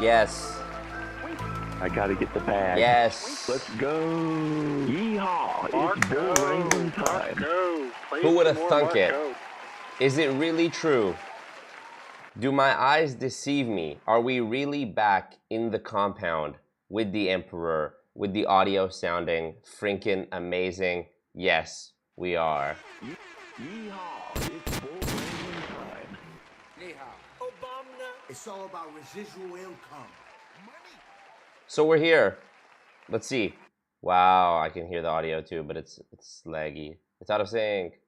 Yes. I gotta get the bag. Yes. Let's go. Yeehaw. It's bull wrangling time. Who would have thunk it? Is it really true? Do my eyes deceive me? Are we really back in the compound with the Emperor, with the audio sounding freaking amazing? Yes, we are. Yeehaw. It's bull wrangling time. It's all about residual income. So we're here. Let's see. Wow, I can hear the audio too, but it's laggy. It's out of sync.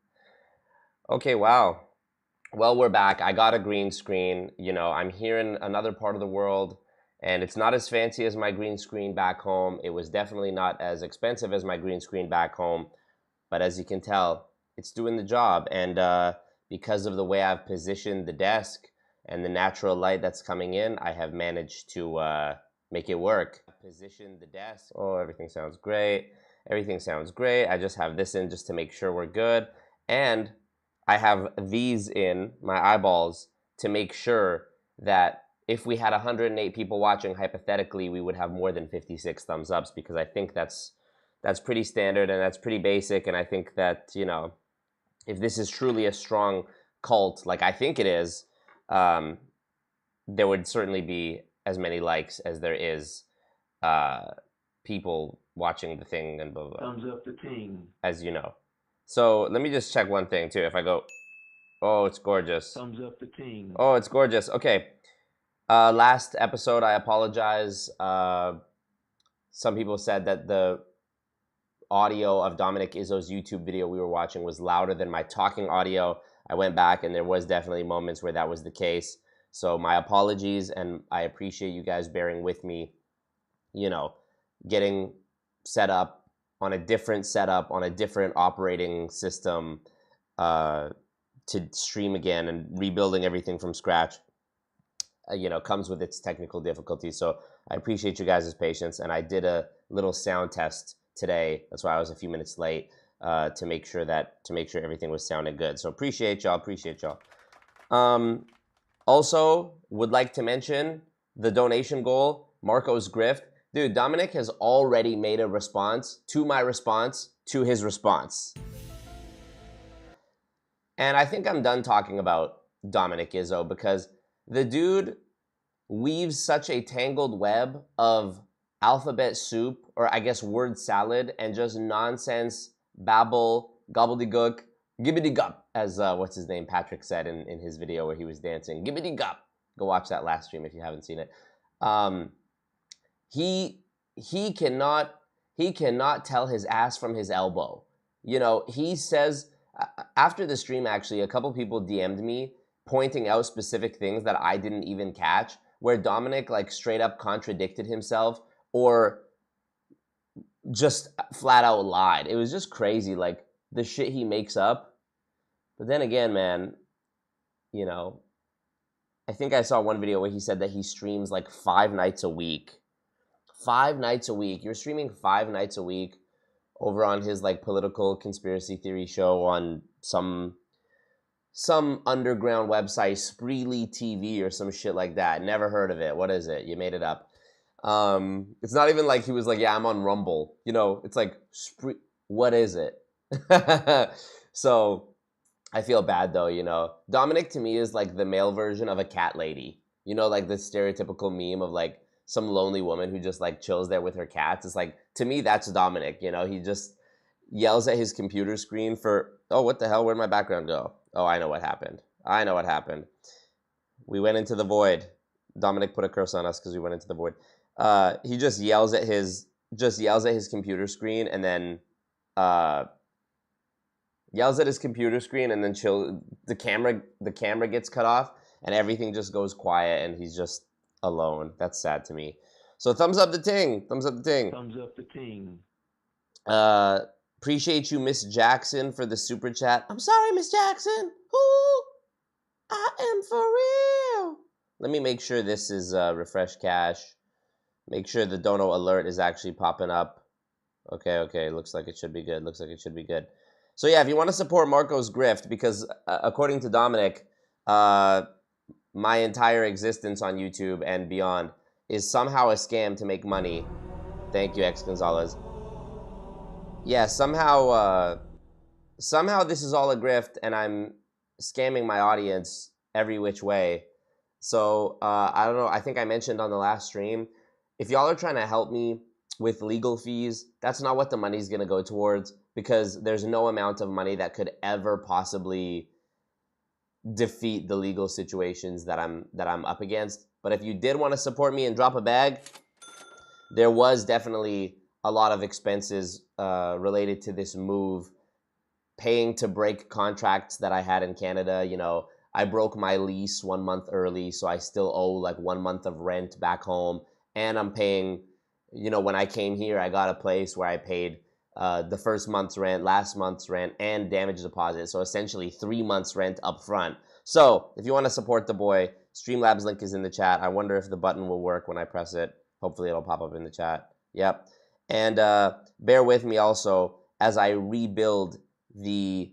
Okay, wow. Well, we're back. I got a green screen. You know, I'm here in another part of the world, and it's not as fancy as my green screen back home. It was definitely not as expensive as my green screen back home, but as you can tell, it's doing the job. And because of the way I've positioned the desk and the natural light that's coming in, I have managed to make it work. Position the desk. Oh, everything sounds great. Everything sounds great. I just have this in just to make sure we're good. And I have these in, my eyeballs, to make sure that if we had 108 people watching, hypothetically, we would have more than 56 thumbs ups, because I think that's pretty standard and that's pretty basic. And I think that, you know, if this is truly a strong cult, like I think it is, there would certainly be as many likes as there is people watching the thing and blah, blah, blah. Thumbs up the ting. As you know. So let me just check one thing too. If I go, oh, it's gorgeous. Thumbs up the ting. Oh, it's gorgeous. Okay. Last episode, I apologize. Some people said that the audio of Dominic Izzo's YouTube video we were watching was louder than my talking audio. I went back and there was definitely moments where that was the case. So my apologies, and I appreciate you guys bearing with me, you know, getting set up on a different setup, on a different operating system to stream again, and rebuilding everything from scratch, you know, comes with its technical difficulties. So I appreciate you guys' patience, and I did a little sound test today. That's why I was a few minutes late to make sure everything was sounding good. So appreciate y'all. Also, would like to mention the donation goal, Marco's Grift. Dude, Dominic has already made a response to my response to his response. And I think I'm done talking about Dominic Izzo, because the dude weaves such a tangled web of alphabet soup, or I guess word salad, and just nonsense, babble, gobbledygook, gibbity gup, as what's his name, Patrick said in his video where he was dancing. Gibbity gup. Go watch that last stream if you haven't seen it. He cannot tell his ass from his elbow. You know, he says after the stream, actually, a couple people DM'd me pointing out specific things that I didn't even catch, where Dominic like straight up contradicted himself or just flat out lied. It was just crazy, like the shit he makes up. But then again, man, you know, I think I saw one video where he said that he streams like 5 nights a week. 5 nights a week. You're streaming 5 nights a week over on his like political conspiracy theory show on some underground website, Spreely TV or some shit like that. Never heard of it. What is it? You made it up. It's not even like he was like, yeah, I'm on Rumble. You know, it's like, what is it? So I feel bad though, you know. Dominic to me is like the male version of a cat lady. You know, like the stereotypical meme of like some lonely woman who just like chills there with her cats. It's like, to me, that's Dominic, you know. He just yells at his computer screen for, oh, what the hell? Where'd my background go? Oh, I know what happened. We went into the void. Dominic put a curse on us because we went into the void. He just yells at his computer screen and then the camera gets cut off and everything just goes quiet and he's just alone. That's sad to me. So thumbs up the ting. Appreciate you, Miss Jackson, for the super chat. I'm sorry, Miss Jackson. Ooh, I am for real. Let me make sure this is refresh cache. Make sure the dono alert is actually popping up. Okay. Looks like it should be good. So yeah, if you want to support Marco's Grift, because according to Dominic, my entire existence on YouTube and beyond is somehow a scam to make money. Thank you, X Gonzalez. Yeah, somehow this is all a grift, and I'm scamming my audience every which way. So I don't know. I think I mentioned on the last stream, if y'all are trying to help me with legal fees, that's not what the money's going to go towards, because there's no amount of money that could ever possibly defeat the legal situations that I'm up against. But if you did want to support me and drop a bag, there was definitely a lot of expenses related to this move, paying to break contracts that I had in Canada. You know, I broke my lease 1 month early, so I still owe like 1 month of rent back home. And I'm paying, you know, when I came here, I got a place where I paid the first month's rent, last month's rent, and damage deposit. So essentially 3 months rent up front. So if you want to support the boy, Streamlabs link is in the chat. I wonder if the button will work when I press it. Hopefully it'll pop up in the chat. Yep. And bear with me also as I rebuild the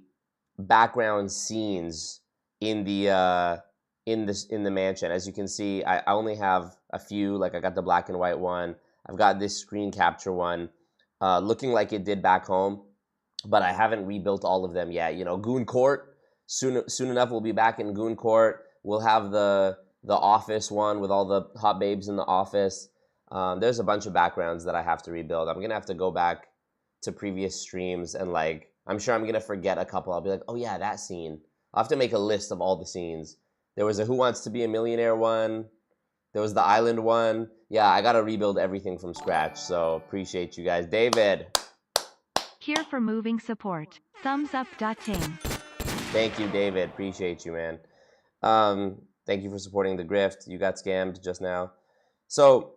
background scenes in the mansion. As you can see, I only have a few. Like, I got the black and white one. I've got this screen capture one, looking like it did back home, but I haven't rebuilt all of them yet. You know, Goon Court, soon enough we'll be back in Goon Court. We'll have the office one with all the hot babes in the office. There's a bunch of backgrounds that I have to rebuild. I'm gonna have to go back to previous streams, and like, I'm sure I'm gonna forget a couple. I'll be like, oh yeah, that scene. I'll have to make a list of all the scenes. There was a Who Wants to Be a Millionaire one. There was the Island one. Yeah, I gotta rebuild everything from scratch. So appreciate you guys. David. Here for moving support. Thumbs up. Ting. Thank you, David. Appreciate you, man. Thank you for supporting the grift. You got scammed just now. So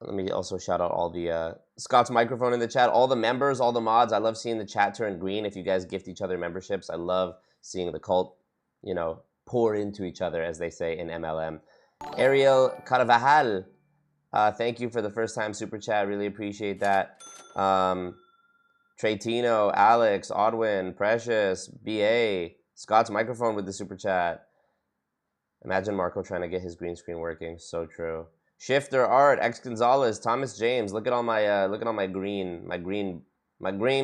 let me also shout out all the Scott's microphone in the chat, all the members, all the mods. I love seeing the chat turn green if you guys gift each other memberships. I love seeing the cult, you know, pour into each other, as they say in MLM. Ariel Carvajal, thank you for the first time super chat. Really appreciate that. Treytino, Alex, Odwin, Precious, BA, Scott's microphone with the super chat. Imagine Marco trying to get his green screen working. So true. Shifter Art, X Gonzalez, Thomas James. Look at all my green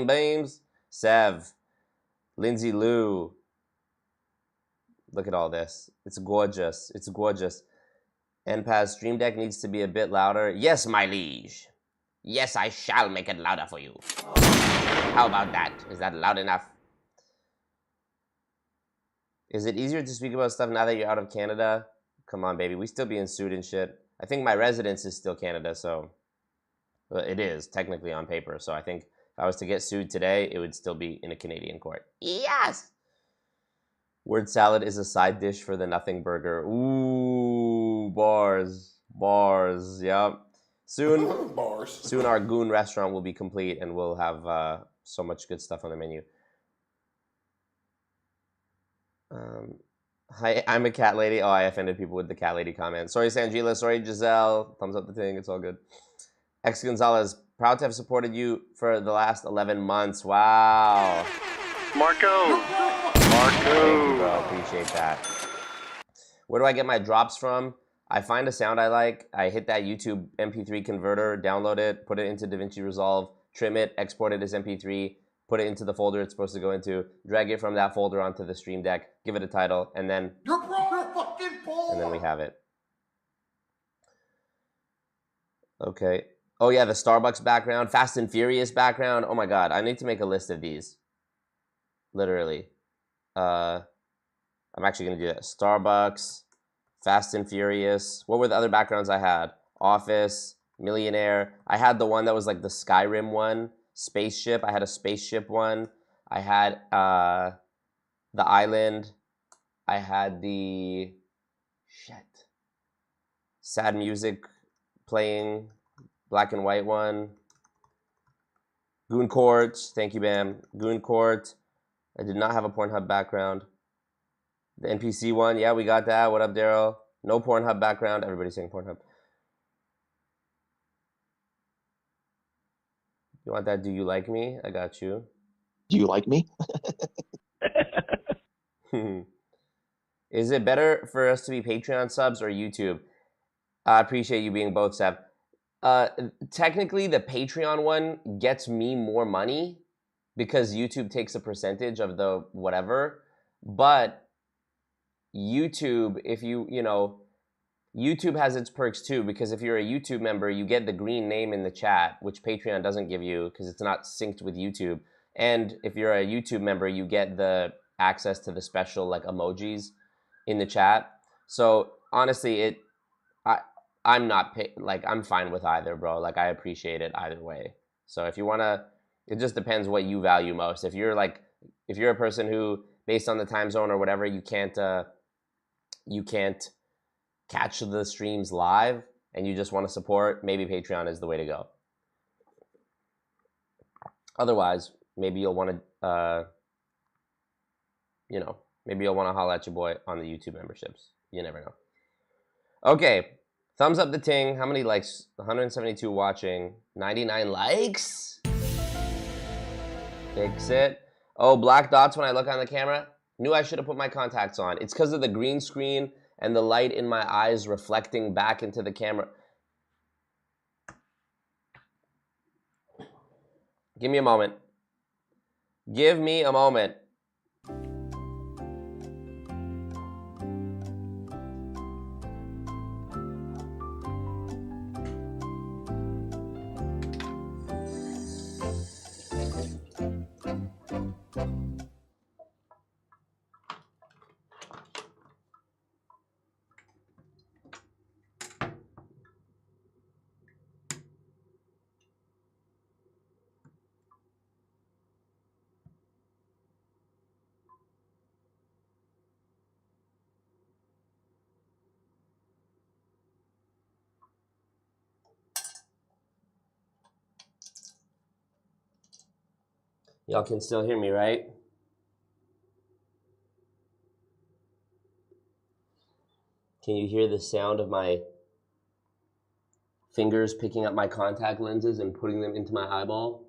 beams. Sev, Lindsay Lou. Look at all this. It's gorgeous. It's gorgeous. NPAS Stream Deck needs to be a bit louder. Yes, my liege. Yes, I shall make it louder for you. How about that? Is that loud enough? Is it easier to speak about stuff now that you're out of Canada? Come on, baby. We still being sued and shit. I think my residence is still Canada, so... Well, it is, technically, on paper. So I think if I was to get sued today, it would still be in a Canadian court. Yes! Word salad is a side dish for the nothing burger. Ooh, bars. Bars, yep. Soon, Bars. soon our Goon restaurant will be complete, and we'll have so much good stuff on the menu. Hi, I'm a cat lady. Oh, I offended people with the cat lady comment. Sorry, Sangila. Sorry, Giselle. Thumbs up the thing. It's all good. X Gonzalez, proud to have supported you for the last 11 months. Wow. Marco. Thank you, bro. Appreciate that. Where do I get my drops from? I find a sound I like. I hit that YouTube MP3 converter, download it, put it into DaVinci Resolve, trim it, export it as MP3, put it into the folder it's supposed to go into, drag it from that folder onto the Stream Deck, give it a title, and then we have it. Okay. Oh yeah, the Starbucks background, Fast and Furious background. Oh my god, I need to make a list of these. Literally. I'm actually gonna do that. Starbucks, Fast and Furious. What were the other backgrounds I had? Office, Millionaire. I had the one that was like the Skyrim one. Spaceship. I had a spaceship one. I had the island. I had the sad music playing, black and white one. Goon Court. Thank you, Bam. Goon Court. I did not have a Pornhub background. The NPC one, yeah, we got that. What up, Daryl? No Pornhub background. Everybody's saying Pornhub. You want that? Do you like me? I got you. Do you like me? Is it better for us to be Patreon subs or YouTube? I appreciate you being both, Seb. Technically, the Patreon one gets me more money because YouTube takes a percentage of the whatever. But YouTube, if you know, YouTube has its perks too, because if you're a YouTube member, you get the green name in the chat, which Patreon doesn't give you because it's not synced with YouTube. And if you're a YouTube member, you get the access to the special like emojis in the chat. So honestly, I'm not like I'm fine with either, bro. Like I appreciate it either way. So if you wanna, it just depends what you value most. If you're a person who, based on the time zone or whatever, you can't catch the streams live and you just want to support, maybe Patreon is the way to go. Otherwise, maybe you'll want to, maybe you'll want to holla at your boy on the YouTube memberships. You never know. Okay, thumbs up the ting. How many likes? 172 watching. 99 likes? Fix it. Oh, black dots when I look on the camera? Knew I should have put my contacts on. It's because of the green screen and the light in my eyes reflecting back into the camera. Give me a moment. Give me a moment. Y'all can still hear me, right? Can you hear the sound of my fingers picking up my contact lenses and putting them into my eyeball?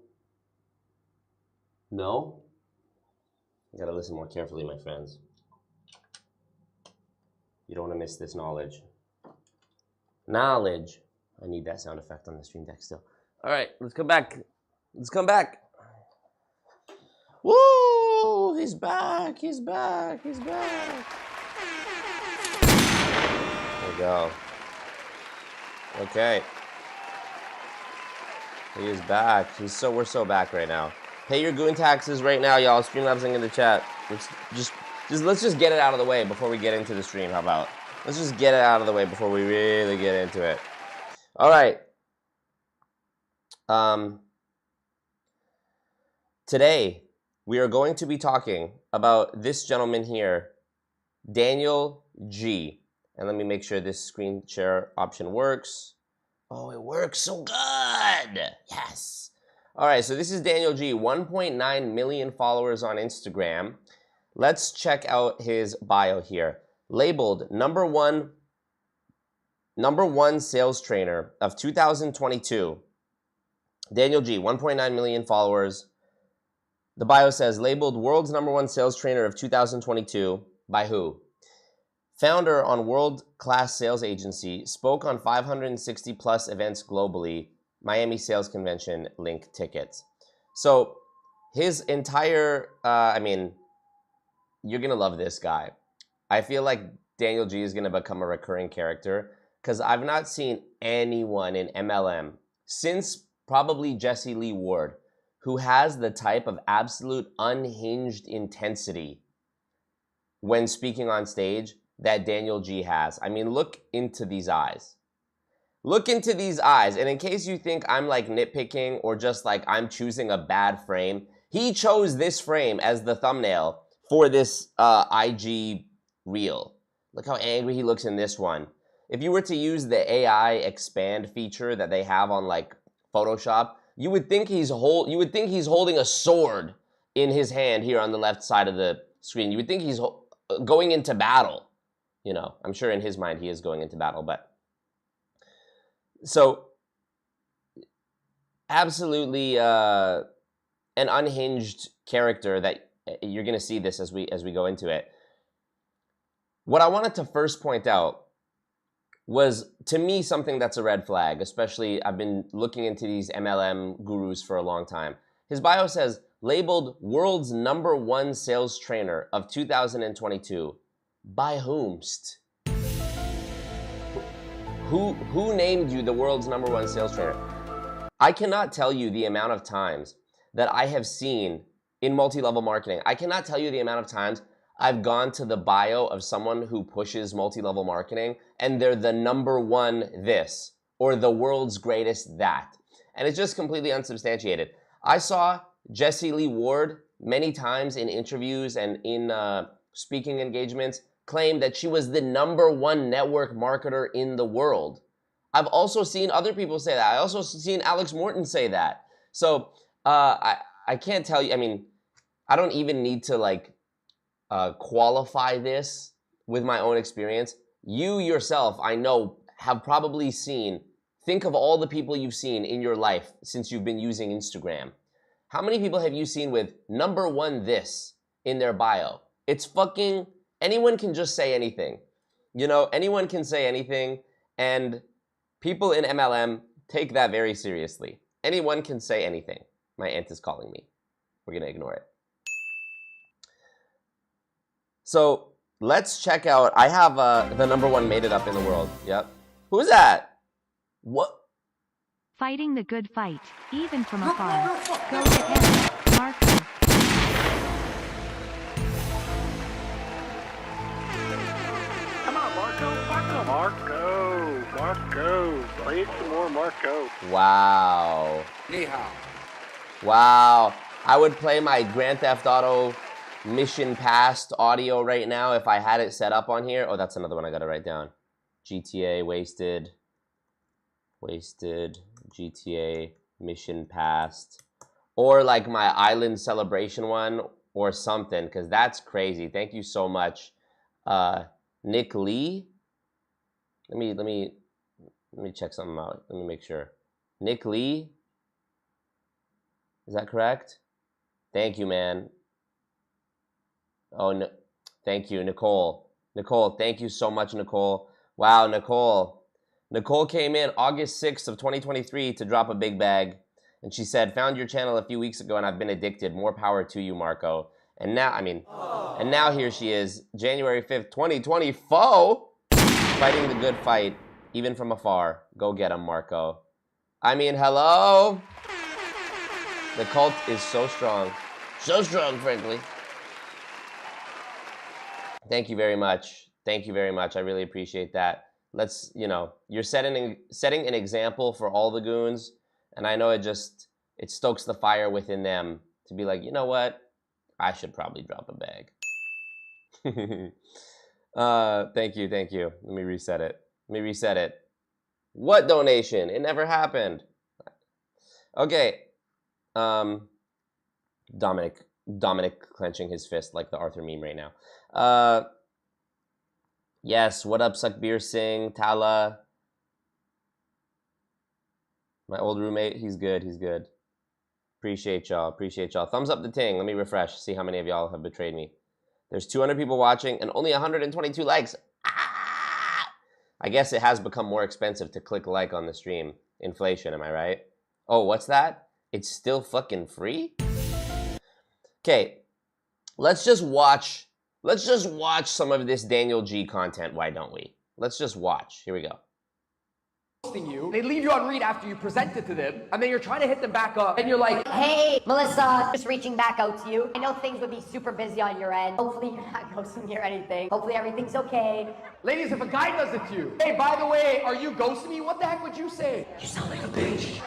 No? You gotta listen more carefully, my friends. You don't want to miss this knowledge. Knowledge. I need that sound effect on the stream deck still. All right, let's come back. Let's come back. Woo! He's back. He's back. He's back. There we go. Okay. He is back. We're so back right now. Pay your goon taxes right now, y'all. Streamlabs link in the chat. Let's just get it out of the way before we get into the stream. How about? Let's just get it out of the way before we really get into it. All right. Today we are going to be talking about this gentleman here, Daniel G. And let me make sure this screen share option works. Oh, it works so good. Yes. All right, so this is Daniel G, 1.9 million followers on Instagram. Let's check out his bio here. Labeled number one sales trainer of 2022. Daniel G, 1.9 million followers. The bio says, labeled world's number one sales trainer of 2022. By who? Founder on world-class sales agency, spoke on 560 plus events globally, Miami Sales Convention, link tickets. So his entire, you're gonna love this guy. I feel like Daniel G is gonna become a recurring character because I've not seen anyone in MLM since probably Jessie Lee Ward who has the type of absolute unhinged intensity when speaking on stage that Daniel G has. I mean, look into these eyes. Look into these eyes. And in case you think I'm like nitpicking or just like I'm choosing a bad frame, he chose this frame as the thumbnail for this IG reel. Look how angry he looks in this one. If you were to use the AI expand feature that they have on like Photoshop, you would think he's holding a sword in his hand here on the left side of the screen. You would think he's going into battle. You know, I'm sure in his mind he is going into battle, but so absolutely an unhinged character that you're going to see this as we go into it. What I wanted to first point out was, to me, something that's a red flag, especially I've been looking into these MLM gurus for a long time. His bio says, labeled world's #1 sales trainer of 2022. By whomst? Who named you the world's #1 sales trainer? I cannot tell you the amount of times that I have seen in multi-level marketing. I cannot tell you the amount of times I've gone to the bio of someone who pushes multi-level marketing and they're the #1 this or the world's greatest that. And it's just completely unsubstantiated. I saw Jessie Lee Ward many times in interviews and in speaking engagements claim that she was the #1 network marketer in the world. I've also seen other people say that. I also seen Alex Morton say that. So I can't tell you, I mean, I don't even need to like qualify this with my own experience. You yourself, I know, have probably seen, think of all the people you've seen in your life since you've been using Instagram. How many people have you seen with #1 this in their bio? It's fucking, anyone can just say anything. You know, anyone can say anything, and people in MLM take that very seriously. Anyone can say anything. My aunt is calling me. We're gonna ignore it. So let's check out, I have the #1 made it up in the world. Yep. Who's that? What? Fighting the good fight, even from afar. Go to him, Marco. Come on, Marco. Play it some more, Marco. Wow. Ni hao. Wow. I would play my Grand Theft Auto Mission Past audio right now if I had it set up on here. Oh, that's another one I gotta write down. GTA Wasted, GTA Mission Past, or like my Island Celebration one or something, because that's crazy. Thank you so much, Nick Lee. Let me check something out. Let me make sure. Nick Lee, is that correct? Thank you, man. Oh, no, thank you, Nicole. Nicole, thank you so much, Nicole. Wow, Nicole. Nicole came in August 6th of 2023 to drop a big bag. And she said, found your channel a few weeks ago and I've been addicted. More power to you, Marco. And now, and now here she is, January 5th, 2024, fighting the good fight, even from afar. Go get him, Marco. I mean, hello? The cult is so strong. So strong, frankly. Thank you very much. Thank you very much. I really appreciate that. Let's, you know, you're setting an example for all the goons, and I know it stokes the fire within them to be like, you know what? I should probably drop a bag. Thank you. Let me reset it. What donation? It never happened. Okay. Dominic clenching his fist like the Arthur meme right now. Yes, what up, Suckbeer Singh, Tala? My old roommate, he's good. Appreciate y'all. Thumbs up the ting. Let me refresh, see how many of y'all have betrayed me. There's 200 people watching and only 122 likes. Ah! I guess it has become more expensive to click like on the stream. Inflation, am I right? Oh, what's that? It's still fucking free? Okay, let's just watch some of this Daniel G content, why don't we? Let's just watch. Here we go. You. They leave you on read after you present it to them, and then you're trying to hit them back up, and you're like, hey, Melissa, just reaching back out to you. I know things would be super busy on your end. Hopefully you're not ghosting me or anything. Hopefully everything's okay. ladies, if a guy does it to you, hey, by the way, are you ghosting me? What the heck would you say? You sound like a bitch.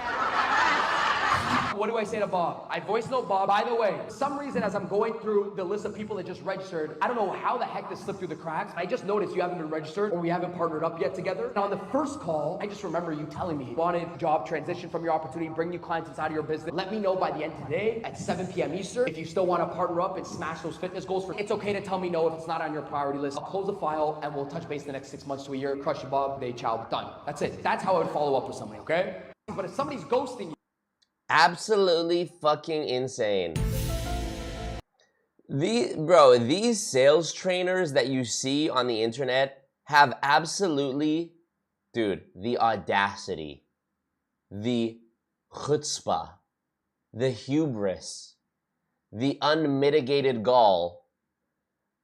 What do I say to Bob? I voice note Bob. By the way, for some reason, as I'm going through the list of people that just registered, I don't know how the heck this slipped through the cracks. I just noticed you haven't been registered or we haven't partnered up yet together. And on the first call, I just remember you telling me you wanted job transition from your opportunity, bring new clients inside of your business. Let me know by the end of today at 7 p.m. Eastern if you still want to partner up and smash those fitness goals. It's okay to tell me no if it's not on your priority list. I'll close the file and we'll touch base in the next 6 months to a year. Crush you, Bob. They ciao. Done. That's it. That's how I would follow up with somebody, okay? But if somebody's ghosting you, Absolutely fucking insane. These sales trainers that you see on the internet have absolutely Dude, the audacity, the chutzpah, the hubris, the unmitigated gall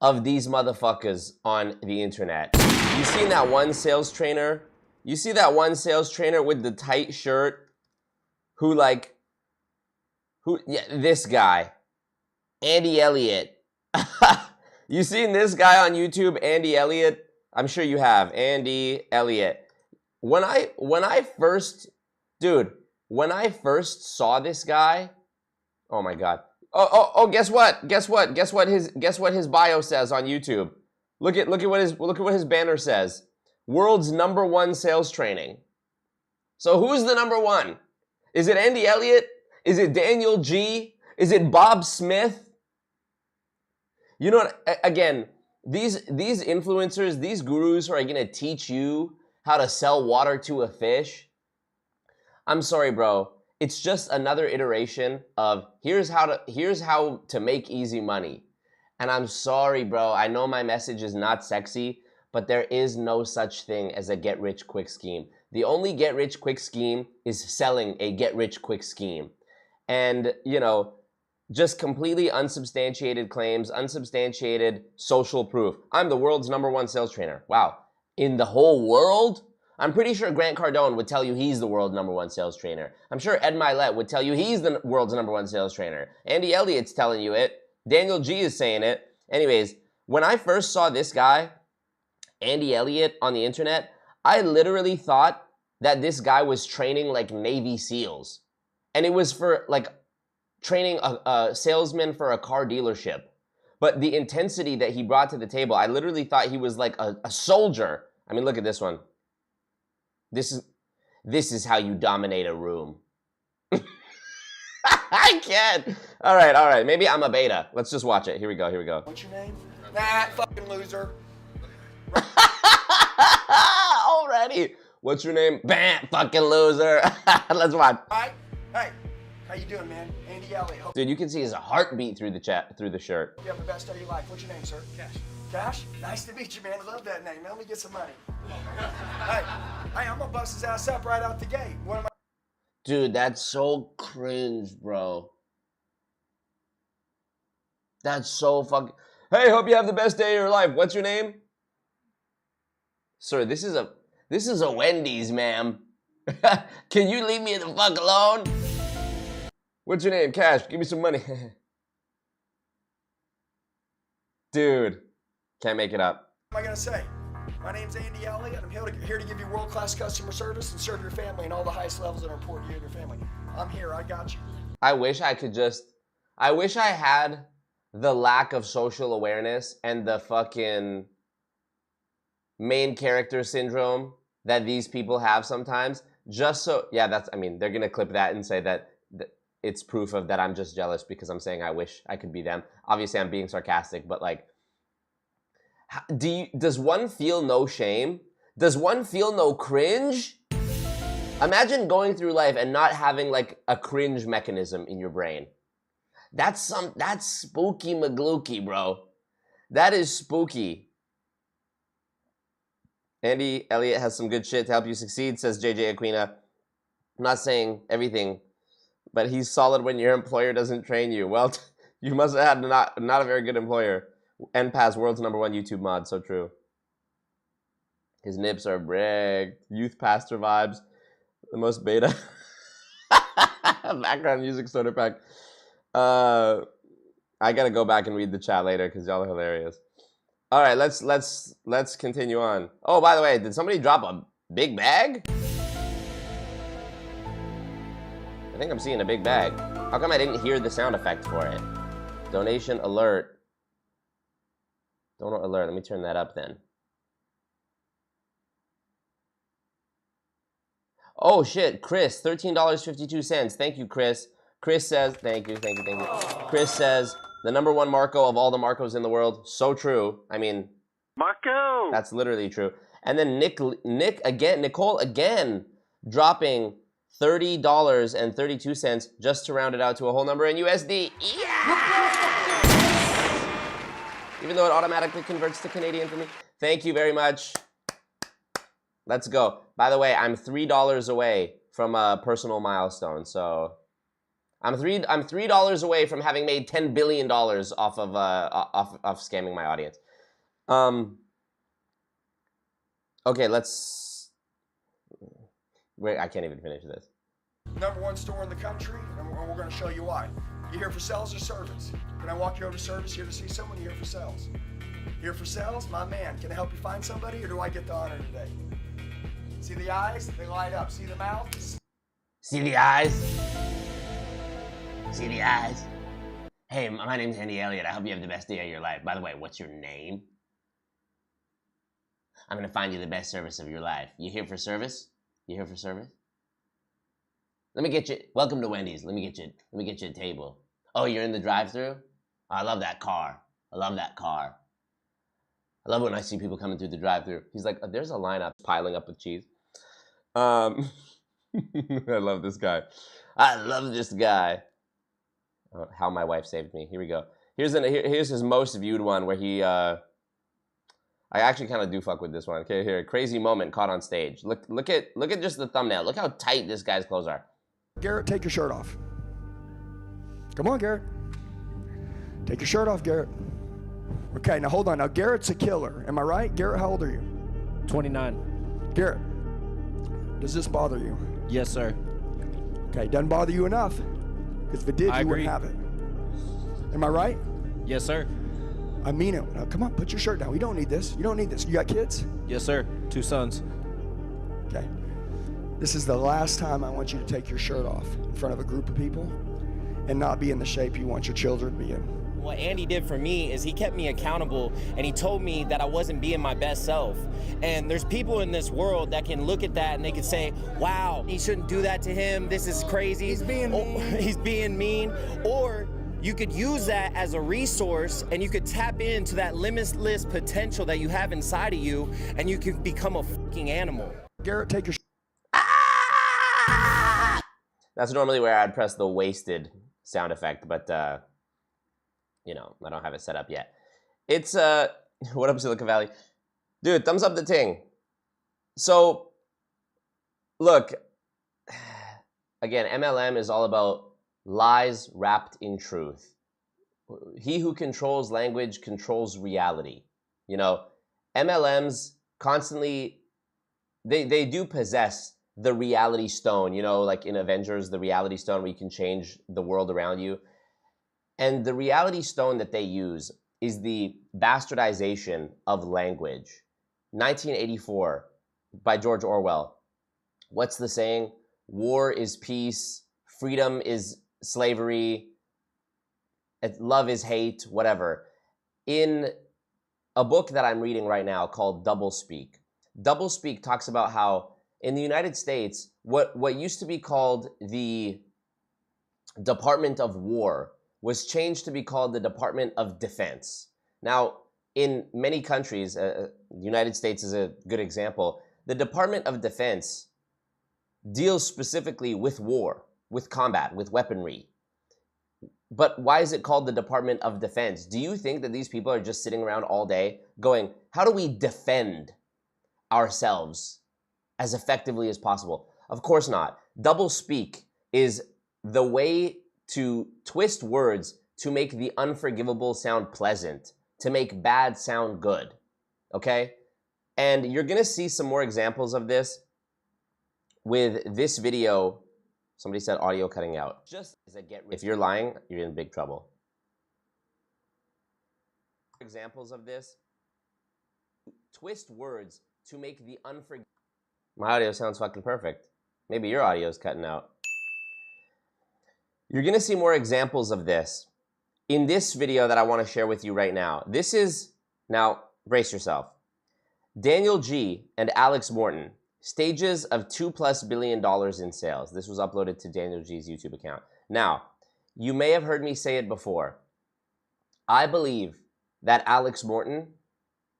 of these motherfuckers on the internet. You seen that one sales trainer? You see that one sales trainer with the tight shirt this guy, Andy Elliott. You seen this guy on YouTube, Andy Elliott? I'm sure you have, Andy Elliott. When I first saw this guy, oh my God. Oh, guess what? Guess what his bio says on YouTube? Look at what his banner says. World's #1 sales training. So who's the #1? Is it Andy Elliott? Is it Daniel G? Is it Bob Smith? You know what, again, these influencers, these gurus who are gonna teach you how to sell water to a fish. I'm sorry, bro. It's just another iteration of here's how to make easy money. And I'm sorry, bro. I know my message is not sexy, but there is no such thing as a get-rich-quick scheme. The only get-rich-quick scheme is selling a get-rich-quick scheme. And, you know, just completely unsubstantiated claims, unsubstantiated social proof. I'm the world's #1 sales trainer. Wow. In the whole world? I'm pretty sure Grant Cardone would tell you he's the world's #1 sales trainer. I'm sure Ed Milet would tell you he's the world's #1 sales trainer. Andy Elliott's telling you it. Daniel G is saying it. Anyways, when I first saw this guy, Andy Elliott, on the internet, I literally thought that this guy was training like Navy SEALs. And it was for like training a salesman for a car dealership. But the intensity that he brought to the table, I literally thought he was like a soldier. I mean, look at this one. This is how you dominate a room. I can't. All right. Maybe I'm a beta. Let's just watch it. Here we go. What's your name? Nah, fucking loser. Already. What's your name? Bam, fucking loser. Let's watch. Hi. Hey, how you doing, man? Andy Elliott. Hope Dude, you can see his heartbeat through the shirt. you have the best day of your life. What's your name, sir? Cash. Cash? Nice to meet you, man. I love that name. Now let me get some money. Hey, I'm gonna bust his ass up right out the gate. What am I? Dude, that's so cringe, bro. That's so fucking... Hey, hope you have the best day of your life. What's your name? Sir, this is a Wendy's, ma'am. Can you leave me the fuck alone? What's your name? Cash, give me some money. Dude, can't make it up. What am I gonna say? My name's Andy Elliott. I'm here to give you world-class customer service and serve your family in all the highest levels that are important to you and your family. I'm here. I got you. I wish I had the lack of social awareness and the fucking main character syndrome that these people have sometimes. Just so, yeah, they're gonna clip that and say that it's proof of that I'm just jealous because I'm saying I wish I could be them. Obviously, I'm being sarcastic, but like, does one feel no shame? Does one feel no cringe? Imagine going through life and not having like a cringe mechanism in your brain. That's spooky maglooky, bro. That is spooky. Andy Elliott has some good shit to help you succeed, says JJ Aquina. I'm not saying everything, but he's solid when your employer doesn't train you. Well, you must have had not a very good employer. NPAS, world's #1 YouTube mod, so true. His nips are brick. Youth pastor vibes. The most beta. Background music starter pack. I gotta go back and read the chat later because y'all are hilarious. All right, let's continue on. Oh, by the way, did somebody drop a big bag? I think I'm seeing a big bag. How come I didn't hear the sound effect for it? Donation alert. Donor alert. Let me turn that up then. Oh shit, Chris, $13.52. Thank you, Chris. Chris says, thank you. Chris says, the #1 Marco of all the Marcos in the world. So true. I mean, Marco! that's literally true. And then Nicole again, dropping $30.32 just to round it out to a whole number in USD. Yeah! Even though it automatically converts to Canadian for me. Thank you very much. Let's go. By the way, I'm $3 away from a personal milestone. So I'm $3 away from having made $10 billion off of scamming my audience. Okay, let's. Wait, I can't even finish this. #1 store in the country, and we're going to show you why. You here for sales or service? Can I walk you over to service? Here to see someone? You here for sales? Here for sales? My man, can I help you find somebody, or do I get the honor today? See the eyes? They light up. See the mouth? See the eyes? See the eyes? Hey, my name's Elliott. I hope you have the best day of your life. By the way, what's your name? I'm gonna find you the best service of your life. You here for service? You here for service? Let me get you. Welcome to Wendy's. Let me get you a table. Oh, you're in the drive-thru? I love that car. I love that car. I love when I see people coming through the drive-thru. He's like, there's a lineup piling up with cheese. I love this guy. I love this guy. Oh, how my wife saved me. Here we go. Here's his most viewed one where he. I actually kind of do fuck with this one. Okay, here, crazy moment caught on stage. Look at just the thumbnail. Look how tight this guy's clothes are. Garrett, take your shirt off. Come on, Garrett. Take your shirt off, Garrett. Okay, now hold on. Now, Garrett's a killer. Am I right? Garrett, how old are you? 29. Garrett, does this bother you? Yes, sir. Okay, doesn't bother you enough. Because if it did, you wouldn't have it. Am I right? Yes, sir. I mean it. Now, come on, put your shirt down. We don't need this. You don't need this. You got kids? Yes, sir. 2 sons. Okay. This is the last time I want you to take your shirt off in front of a group of people and not be in the shape you want your children to be in. What Andy did for me is he kept me accountable, and he told me that I wasn't being my best self. And there's people in this world that can look at that and they can say, wow, he shouldn't do that to him. This is crazy. He's being mean. He's being mean. Or you could use that as a resource and you could tap into that limitless potential that you have inside of you, and you can become a fucking animal. Garrett, take your That's normally where I'd press the wasted sound effect, but you know, I don't have it set up yet. It's what up, Silicon Valley? Dude, thumbs up the ting. So look, again, MLM is all about lies wrapped in truth. He who controls language controls reality. You know, MLMs constantly, they do possess the reality stone, you know, like in Avengers, the reality stone where you can change the world around you. And the reality stone that they use is the bastardization of language. 1984 by George Orwell. What's the saying? War is peace, freedom is slavery, love is hate, whatever. In a book that I'm reading right now called Doublespeak, Doublespeak talks about how in the United States, what used to be called the Department of War was changed to be called the Department of Defense. Now, in many countries, the United States is a good example, the Department of Defense deals specifically with war, with combat, with weaponry. But why is it called the Department of Defense? Do you think that these people are just sitting around all day going, how do we defend ourselves as effectively as possible? Of course not. Doublespeak is the way to twist words to make the unforgivable sound pleasant, to make bad sound good, okay? And you're gonna see some more examples of this with this video. Somebody said audio cutting out. Just as a if you're lying, you're in big trouble. Examples of this, twist words to make the unforgivable. My audio sounds fucking perfect. Maybe your audio is cutting out. You're gonna see more examples of this in this video that I wanna share with you right now. This is, now brace yourself. Daniel G and Alex Morton, stages of $2+ billion in sales. This was uploaded to Daniel G's YouTube account. Now, you may have heard me say it before. I believe that Alex Morton,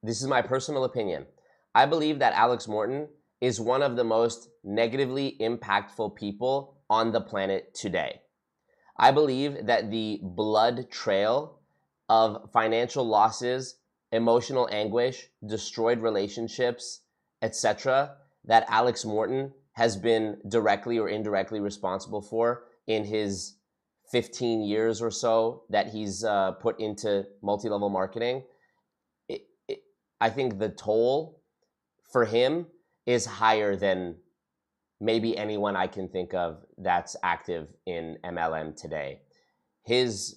this is my personal opinion, I believe that Alex Morton is one of the most negatively impactful people on the planet today. I believe that the blood trail of financial losses, emotional anguish, destroyed relationships, etc., that Alex Morton has been directly or indirectly responsible for in his 15 years or so that he's put into multi-level marketing, I think the toll for him is higher than maybe anyone I can think of that's active in MLM today. His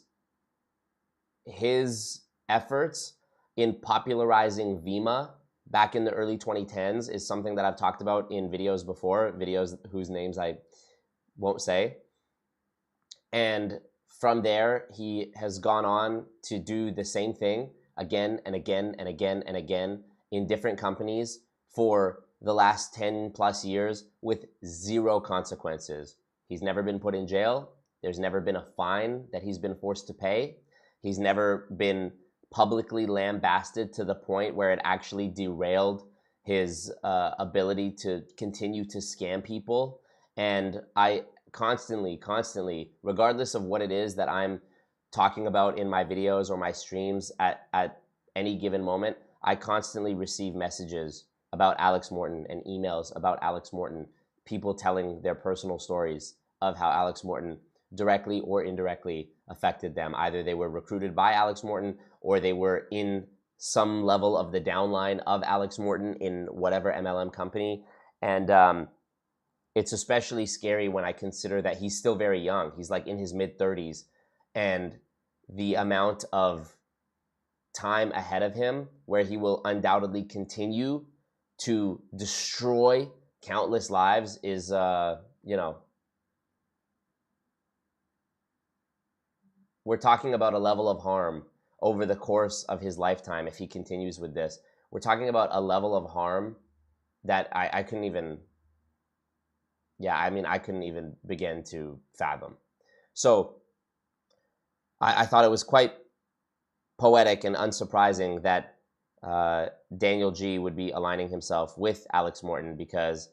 efforts in popularizing Vima back in the early 2010s is something that I've talked about in videos before, videos whose names I won't say. And from there, he has gone on to do the same thing again and again and again and again in different companies for the last 10 plus years with zero consequences. He's never been put in jail. There's never been a fine that he's been forced to pay. He's never been publicly lambasted to the point where it actually derailed his ability to continue to scam people. And I constantly, regardless of what it is that I'm talking about in my videos or my streams at any given moment, I constantly receive messages about Alex Morton and emails about Alex Morton, people telling their personal stories of how Alex Morton directly or indirectly affected them. Either they were recruited by Alex Morton or they were in some level of the downline of Alex Morton in whatever MLM company. And it's especially scary when I consider that he's still very young. He's like in his mid-30s, and the amount of time ahead of him where he will undoubtedly continue to destroy countless lives is, we're talking about a level of harm over the course of his lifetime if he continues with this. We're talking about a level of harm that I couldn't even, I couldn't even begin to fathom. So I thought it was quite poetic and unsurprising that Daniel G would be aligning himself with Alex Morton because,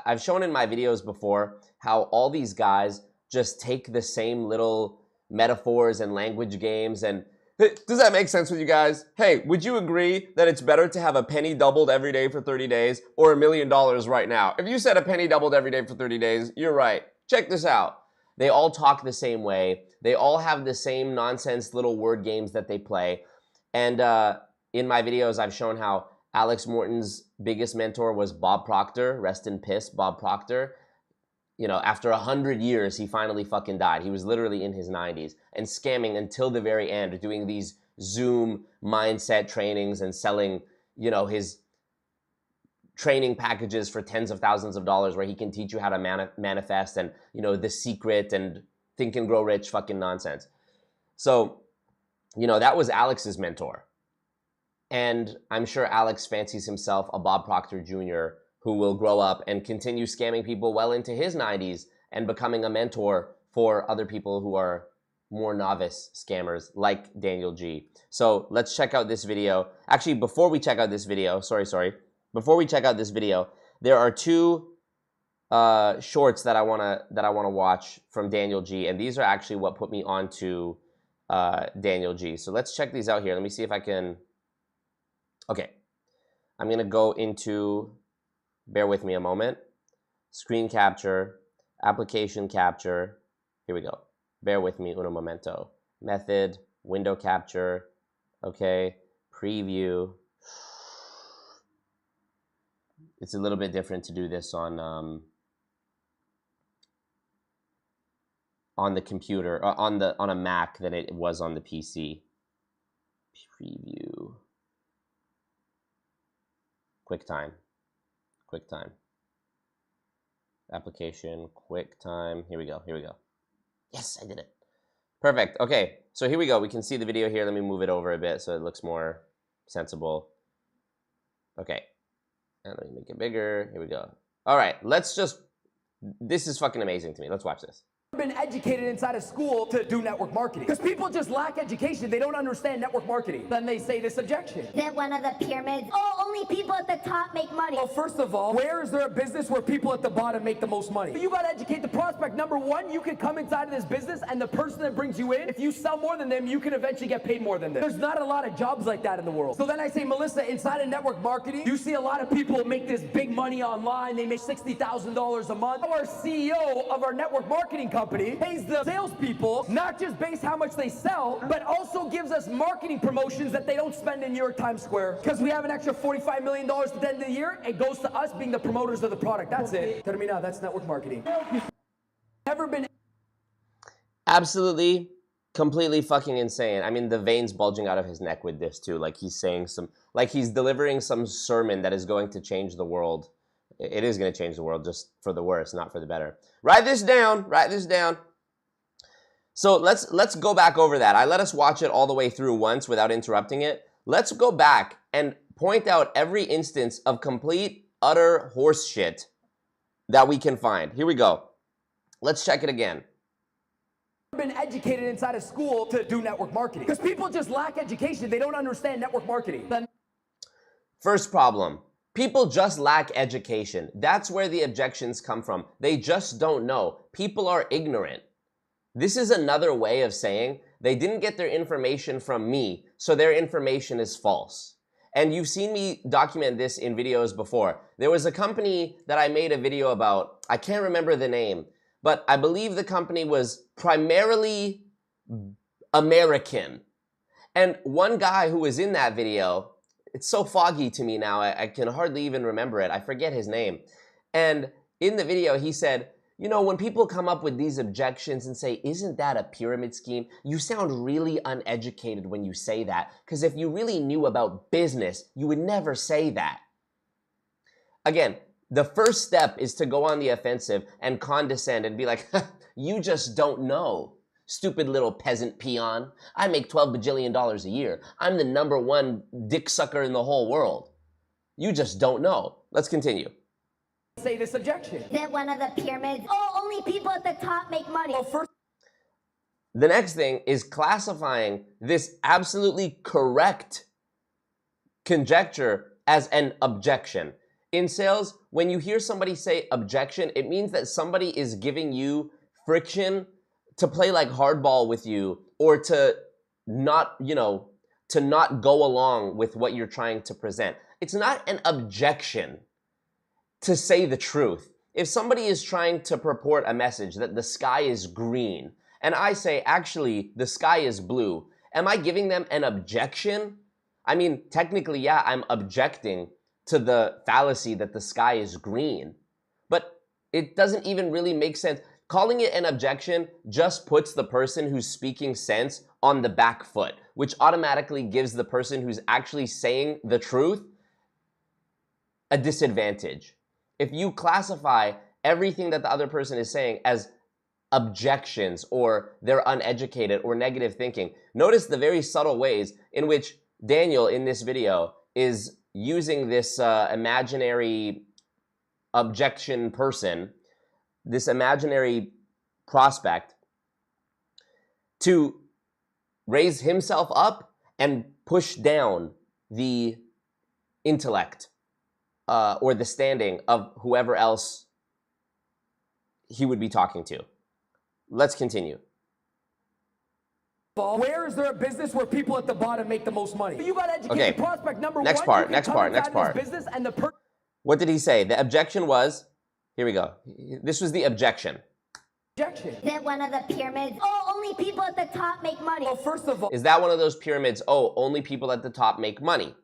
I've shown in my videos before how all these guys just take the same little metaphors and language games and, hey, does that make sense with you guys? Hey, would you agree that it's better to have a penny doubled every day for 30 days or $1 million right now? If you said a penny doubled every day for 30 days, you're right. Check this out. They all talk the same way. They all have the same nonsense little word games that they play. And in my videos, I've shown how Alex Morton's biggest mentor was Bob Proctor. Rest in piss, Bob Proctor. After 100 years, he finally fucking died. He was literally in his 90s and scamming until the very end, doing these Zoom mindset trainings and selling, his training packages for tens of thousands of dollars where he can teach you how to manifest and, the secret and think and grow rich fucking nonsense. So, that was Alex's mentor. And I'm sure Alex fancies himself a Bob Proctor Jr. who will grow up and continue scamming people well into his 90s and becoming a mentor for other people who are more novice scammers like Daniel G. So let's check out this video. Actually, before we check out this video, before we check out this video, there are two shorts that I wanna watch from Daniel G, and these are actually what put me onto Daniel G. So let's check these out here. Let me see if I can. Okay, I'm gonna go into. Bear with me a moment. Screen capture, application capture. Here we go. Bear with me uno momento. Method, window capture. Okay, preview. It's a little bit different to do this on the computer, on a Mac than it was on the PC. Preview. QuickTime. Application, QuickTime. Here we go. Yes, I did it. Perfect. Okay, so here we go. We can see the video here. Let me move it over a bit so it looks more sensible. Okay, and let me make it bigger. Here we go. All right, this is fucking amazing to me. Let's watch this. been educated inside of school to do network marketing. Because people just lack education. They don't understand network marketing. Then they say this objection. Is it one of the pyramids? Oh, only people at the top make money. Well, first of all, where is there a business where people at the bottom make the most money? You gotta educate the prospect. Number one, you can come inside of this business and the person that brings you in, if you sell more than them, you can eventually get paid more than them. There's not a lot of jobs like that in the world. So then I say, Melissa, inside of network marketing, you see a lot of people make this big money online. They make $60,000 a month. Our CEO of our network marketing company pays the salespeople not just based how much they sell, but also gives us marketing promotions that they don't spend in New York Times Square. Because we have an extra $45 million at the end of the year, it goes to us being the promoters of the product. That's it. Termina, that's network marketing. Never been Absolutely, completely fucking insane. I mean, the veins bulging out of his neck with this too. Like he's saying like he's delivering some sermon that is going to change the world. It is going to change the world, just for the worse, not for the better. Write this down. Write this down. So let's go back over that. I let us watch it all the way through once without interrupting it. Let's go back and point out every instance of complete, utter horse shit that we can find. Here we go. Let's check it again. Been educated inside of school to do network marketing. Because people just lack education. They don't understand network marketing. First problem. People just lack education. That's where the objections come from. They just don't know. People are ignorant. This is another way of saying they didn't get their information from me, so their information is false. And you've seen me document this in videos before. There was a company that I made a video about. I can't remember the name, but I believe the company was primarily American. And one guy who was in that video, it's so foggy to me now, I can hardly even remember it. I forget his name. And in the video, he said, you know, when people come up with these objections and say, isn't that a pyramid scheme? You sound really uneducated when you say that. Because if you really knew about business, you would never say that. Again, the first step is to go on the offensive and condescend and be like, you just don't know. Stupid little peasant peon. I make $12 bajillion a year. I'm the #1 dick sucker in the whole world. You just don't know. Let's continue. Say this objection. Is it one of the pyramids? Oh, only people at the top make money. Well, first. The next thing is classifying this absolutely correct conjecture as an objection. In sales, when you hear somebody say objection, it means that somebody is giving you friction to play like hardball with you, or to not, to not go along with what you're trying to present. It's not an objection to say the truth. If somebody is trying to purport a message that the sky is green, and I say, actually, the sky is blue, am I giving them an objection? I mean, technically, yeah, I'm objecting to the fallacy that the sky is green, but it doesn't even really make sense. Calling it an objection just puts the person who's speaking sense on the back foot, which automatically gives the person who's actually saying the truth a disadvantage. If you classify everything that the other person is saying as objections, or they're uneducated or negative thinking, notice the very subtle ways in which Daniel in this video is using this imaginary objection person, this imaginary prospect, to raise himself up and push down the intellect or the standing of whoever else he would be talking to. Let's continue. Where is there a business where people at the bottom make the most money? You got to educate the prospect. Number next one, part, next part. Business and the what did he say? The objection was, here we go. This was the objection. Is it one of the pyramids? Oh, only people at the top make money. Well, first of all, is that one of those pyramids? Oh, only people at the top make money.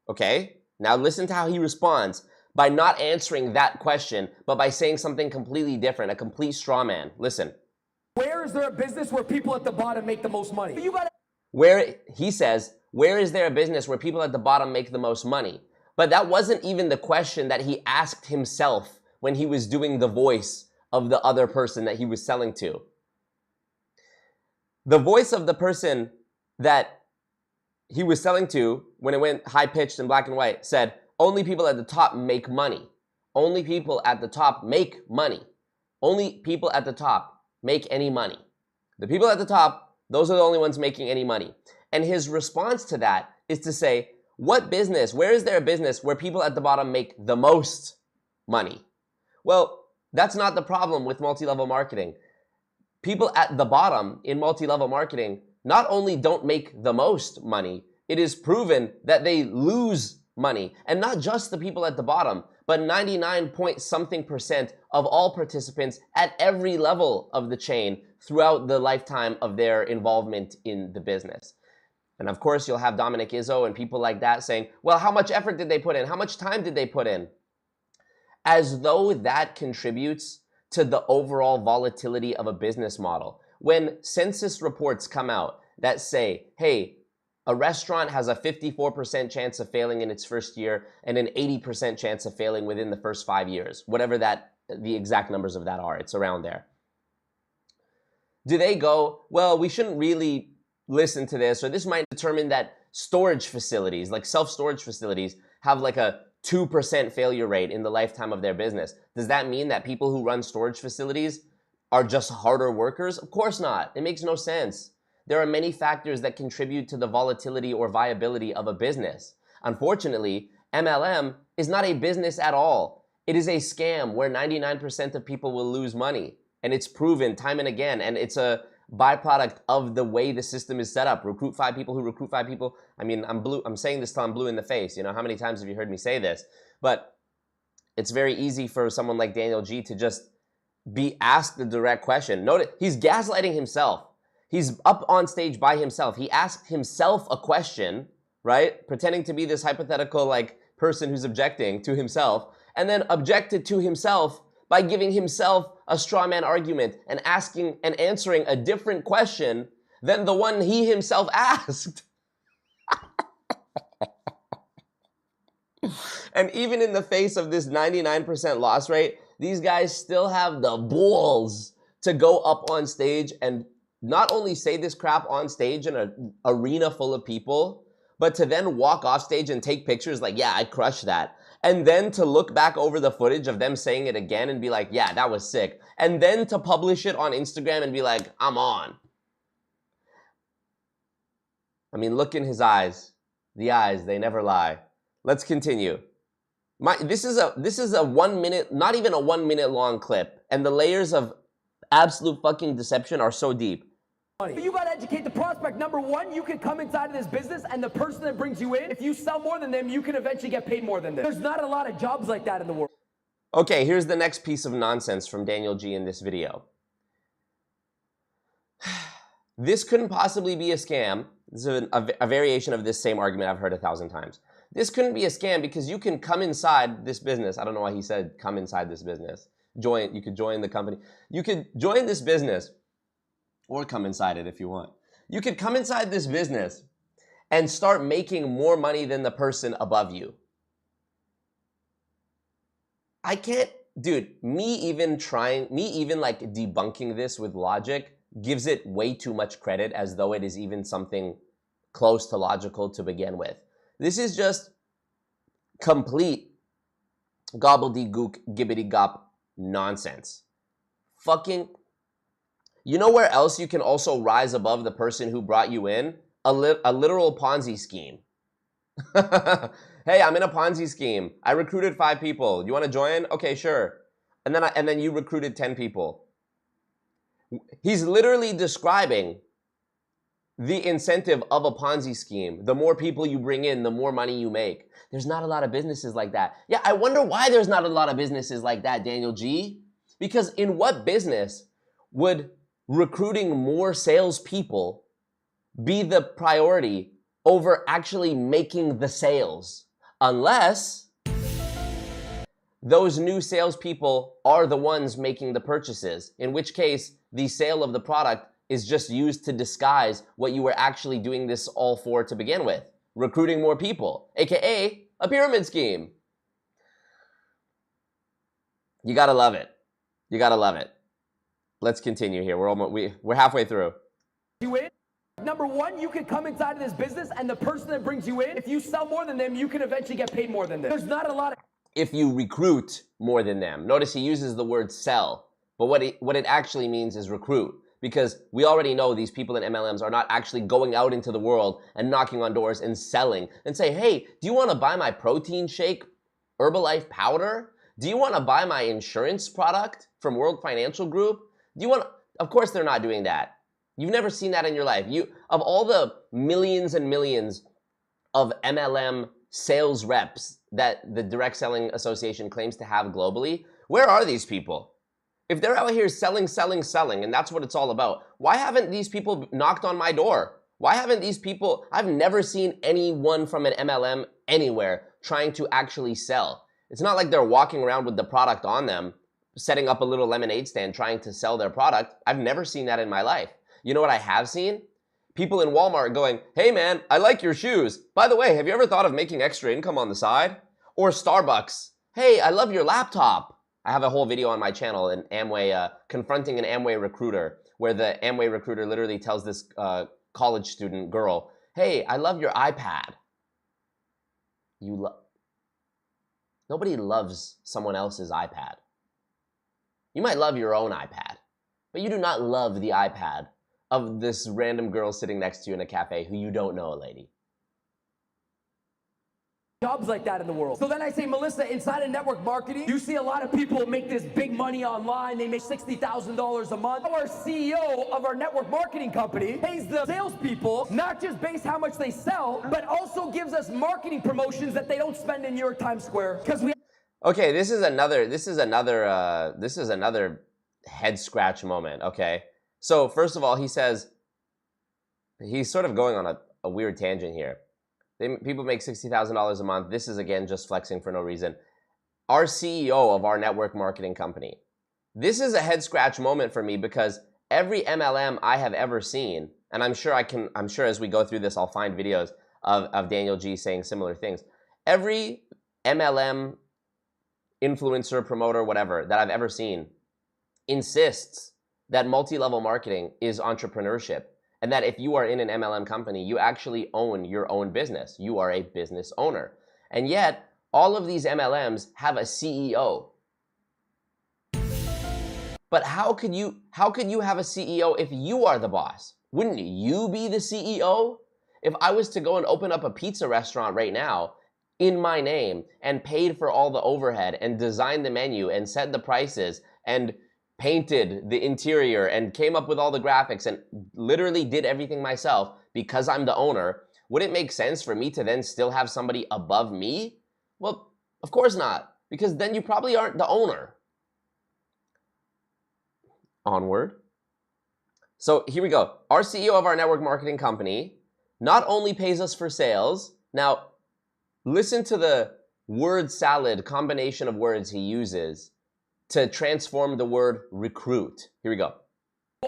Okay, now listen to how he responds by not answering that question, but by saying something completely different, a complete straw man. Listen. Where is there a business where people at the bottom make the most money? You got to. Where, he says, where is there a business where people at the bottom make the most money? But that wasn't even the question that he asked himself when he was doing the voice of the other person that he was selling to. The voice of the person that he was selling to, when it went high-pitched and black and white, said, only people at the top make money. Only people at the top make money. Only people at the top make any money. The people at the top, those are the only ones making any money. And his response to that is to say, what business, where is there a business where people at the bottom make the most money? Well, that's not the problem with multi-level marketing. People at the bottom in multi-level marketing not only don't make the most money, it is proven that they lose money. And not just the people at the bottom, but 99-point-something% of all participants at every level of the chain throughout the lifetime of their involvement in the business. And of course, you'll have Dominic Izzo and people like that saying, well, how much effort did they put in? How much time did they put in? As though that contributes to the overall volatility of a business model. When census reports come out that say, hey, a restaurant has a 54% chance of failing in its first year and an 80% chance of failing within the first 5 years, whatever that the exact numbers of that are, it's around there. Do they go, well, we shouldn't really listen to this, or this might determine that storage facilities, like self-storage facilities, have like a 2% failure rate in the lifetime of their business. Does that mean that people who run storage facilities are just harder workers? Of course not. It makes no sense. There are many factors that contribute to the volatility or viability of a business. Unfortunately, MLM is not a business at all. It is a scam where 99% of people will lose money. And it's proven time and again. And it's a byproduct of the way the system is set up. Recruit 5 people who recruit 5 people. I mean, I'm saying this till I'm blue in the face. You know, how many times have you heard me say this? But it's very easy for someone like Daniel G to just be asked the direct question. Notice, he's gaslighting himself. He's up on stage by himself. He asked himself a question, right? Pretending to be this hypothetical like person who's objecting to himself, and then objected to himself by giving himself a straw man argument and asking and answering a different question than the one he himself asked. And even in the face of this 99% loss rate, these guys still have the balls to go up on stage and not only say this crap on stage in an arena full of people, but to then walk off stage and take pictures like, yeah, I crushed that. And then to look back over the footage of them saying it again and be like, yeah, that was sick. And then to publish it on Instagram and be like, I'm on. I mean, look in his eyes. The eyes, they never lie. Let's continue. This is a 1 minute, not even a 1 minute long clip. And the layers of absolute fucking deception are so deep. But you gotta educate the prospect. Number one, you can come inside of this business and the person that brings you in, if you sell more than them, you can eventually get paid more than them. There's not a lot of jobs like that in the world. Okay, here's the next piece of nonsense from Daniel G in this video. This couldn't possibly be a scam. This is a variation of this same argument I've heard 1,000 times. This couldn't be a scam because you can come inside this business. I don't know why he said come inside this business. You could join the company. You could join this business or come inside it if you want. You could come inside this business and start making more money than the person above you. I can't, dude, me even like debunking this with logic gives it way too much credit as though it is even something close to logical to begin with. This is just complete gobbledygook, gibbity-gop nonsense. Fucking, you know where else you can also rise above the person who brought you in? A literal Ponzi scheme. Hey, I'm in a Ponzi scheme. I recruited 5 people. You want to join? Okay, sure. And then you recruited 10 people. He's literally describing the incentive of a Ponzi scheme. The more people you bring in, the more money you make. There's not a lot of businesses like that. Yeah, I wonder why there's not a lot of businesses like that, Daniel G. Because in what business would recruiting more salespeople be the priority over actually making the sales? Unless those new salespeople are the ones making the purchases, in which case the sale of the product is just used to disguise what you were actually doing this all for to begin with. Recruiting more people, aka a pyramid scheme. You gotta love it. You gotta love it. Let's continue here. We're halfway through. You in? Number one, you can come inside of this business and the person that brings you in, if you sell more than them, you can eventually get paid more than them. There's not a lot of... If you recruit more than them. Notice he uses the word sell But what it actually means is recruit. Because we already know these people in MLMs are not actually going out into the world and knocking on doors and selling and say, hey, do you want to buy my protein shake Herbalife powder? Do you want to buy my insurance product from World Financial Group? Do you want to? Of course they're not doing that. You've never seen that in your life. Of all the millions and millions of MLM sales reps that the Direct Selling Association claims to have globally, where are these people? If they're out here selling, and that's what it's all about, why haven't these people knocked on my door? Why haven't these people, I've never seen anyone from an MLM anywhere trying to actually sell. It's not like they're walking around with the product on them, setting up a little lemonade stand trying to sell their product. I've never seen that in my life. You know what I have seen? People in Walmart going, hey man, I like your shoes. By the way, have you ever thought of making extra income on the side? Or Starbucks, hey, I love your laptop. I have a whole video on my channel, an Amway, confronting an Amway recruiter, where the Amway recruiter literally tells this college student girl, hey, I love your iPad. Nobody loves someone else's iPad. You might love your own iPad, but you do not love the iPad of this random girl sitting next to you in a cafe who you don't know, a lady. Jobs like that in the world. So then I say, Melissa, inside of network marketing, you see a lot of people make this big money online. They make $60,000 a month. Our CEO of our network marketing company pays the salespeople not just based how much they sell, but also gives us marketing promotions that they don't spend in New York Times Square. Because we. Okay, this is another head scratch moment. Okay, so first of all, he says he's sort of going on a weird tangent here. People make $60,000 a month. This is, again, just flexing for no reason. Our CEO of our network marketing company. This is a head scratch moment for me because every MLM I have ever seen, and I'm sure as we go through this, I'll find videos of Daniel G saying similar things. Every MLM influencer, promoter, whatever, that I've ever seen insists that multi-level marketing is entrepreneurship. And that if you are in an MLM company, you actually own your own business. You are a business owner. And yet, all of these MLMs have a CEO. But how could you have a CEO if you are the boss? Wouldn't you be the CEO? If I was to go and open up a pizza restaurant right now in my name and paid for all the overhead and designed the menu and set the prices and painted the interior and came up with all the graphics and literally did everything myself because I'm the owner, would it make sense for me to then still have somebody above me? Well, of course not, because then you probably aren't the owner. Onward. So here we go. Our CEO of our network marketing company not only pays us for sales. Now, listen to the word salad combination of words he uses to transform the word recruit. Here we go.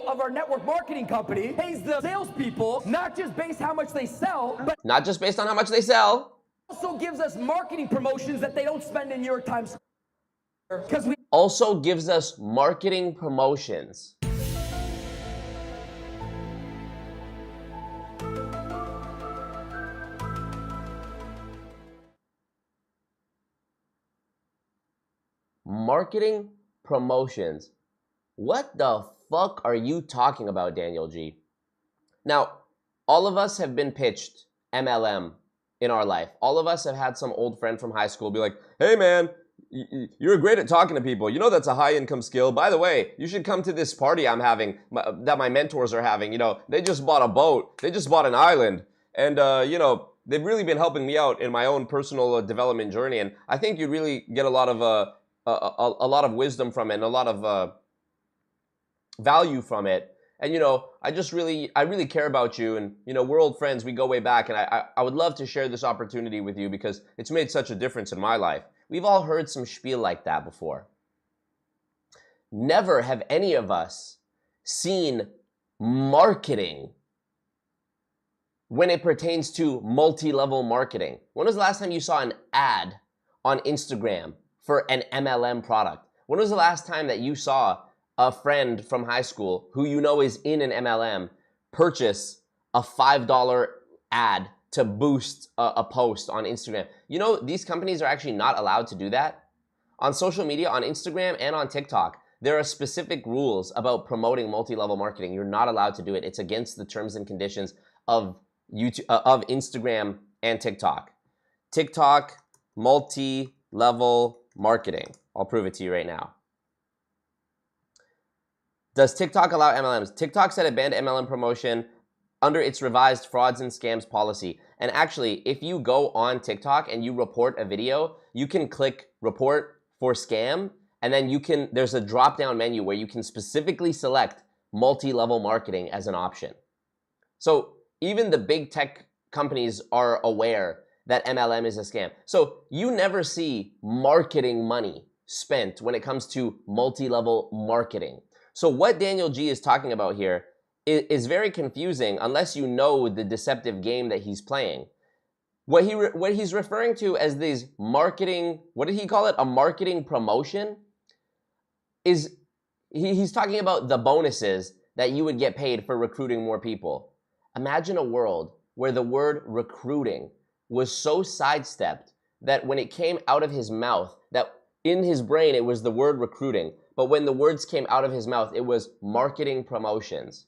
Of our network marketing company pays the salespeople not just based how much they sell, but not just based on how much they sell. Also gives us marketing promotions that they don't spend in New York Times. Because we also gives us marketing promotions. Marketing promotions. What the fuck are you talking about, Daniel G? Now, all of us have been pitched MLM in our life. All of us have had some old friend from high school be like, hey man, you're great at talking to people. You know that's a high income skill. By the way, you should come to this party I'm having, that my mentors are having. You know, they just bought a boat. They just bought an island. And, you know, they've really been helping me out in my own personal development journey. And I think you'd really get a lot of wisdom from it and a lot of value from it. And, you know, I really care about you. And, you know, we're old friends. We go way back. And I would love to share this opportunity with you because it's made such a difference in my life. We've all heard some spiel like that before. Never have any of us seen marketing when it pertains to multi-level marketing. When was the last time you saw an ad on Instagram for an MLM product? When was the last time that you saw a friend from high school who you know is in an MLM purchase a $5 ad to boost a post on Instagram? You know, these companies are actually not allowed to do that. On social media, on Instagram and on TikTok, there are specific rules about promoting multi-level marketing. You're not allowed to do it. It's against the terms and conditions of YouTube, of Instagram and TikTok. TikTok, multi-level marketing. I'll prove it to you right now. Does TikTok allow MLMs? TikTok said it banned MLM promotion under its revised frauds and scams policy. And actually, if you go on TikTok and you report a video, you can click report for scam, and then there's a drop-down menu where you can specifically select multi-level marketing as an option. So even the big tech companies are aware that MLM is a scam. So you never see marketing money spent when it comes to multi-level marketing. So what Daniel G is talking about here is very confusing unless you know the deceptive game that he's playing. What he's referring to as these marketing, what did he call it? A marketing promotion? He's talking about the bonuses that you would get paid for recruiting more people. Imagine a world where the word recruiting was so sidestepped that when it came out of his mouth, that in his brain it was the word recruiting, but when the words came out of his mouth, it was marketing promotions.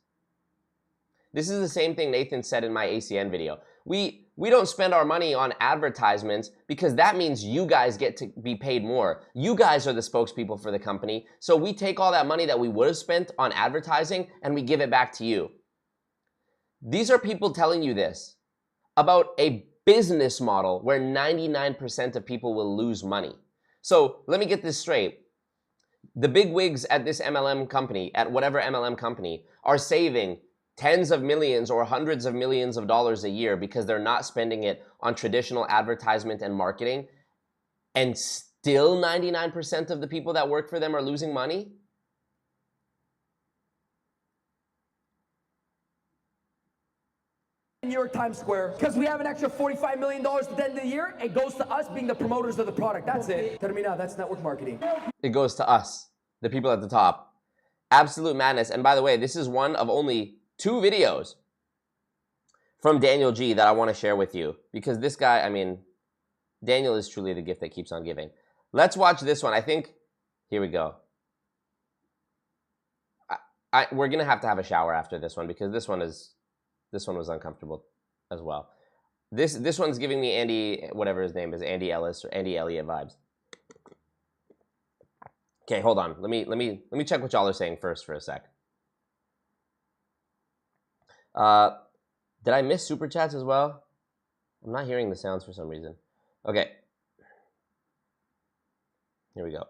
This is the same thing Nathan said in my ACN video. We don't spend our money on advertisements because that means you guys get to be paid more. You guys are the spokespeople for the company. So we take all that money that we would have spent on advertising and we give it back to you. These are people telling you this about a business model where 99% of people will lose money. So let me get this straight. The big wigs at this MLM company, at whatever MLM company, are saving tens of millions or hundreds of millions of dollars a year because they're not spending it on traditional advertisement and marketing, and still 99% of the people that work for them are losing money? New York Times Square, because we have an extra $45 million at the end of the year, it goes to us being the promoters of the product. That's it. Termina, that's network marketing. It goes to us, the people at the top. Absolute madness. And by the way, this is one of only 2 videos from Daniel G that I want to share with you, because this guy, I mean, Daniel is truly the gift that keeps on giving. Let's watch this one. I think, here we go. We're going to have a shower after this one because this one was uncomfortable as well. This one's giving me Andy, whatever his name is, Andy Ellis or Andy Elliott vibes. Okay, hold on. Let me check what y'all are saying first for a sec. Did I miss super chats as well? I'm not hearing the sounds for some reason. Okay. Here we go.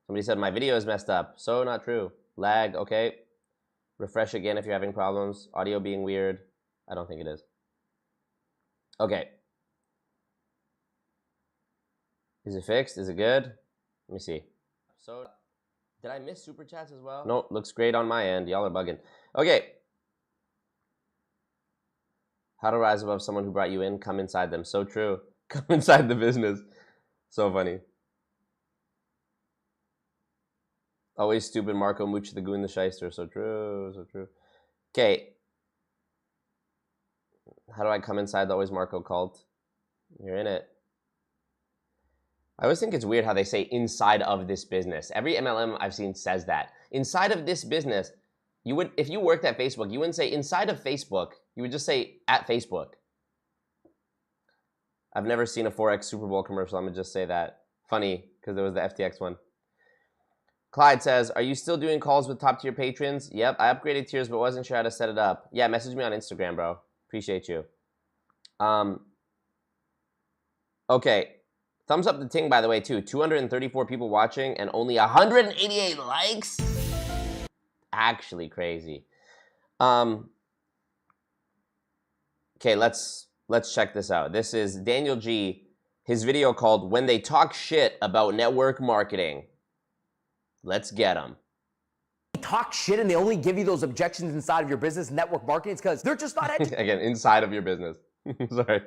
Somebody said my video is messed up. So not true. Lag, okay. Refresh again if you're having problems. Audio being weird. I don't think it is. Okay. Is it fixed? Is it good? Let me see. So, did I miss super chats as well? No, looks great on my end. Y'all are bugging. Okay. How to rise above someone who brought you in? Come inside them. So true. Come inside the business. So funny. Always stupid Marco Mooch the Goon the Shyster. So true. So true. Okay. How do I come inside the Always Marco cult? You're in it. I always think it's weird how they say inside of this business. Every MLM I've seen says that. Inside of this business, you would, if you worked at Facebook, you wouldn't say inside of Facebook. You would just say at Facebook. I've never seen a Forex Super Bowl commercial. I'm going to just say that. Funny, because there was the FTX one. Clyde says, are you still doing calls with top tier patrons? Yep, I upgraded tiers, but wasn't sure how to set it up. Yeah, message me on Instagram, bro. Appreciate you. Okay. Thumbs up the ting, by the way, too. 234 people watching and only 188 likes? Actually crazy. Okay, let's check this out. This is Daniel G, his video called When They Talk Shit About Network Marketing. Let's get them. Talk shit and they only give you those objections inside of your business, network marketing, it's because they're just not educated. Again, inside of your business. Sorry.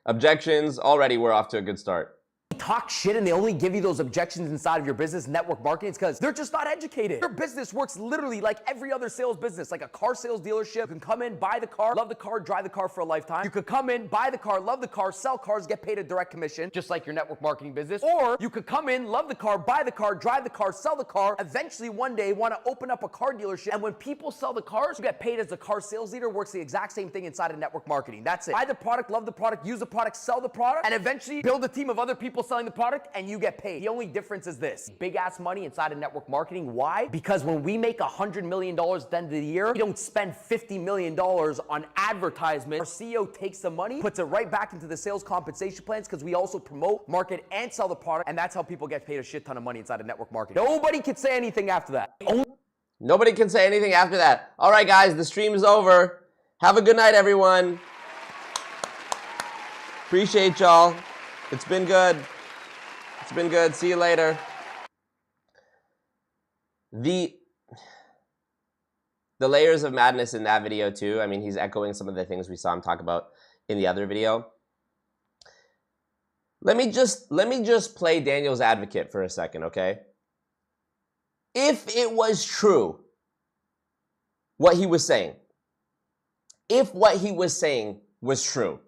Objections, already we're off to a good start. talk shit and they only give you those objections inside of your business network marketing, it's because they're just not educated. Your business works literally like every other sales business, like a car sales dealership. You can come in, buy the car, love the car, drive the car for a lifetime. You could come in, buy the car, love the car, sell cars, get paid a direct commission, just like your network marketing business. Or you could come in, love the car, buy the car, drive the car, sell the car, eventually one day want to open up a car dealership, and when people sell the cars, you get paid as a car sales leader. Works the exact same thing inside of network marketing. That's it. Buy the product, love the product, use the product, sell the product, and eventually build a team of other people selling the product, and you get paid. The only difference is this: big ass money inside of network marketing. Why? Because when we make $100 million at the end of the year, we don't spend $50 million on advertisement. Our CEO takes the money, puts it right back into the sales compensation plans, because we also promote, market, and sell the product, and that's how people get paid a shit ton of money inside of network marketing. Nobody can say anything after that. Nobody can say anything after that. All right, guys, the stream is over. Have a good night, everyone. Appreciate y'all. It's been good. It's been good. See you later. The layers of madness in that video too. I mean, he's echoing some of the things we saw him talk about in the other video. Let me just play Daniel's advocate for a second, okay? If it was true what he was saying, if what he was saying was true,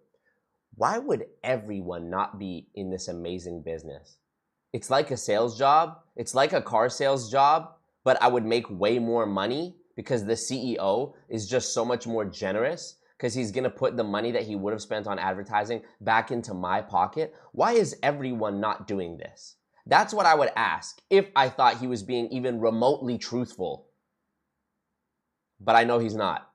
why would everyone not be in this amazing business? It's like a sales job. It's like a car sales job, but I would make way more money because the CEO is just so much more generous because he's going to put the money that he would have spent on advertising back into my pocket. Why is everyone not doing this? That's what I would ask if I thought he was being even remotely truthful. But I know he's not.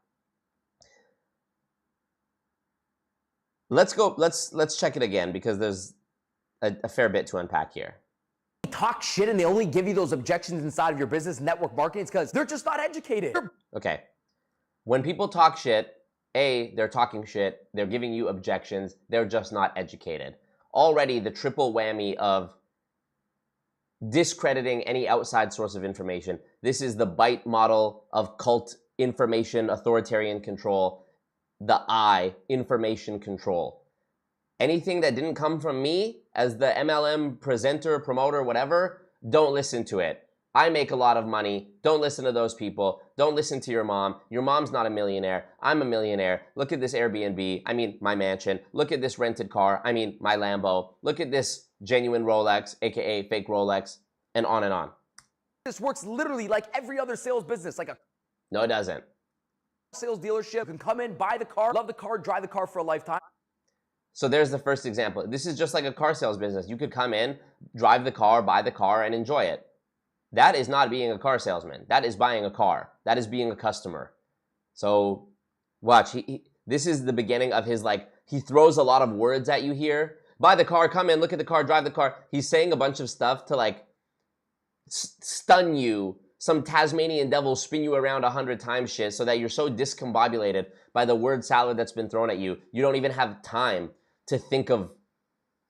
Let's go, let's check it again because there's a fair bit to unpack here. Talk shit and they only give you those objections inside of your business network marketing, it's because they're just not educated. Okay. When people talk shit, A, they're talking shit, they're giving you objections, they're just not educated. Already the triple whammy of discrediting any outside source of information. This is the BITE model of cult information, authoritarian control. The I, information control. Anything that didn't come from me as the MLM presenter, promoter, whatever, don't listen to it. I make a lot of money. Don't listen to those people. Don't listen to your mom. Your mom's not a millionaire. I'm a millionaire. Look at this Airbnb. I mean, my mansion. Look at this rented car. I mean, my Lambo. Look at this genuine Rolex, aka fake Rolex, and on and on. This works literally like every other sales business, like a No, it doesn't. sales dealership. You can come in, buy the car, love the car, drive the car for a lifetime. So there's the first example. This is just like a car sales business. You could come in, drive the car, buy the car, and enjoy it. That is not being a car salesman. That is buying a car. That is being a customer. So watch. This is the beginning of his, like, he throws a lot of words at you here. Buy the car, come in, look at the car, drive the car. He's saying a bunch of stuff to, like, stun you. Some Tasmanian devil spin you around 100 times shit so that you're so discombobulated by the word salad that's been thrown at you. You don't even have time to think of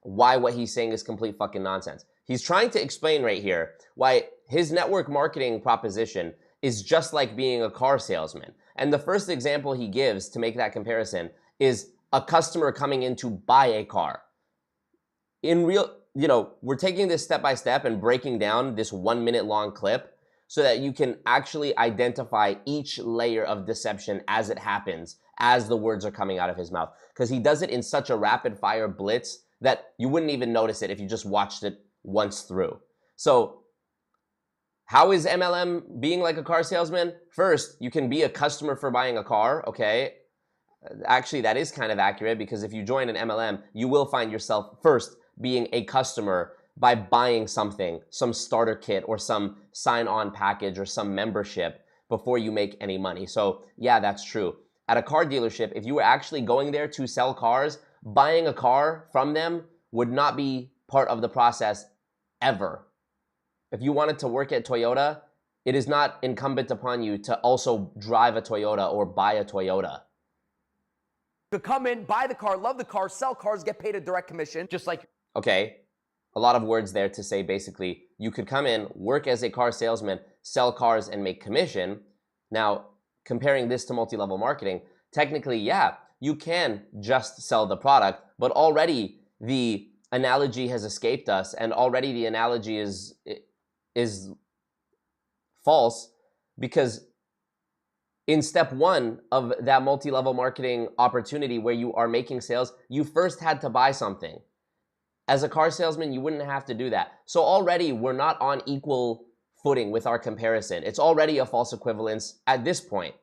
why what he's saying is complete fucking nonsense. He's trying to explain right here why his network marketing proposition is just like being a car salesman. And the first example he gives to make that comparison is a customer coming in to buy a car. In real, we're taking this step by step and breaking down this 1 minute long clip so that you can actually identify each layer of deception as it happens, as the words are coming out of his mouth. Because he does it in such a rapid fire blitz that you wouldn't even notice it if you just watched it once through. So how is MLM being like a car salesman? First, you can be a customer for buying a car, okay? Actually, that is kind of accurate because if you join an MLM, you will find yourself first being a customer by buying something, some starter kit or some sign-on package or some membership before you make any money. So yeah, that's true. At a car dealership, if you were actually going there to sell cars, buying a car from them would not be part of the process ever. If you wanted to work at Toyota, it is not incumbent upon you to also drive a Toyota or buy a Toyota. To come in, buy the car, love the car, sell cars, get paid a direct commission, just like... Okay, a lot of words there to say basically you could come in, work as a car salesman, sell cars and make commission. Now, comparing this to multi-level marketing, technically, yeah, you can just sell the product, but already the analogy has escaped us, and already the analogy is false, because in step one of that multi-level marketing opportunity where you are making sales, you first had to buy something. As a car salesman, you wouldn't have to do that. So already we're not on equal footing with our comparison. It's already a false equivalence at this point.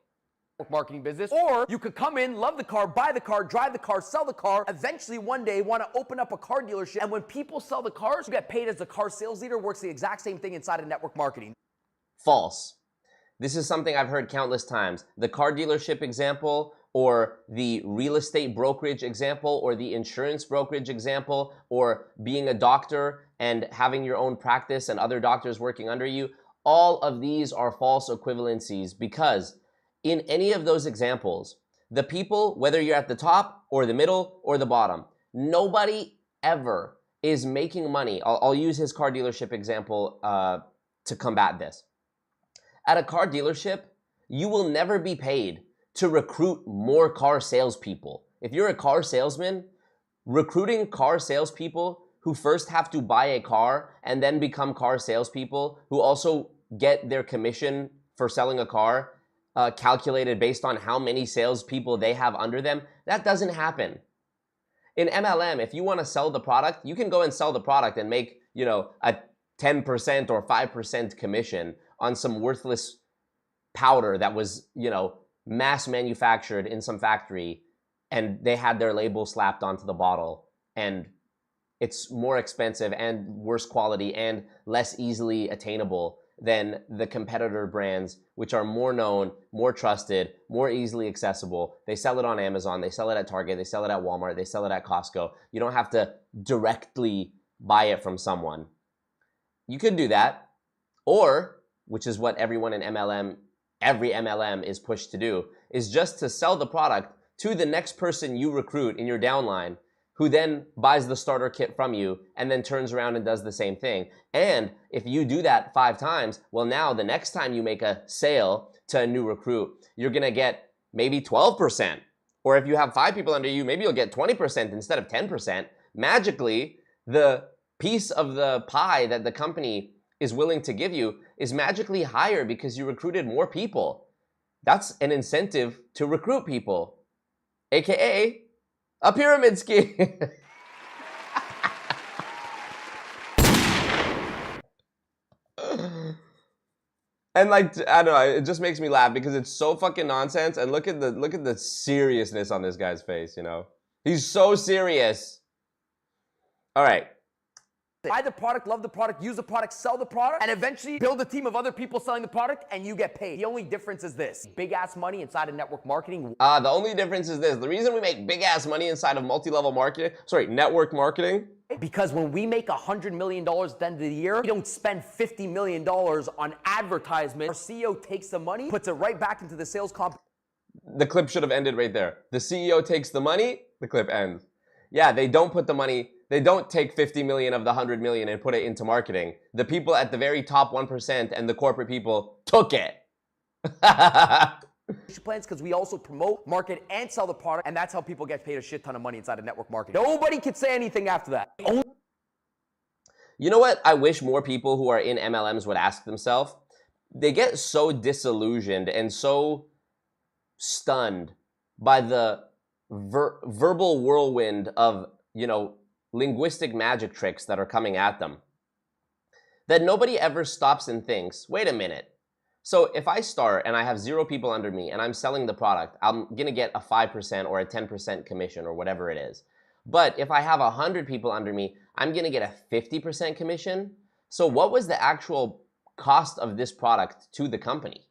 Marketing business, or you could come in, love the car, buy the car, drive the car, sell the car, eventually one day want to open up a car dealership, and when people sell the cars, you get paid as the car sales leader. Works the exact same thing inside of network marketing. False. This is something I've heard countless times. The car dealership example, or the real estate brokerage example, or the insurance brokerage example, or being a doctor and having your own practice and other doctors working under you, all of these are false equivalencies, because in any of those examples, the people, whether you're at the top or the middle or the bottom, nobody ever is making money. I'll use his car dealership example to combat this. At a car dealership, you will never be paid to recruit more car salespeople. If you're a car salesman, recruiting car salespeople who first have to buy a car and then become car salespeople who also get their commission for selling a car calculated based on how many salespeople they have under them, that doesn't happen. In MLM, if you want to sell the product, you can go and sell the product and make, a 10% or 5% commission on some worthless powder that was, mass manufactured in some factory, and they had their label slapped onto the bottle, and it's more expensive and worse quality and less easily attainable than the competitor brands, which are more known, more trusted, more easily accessible. They sell it on Amazon, they sell it at Target, they sell it at Walmart, they sell it at Costco. You don't have to directly buy it from someone. You could do that, or, which is what everyone in MLM, every MLM is pushed to do, is just to sell the product to the next person you recruit in your downline, who then buys the starter kit from you and then turns around and does the same thing. And if you do that 5 times, well, now the next time you make a sale to a new recruit, you're gonna get maybe 12%. Or if you have 5 people under you, maybe you'll get 20% instead of 10%. Magically, the piece of the pie that the company is willing to give you is magically higher because you recruited more people. That's an incentive to recruit people, AKA a pyramid scheme. And I don't know, it just makes me laugh because it's so fucking nonsense. And look at the seriousness on this guy's face, He's so serious. All right. Buy the product, love the product, use the product, sell the product, and eventually build a team of other people selling the product, and you get paid. The only difference is this: big ass money inside of network marketing. The only difference is this: the reason we make big ass money inside of network marketing. Because when we make $100 million at the end of the year, we don't spend $50 million on advertisement. Our CEO takes the money, puts it right back into the sales comp. The clip should have ended right there. The CEO takes the money, the clip ends. Yeah, they don't put the money. They don't take 50 million of the 100 million and put it into marketing. The people at the very top 1% and the corporate people took it. Plans, because we also promote, market, and sell the product, and that's how people get paid a shit ton of money inside of network marketing. Nobody can say anything after that. You know what I wish more people who are in MLMs would ask themselves? They get so disillusioned and so stunned by the verbal whirlwind of, linguistic magic tricks that are coming at them, that nobody ever stops and thinks, wait a minute. So if I start and I have 0 people under me and I'm selling the product, I'm gonna get a 5% or a 10% commission or whatever it is. But if I have 100 people under me, I'm gonna get a 50% commission. So what was the actual cost of this product to the company?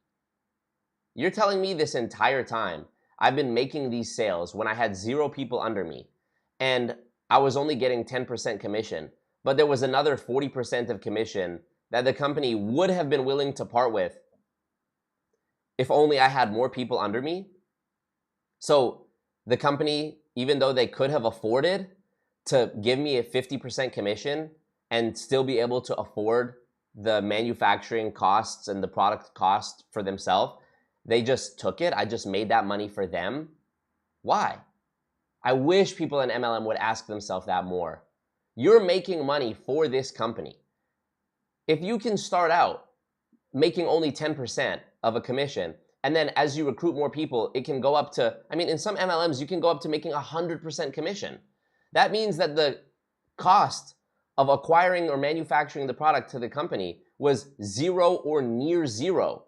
You're telling me this entire time I've been making these sales when I had 0 people under me, and I was only getting 10% commission, but there was another 40% of commission that the company would have been willing to part with if only I had more people under me. So the company, even though they could have afforded to give me a 50% commission and still be able to afford the manufacturing costs and the product cost for themselves, they just took it. I just made that money for them. Why? I wish people in MLM would ask themselves that more. You're making money for this company. If you can start out making only 10% of a commission, and then as you recruit more people, it can go up to, I mean, in some MLMs, you can go up to making 100% commission. That means that the cost of acquiring or manufacturing the product to the company was zero or near zero.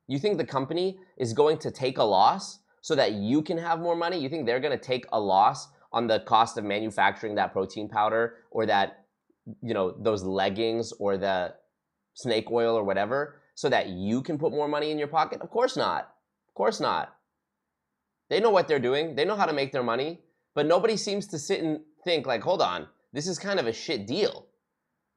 You think the company is going to take a loss so that you can have more money? You think they're going to take a loss on the cost of manufacturing that protein powder or that, you know, those leggings or the snake oil or whatever so that you can put more money in your pocket? Of course not. Of course not. They know what they're doing. They know how to make their money, but nobody seems to sit and think like, hold on, this is kind of a shit deal.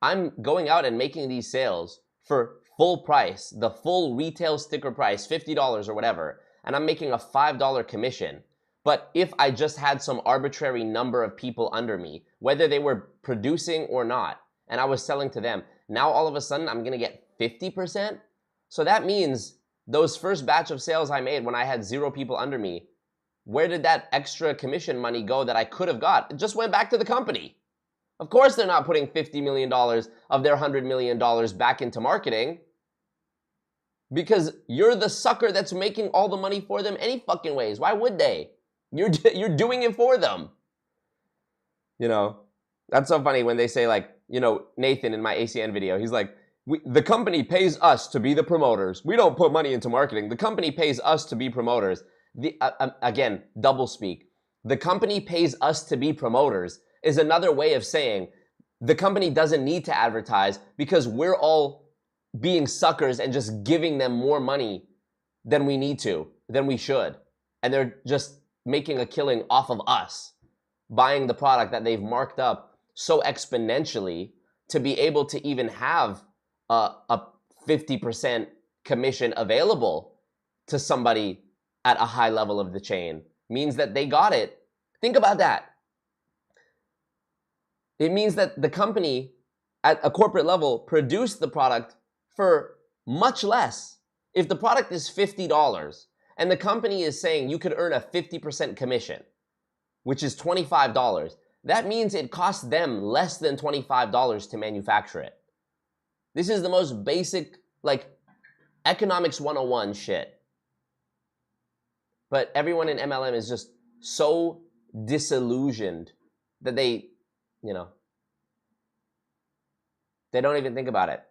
I'm going out and making these sales for full price, the full retail sticker price, $50 or whatever, and I'm making a $5 commission. But if I just had some arbitrary number of people under me, whether they were producing or not, and I was selling to them, now all of a sudden I'm gonna get 50%? So that means those first batch of sales I made when I had 0 people under me, where did that extra commission money go that I could have got? It just went back to the company. Of course they're not putting $50 million of their $100 million back into marketing, because you're the sucker that's making all the money for them any fucking ways. Why would they? You're doing it for them. You know, that's so funny when they say, like, you know, Nathan in my ACN video, he's like, the company pays us to be the promoters. We don't put money into marketing. The company pays us to be promoters. Again, doublespeak. The company pays us to be promoters is another way of saying the company doesn't need to advertise because we're all being suckers and just giving them more money than we need to, than we should. And they're just making a killing off of us, buying the product that they've marked up so exponentially to be able to even have a 50% commission available to somebody at a high level of the chain means that they got it. Think about that. It means that the company at a corporate level produced the product for much less. If the product is $50 and the company is saying you could earn a 50% commission, which is $25, that means it costs them less than $25 to manufacture it. This is the most basic, like, economics 101 shit. But everyone in MLM is just so disillusioned that they, you know, they don't even think about it.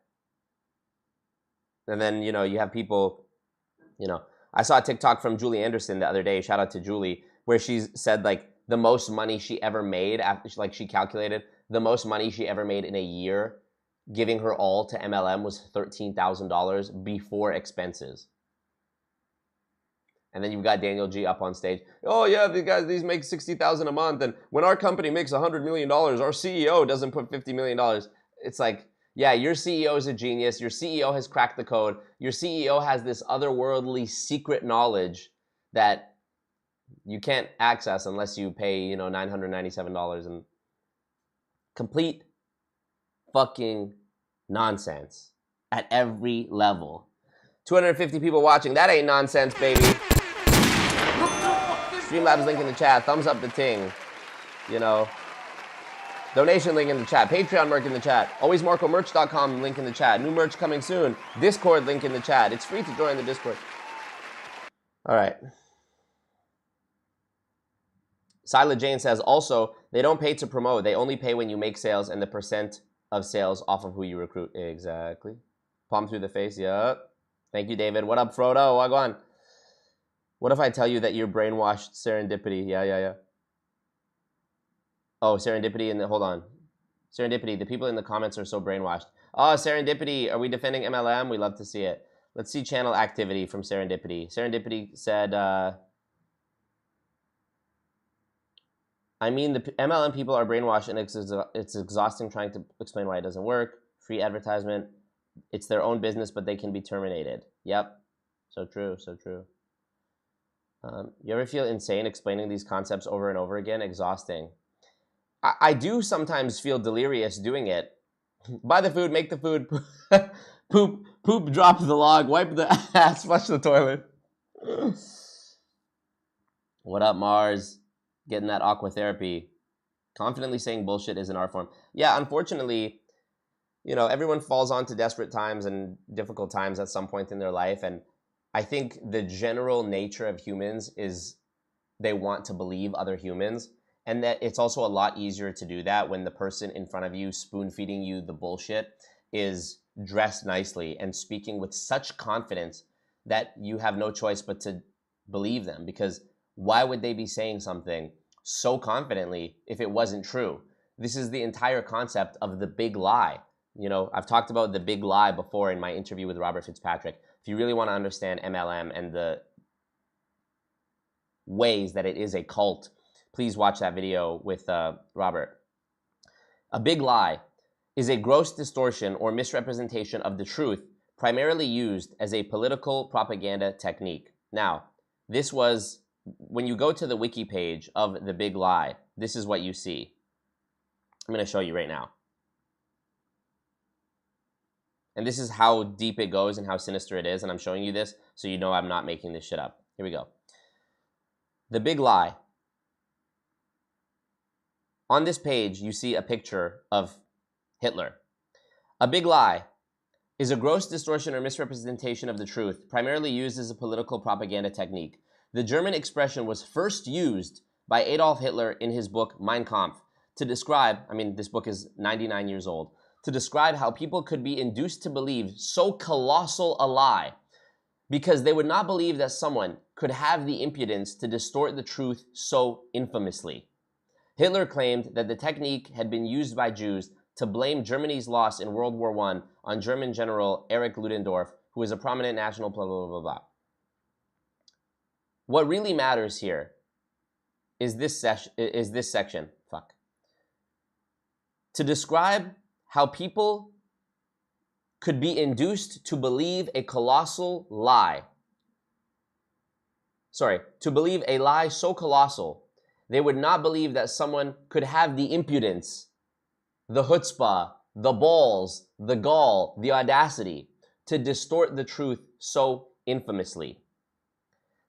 And then, you know, you have people, you know, I saw a TikTok from Julie Anderson the other day, shout out to Julie, where she said, like, the most money she ever made after, like, she calculated the most money she ever made in a year giving her all to MLM was $13,000 before expenses. And then you've got Daniel G up on stage. Oh yeah, these make $60,000 a month, and when our company makes $100 million, our CEO doesn't put $50 million. It's like, yeah, your CEO is a genius. Your CEO has cracked the code. Your CEO has this otherworldly secret knowledge that you can't access unless you pay, you know, $997 and complete fucking nonsense at every level. 250 people watching. That ain't nonsense, baby. Streamlabs link in the chat. Thumbs up the ting. You know. Donation link in the chat. Patreon link in the chat. AlwaysMarcoMerch.com link in the chat. New merch coming soon. Discord link in the chat. It's free to join the Discord. All right. Sila Jane says, also, they don't pay to promote. They only pay when you make sales and the percent of sales off of who you recruit. Exactly. Palm through the face. Yep. Thank you, David. What up, Frodo? Wagwan. What if I tell you that you're brainwashed? Serendipity. Yeah. Oh, serendipity. Hold on. Serendipity. The people in the comments are so brainwashed. Oh, serendipity. Are we defending MLM? We love to see it. Let's see channel activity from serendipity. Serendipity said, I mean, the MLM people are brainwashed, and it's exhausting trying to explain why it doesn't work. Free advertisement. It's their own business, but they can be terminated. Yep. So true, so true. You ever feel insane explaining these concepts over and over again? Exhausting. I do sometimes feel delirious doing it. Buy the food, make the food, poop, drop the log, wipe the ass, flush the toilet. What up, Mars? Getting that aqua therapy. Confidently saying bullshit is an art form. Yeah, unfortunately, you know, everyone falls onto desperate times and difficult times at some point in their life. And I think the general nature of humans is they want to believe other humans. And that it's also a lot easier to do that when the person in front of you spoon feeding you the bullshit is dressed nicely and speaking with such confidence that you have no choice but to believe them. Because why would they be saying something so confidently if it wasn't true? This is the entire concept of the big lie. You know, I've talked about the big lie before in my interview with Robert Fitzpatrick. If you really want to understand MLM and the ways that it is a cult, please watch that video with Robert. A big lie is a gross distortion or misrepresentation of the truth, primarily used as a political propaganda technique. Now, this was, when you go to the wiki page of the big lie, this is what you see. I'm going to show you right now. And this is how deep it goes and how sinister it is, and I'm showing you this so you know I'm not making this shit up. Here we go. The big lie. On this page, you see a picture of Hitler. A big lie is a gross distortion or misrepresentation of the truth, primarily used as a political propaganda technique. The German expression was first used by Adolf Hitler in his book Mein Kampf to describe, I mean, this book is 99 years old, to describe how people could be induced to believe so colossal a lie because they would not believe that someone could have the impudence to distort the truth so infamously. Hitler claimed that the technique had been used by Jews to blame Germany's loss in World War I on German General Erich Ludendorff, who was a prominent national blah, blah, blah, blah. What really matters here is this section. Fuck. To describe how people could be induced to believe a colossal lie. Sorry, to believe a lie so colossal, they would not believe that someone could have the impudence, the chutzpah, the balls, the gall, the audacity to distort the truth so infamously.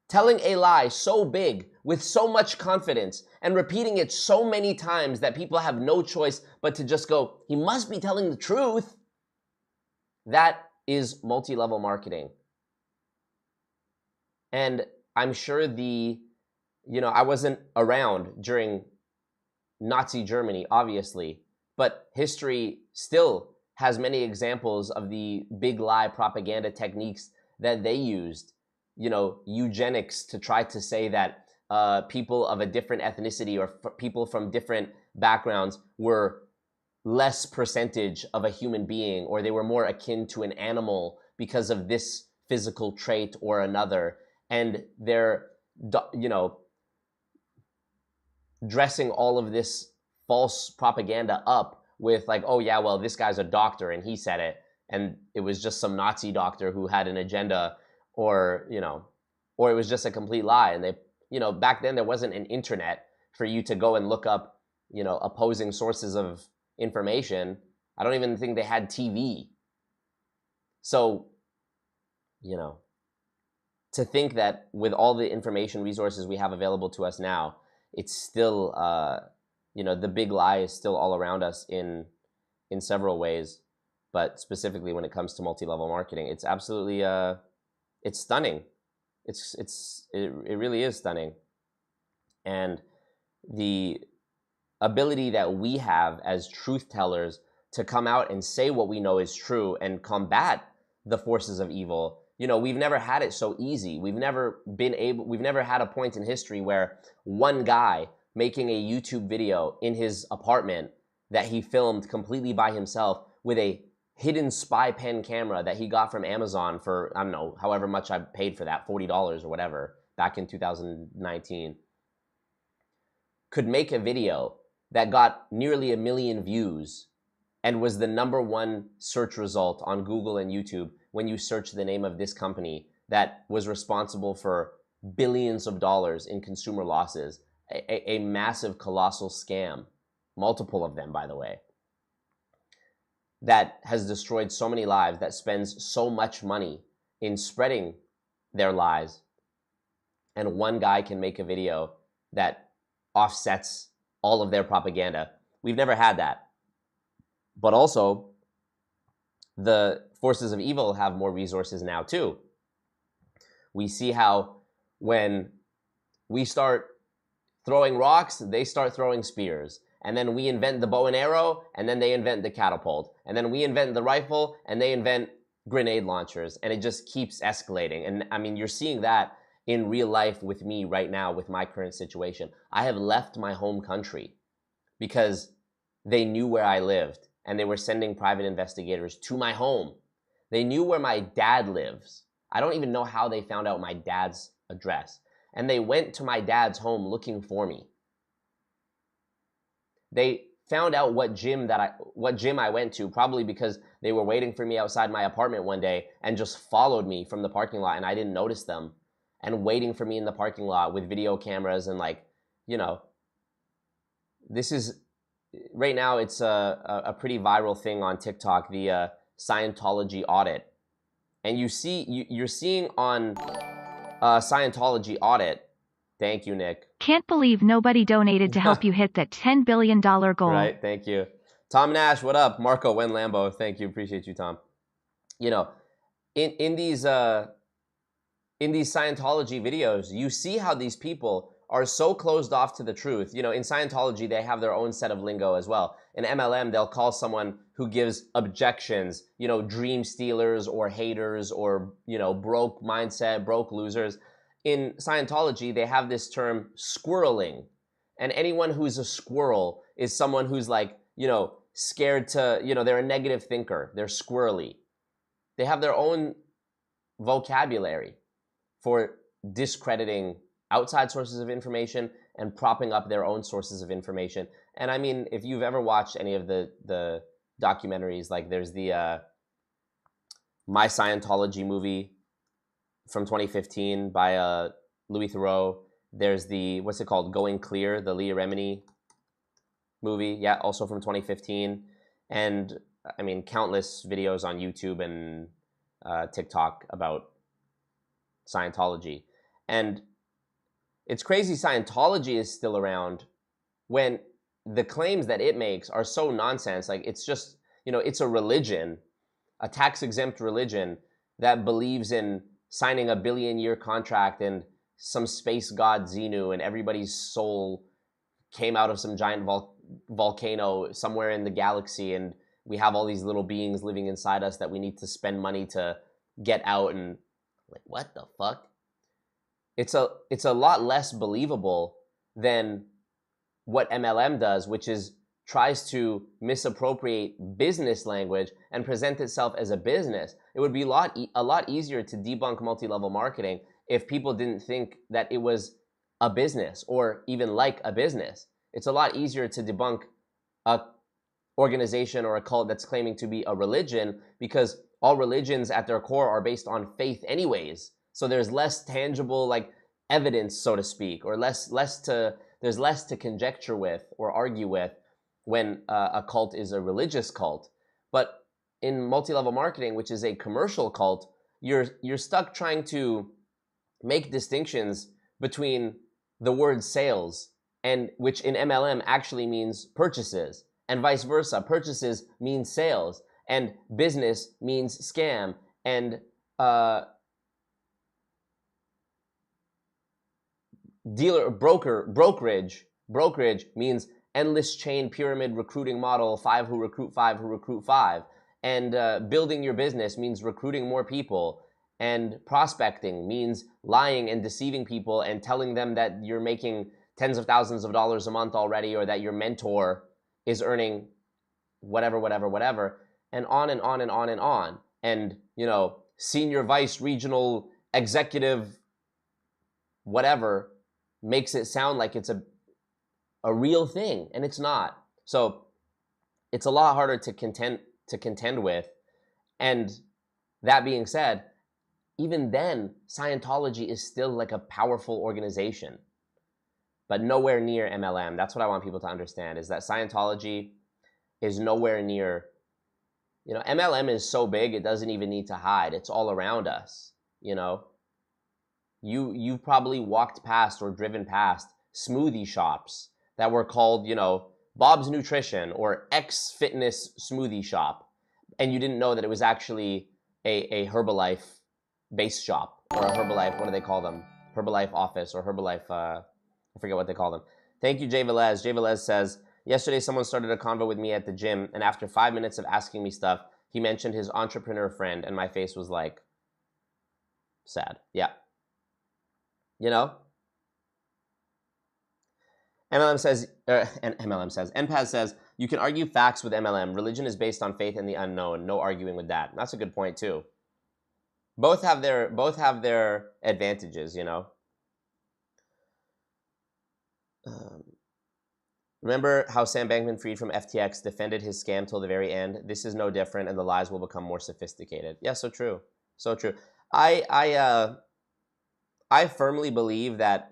Telling a lie so big with so much confidence and repeating it so many times that people have no choice but to just go, he must be telling the truth. That is multi-level marketing. And I'm sure I wasn't around during Nazi Germany, obviously, but history still has many examples of the big lie propaganda techniques that they used. You know, eugenics to try to say that people of a different ethnicity or people from different backgrounds were less percentage of a human being, or they were more akin to an animal because of this physical trait or another. And they're, dressing all of this false propaganda up with like, oh yeah, well, this guy's a doctor and he said it. And it was just some Nazi doctor who had an agenda, or it was just a complete lie. And they, back then there wasn't an internet for you to go and look up, opposing sources of information. I don't even think they had TV. So, to think that with all the information resources we have available to us now, it's still, the big lie is still all around us in several ways, but specifically when it comes to multi-level marketing, it's absolutely, it's stunning. It really is stunning. And the ability that we have as truth tellers to come out and say what we know is true and combat the forces of evil. We've never had it so easy. We've never had a point in history where one guy making a YouTube video in his apartment that he filmed completely by himself with a hidden spy pen camera that he got from Amazon for, I don't know, however much I paid for that, $40 or whatever, back in 2019, could make a video that got nearly 1 million views and was the #1 search result on Google and YouTube when you search the name of this company that was responsible for billions of dollars in consumer losses, a massive, colossal scam, multiple of them, by the way, that has destroyed so many lives, that spends so much money in spreading their lies. And one guy can make a video that offsets all of their propaganda. We've never had that. But also, the forces of evil have more resources now too. We see how when we start throwing rocks, they start throwing spears. And then we invent the bow and arrow, and then they invent the catapult. And then we invent the rifle, and they invent grenade launchers. And it just keeps escalating. And I mean, you're seeing that in real life with me right now, with my current situation. I have left my home country because they knew where I lived, and they were sending private investigators to my home. They knew where my dad lives. I don't even know how they found out my dad's address. And they went to my dad's home looking for me. They found out what gym I went to, probably because they were waiting for me outside my apartment one day and just followed me from the parking lot, and I didn't notice them, and waiting for me in the parking lot with video cameras and, like, you know, this is, right now it's a pretty viral thing on TikTok, the Scientology audit. And you're seeing on Scientology audit, thank you, Nick. Can't believe nobody donated to help you hit that $10 billion goal. Right, thank you. Tom Nash, what up? Marco, Wen Lambo, thank you, appreciate you, Tom. You know, in these Scientology videos, you see how these people are so closed off to the truth. You know, in Scientology, they have their own set of lingo as well. In MLM, they'll call someone who gives objections, you know, dream stealers or haters or, you know, broke mindset, broke losers. In Scientology, they have this term squirreling. And anyone who's a squirrel is someone who's, like, you know, scared to, you know, they're a negative thinker. They're squirrely. They have their own vocabulary for discrediting outside sources of information and propping up their own sources of information. And I mean, if you've ever watched any of the documentaries, like there's the My Scientology movie from 2015 by Louis Theroux. There's the, what's it called, Going Clear, the Leah Remini movie, yeah, also from 2015. And I mean, countless videos on YouTube and TikTok about Scientology. And it's crazy Scientology is still around when the claims that it makes are so nonsense. Like, it's just, you know, it's a religion, a tax-exempt religion that believes in signing a billion-year contract and some space god Xenu, and everybody's soul came out of some giant volcano somewhere in the galaxy, and we have all these little beings living inside us that we need to spend money to get out. And like, what the fuck? It's a lot less believable than what MLM does, which is tries to misappropriate business language and present itself as a business. It would be a lot easier to debunk multi-level marketing if people didn't think that it was a business or even like a business. It's a lot easier to debunk a organization or a cult that's claiming to be a religion, because all religions at their core are based on faith anyways. So there's less tangible, like, evidence, so to speak, or there's less to conjecture with or argue with when a cult is a religious cult. But in multi-level marketing, which is a commercial cult, you're stuck trying to make distinctions between the word sales, and which in MLM actually means purchases, and vice versa. Purchases means sales, and business means scam, and brokerage means endless chain pyramid recruiting model, 5 who recruit 5 who recruit 5. And building your business means recruiting more people. And prospecting means lying and deceiving people and telling them that you're making tens of thousands of dollars a month already, or that your mentor is earning whatever, and on and on and on and on. And, you know, senior vice regional executive whatever makes it sound like it's a real thing, and it's not. So it's a lot harder to contend with. And that being said, even then, Scientology is still like a powerful organization, but nowhere near MLM. That's what I want people to understand, is that Scientology is nowhere near, you know, MLM is so big it doesn't even need to hide. It's all around us, you know. You've probably walked past or driven past smoothie shops that were called, you know, Bob's Nutrition or X Fitness Smoothie Shop, and you didn't know that it was actually a Herbalife base shop or a Herbalife, what do they call them? Herbalife office or Herbalife, I forget what they call them. Thank you, Jay Velez. Jay Velez says, yesterday someone started a convo with me at the gym, and after 5 minutes of asking me stuff, he mentioned his entrepreneur friend, and my face was like, sad. Yeah. You know? MLM says, NPAS says, you can argue facts with MLM. Religion is based on faith in the unknown. No arguing with that. That's a good point too. Both have their advantages, you know. Remember how Sam Bankman-Fried from FTX defended his scam till the very end? This is no different, and the lies will become more sophisticated. Yeah, so true. So true. I firmly believe that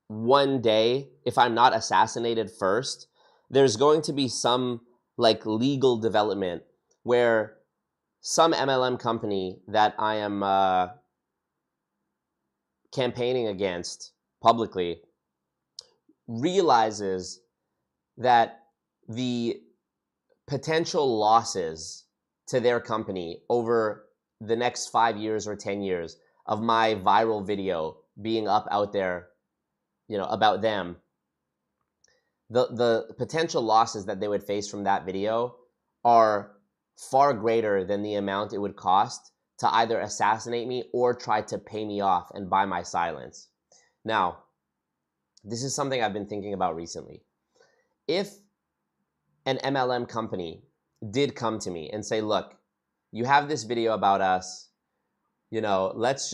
one day, if I'm not assassinated first, there's going to be some like legal development where some MLM company that I am campaigning against publicly realizes that the potential losses to their company over the next 5 years or 10 years of my viral video being up out there, you know, about them, the potential losses that they would face from that video are far greater than the amount it would cost to either assassinate me or try to pay me off and buy my silence. Now, this is something I've been thinking about recently. If an MLM company did come to me and say, look, you have this video about us, you know, let's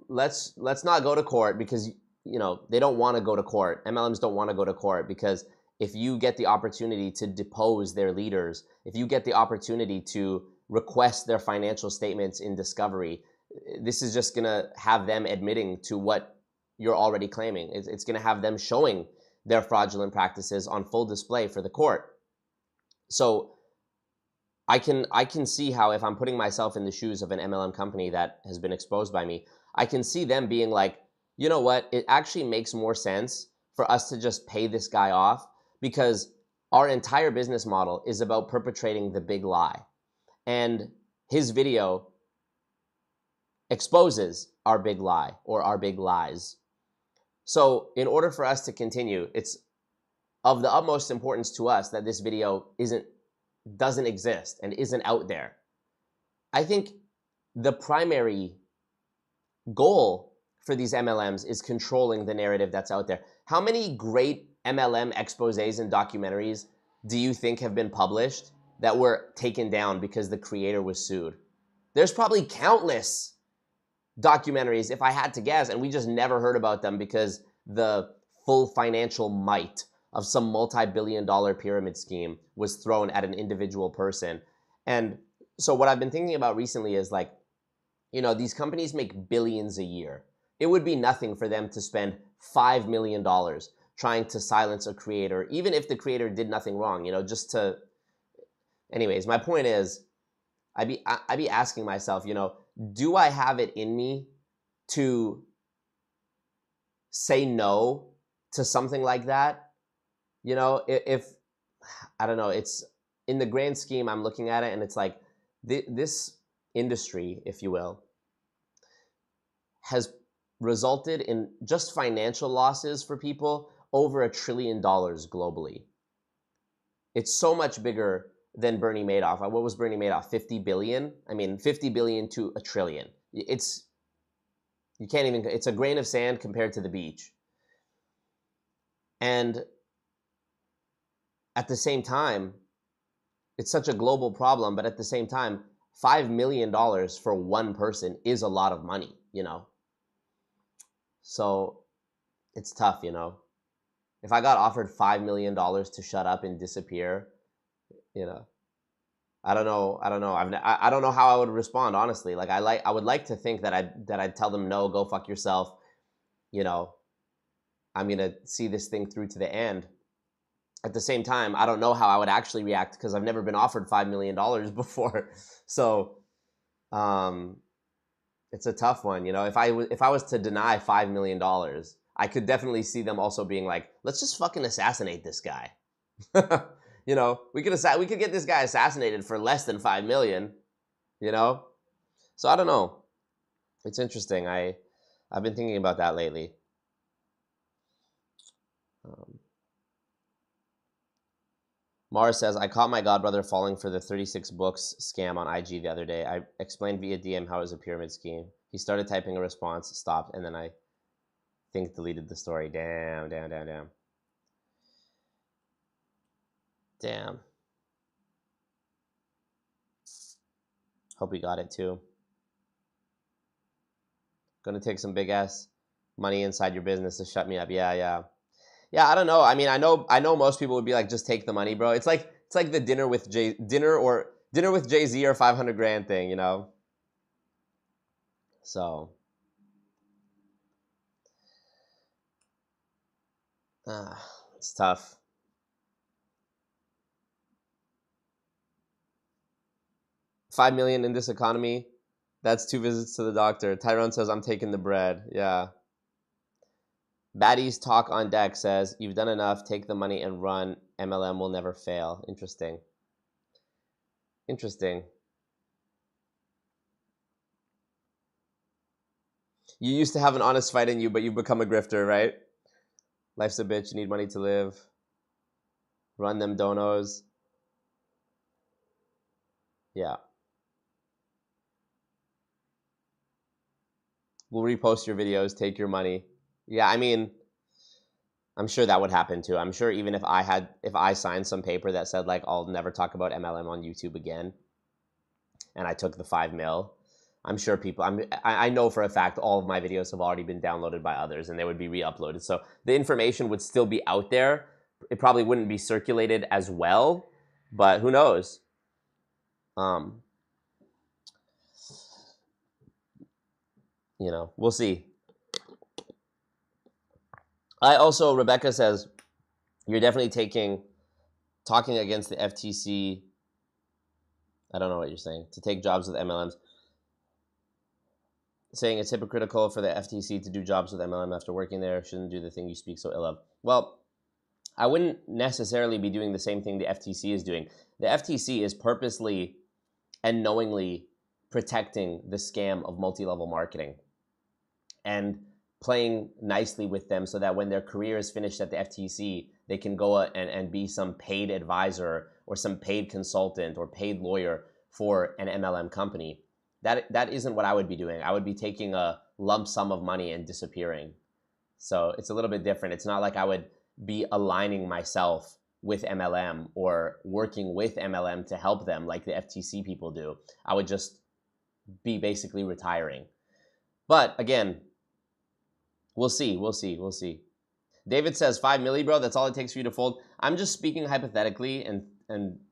not go to court because, you know, they don't want to go to court. MLMs don't want to go to court because if you get the opportunity to depose their leaders, if you get the opportunity to request their financial statements in discovery, this is just going to have them admitting to what you're already claiming. It's going to have them showing their fraudulent practices on full display for the court. So I can see how, if I'm putting myself in the shoes of an MLM company that has been exposed by me, I can see them being like, you know what, it actually makes more sense for us to just pay this guy off because our entire business model is about perpetrating the big lie. And his video exposes our big lie or our big lies. So in order for us to continue, it's of the utmost importance to us that this video doesn't exist and isn't out there. I think the primary goal for these MLMs is controlling the narrative that's out there. How many great MLM exposés and documentaries do you think have been published that were taken down because the creator was sued? There's probably countless documentaries, if I had to guess, and we just never heard about them because the full financial might of some multi-billion-dollar pyramid scheme was thrown at an individual person. And so what I've been thinking about recently is like, you know, these companies make billions a year. It would be nothing for them to spend $5 million trying to silence a creator, even if the creator did nothing wrong, you know, just to... Anyways, my point is, I'd be asking myself, you know, do I have it in me to say no to something like that? You know, if I don't know, it's in the grand scheme, I'm looking at it and it's like this industry, if you will, has resulted in just financial losses for people over $1 trillion globally. It's so much bigger than Bernie Madoff. What was Bernie Madoff? 50 billion? I mean, 50 billion to $1 trillion. It's a grain of sand compared to the beach. And at the same time, it's such a global problem, but at the same time, $5 million for one person is a lot of money, you know? So it's tough, you know? If I got offered $5 million to shut up and disappear, you know, I don't know. I don't know how I would respond, honestly. Like I would like to think that I'd tell them, no, go fuck yourself. You know, I'm gonna see this thing through to the end. At the same time, I don't know how I would actually react because I've never been offered $5 million before. So, it's a tough one. You know, if I was to deny $5 million, I could definitely see them also being like, let's just fucking assassinate this guy. You know, we could get this guy assassinated for less than 5 million, you know? So I don't know. It's interesting. I've been thinking about that lately. Mars says, I caught my godbrother falling for the 36 books scam on IG the other day. I explained via DM how it was a pyramid scheme. He started typing a response, stopped, and then I think deleted the story. Damn. Hope he got it too. Gonna take some big ass money inside your business to shut me up. Yeah, I don't know. I mean, I know most people would be like, just take the money, bro. It's like the dinner with Jay-Z or 500 grand thing, you know? So it's tough. $5 million in this economy, that's 2 visits to the doctor. Tyrone says, I'm taking the bread. Yeah. Baddies Talk on Deck says, you've done enough, take the money and run. MLM will never fail. Interesting. You used to have an honest fight in you, but you've become a grifter, right? Life's a bitch, you need money to live. Run them donos. Yeah. We'll repost your videos, take your money. Yeah, I mean, I'm sure that would happen too. I'm sure even if I signed some paper that said like, I'll never talk about MLM on YouTube again, and I took the 5 mil, I'm sure people, I know for a fact all of my videos have already been downloaded by others and they would be re-uploaded. So the information would still be out there. It probably wouldn't be circulated as well, but who knows? You know, we'll see. Rebecca says, you're definitely talking against the FTC. I don't know what you're saying. To take jobs with MLMs. Saying it's hypocritical for the FTC to do jobs with MLM after working there. Shouldn't do the thing you speak so ill of. Well, I wouldn't necessarily be doing the same thing the FTC is doing. The FTC is purposely and knowingly protecting the scam of multi-level marketing and playing nicely with them so that when their career is finished at the FTC, they can go and be some paid advisor or some paid consultant or paid lawyer for an MLM company. That isn't what I would be doing. I would be taking a lump sum of money and disappearing. So it's a little bit different. It's not like I would be aligning myself with MLM or working with MLM to help them like the FTC people do. I would just be basically retiring. But again, we'll see. David says 5 milli, bro. That's all it takes for you to fold. I'm just speaking hypothetically, and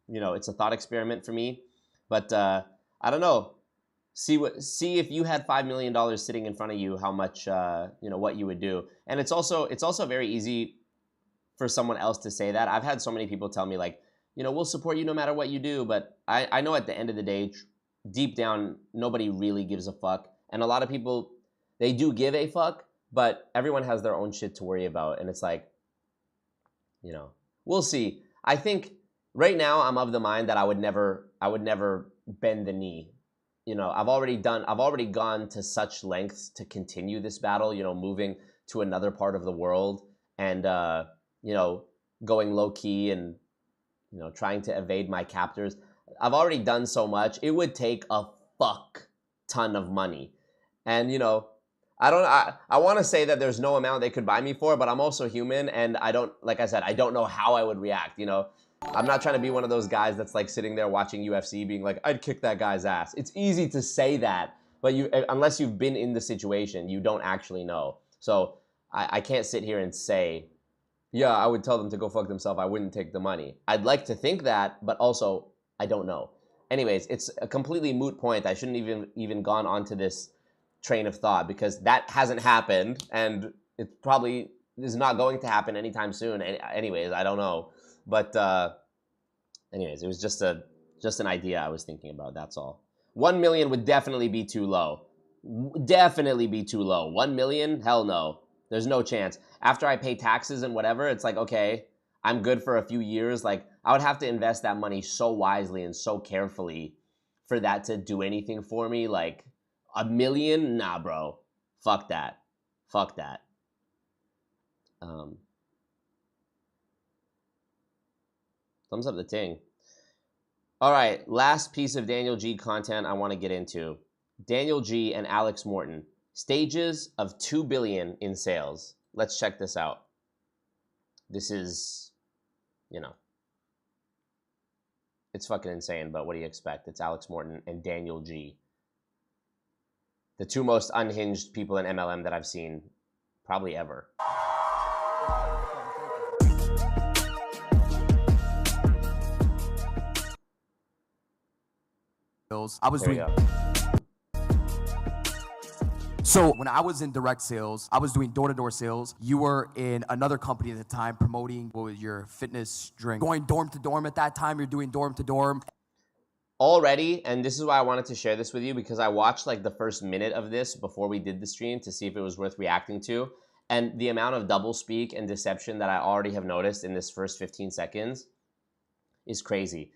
you know, it's a thought experiment for me. But I don't know. See if you had $5 million sitting in front of you, how much you know, what you would do. And it's also very easy for someone else to say that. I've had so many people tell me like, you know, we'll support you no matter what you do. But I know at the end of the day, deep down, nobody really gives a fuck. And a lot of people, they do give a fuck, but everyone has their own shit to worry about. And it's like, you know, we'll see. I think right now I'm of the mind that I would never bend the knee. You know, I've already gone to such lengths to continue this battle, you know, moving to another part of the world and, you know, going low key and, you know, trying to evade my captors. I've already done so much. It would take a fuck ton of money. And, you know, I want to say that there's no amount they could buy me for, but I'm also human. And like I said, I don't know how I would react, you know. I'm not trying to be one of those guys that's like sitting there watching UFC being like, I'd kick that guy's ass. It's easy to say that, but unless you've been in the situation, you don't actually know. So I can't sit here and say, yeah, I would tell them to go fuck themselves. I wouldn't take the money. I'd like to think that, but also I don't know. Anyways, it's a completely moot point. I shouldn't even gone onto this train of thought because that hasn't happened and it probably is not going to happen anytime soon. Anyways, I don't know. But anyways, it was just an idea I was thinking about. That's all. 1 million would definitely be too low. Definitely be too low. 1 million? Hell no. There's no chance. After I pay taxes and whatever, it's like, okay, I'm good for a few years. Like, I would have to invest that money so wisely and so carefully for that to do anything for me. Like, $1 million? Nah, bro. Fuck that. Fuck that. Thumbs up the ting. All right, last piece of Daniel G content I want to get into. Daniel G and Alex Morton. Stages of 2 billion in sales. Let's check this out. This is, you know, it's fucking insane, but what do you expect? It's Alex Morton and Daniel G. The two most unhinged people in MLM that I've seen probably ever. I was doing. So when I was in direct sales, I was doing door-to-door sales. You were in another company at the time promoting what was your fitness drink. Going dorm to dorm at that time, you're doing dorm to dorm. Already, and this is why I wanted to share this with you, because I watched like the first minute of this before we did the stream to see if it was worth reacting to. And the amount of doublespeak and deception that I already have noticed in this first 15 seconds is crazy.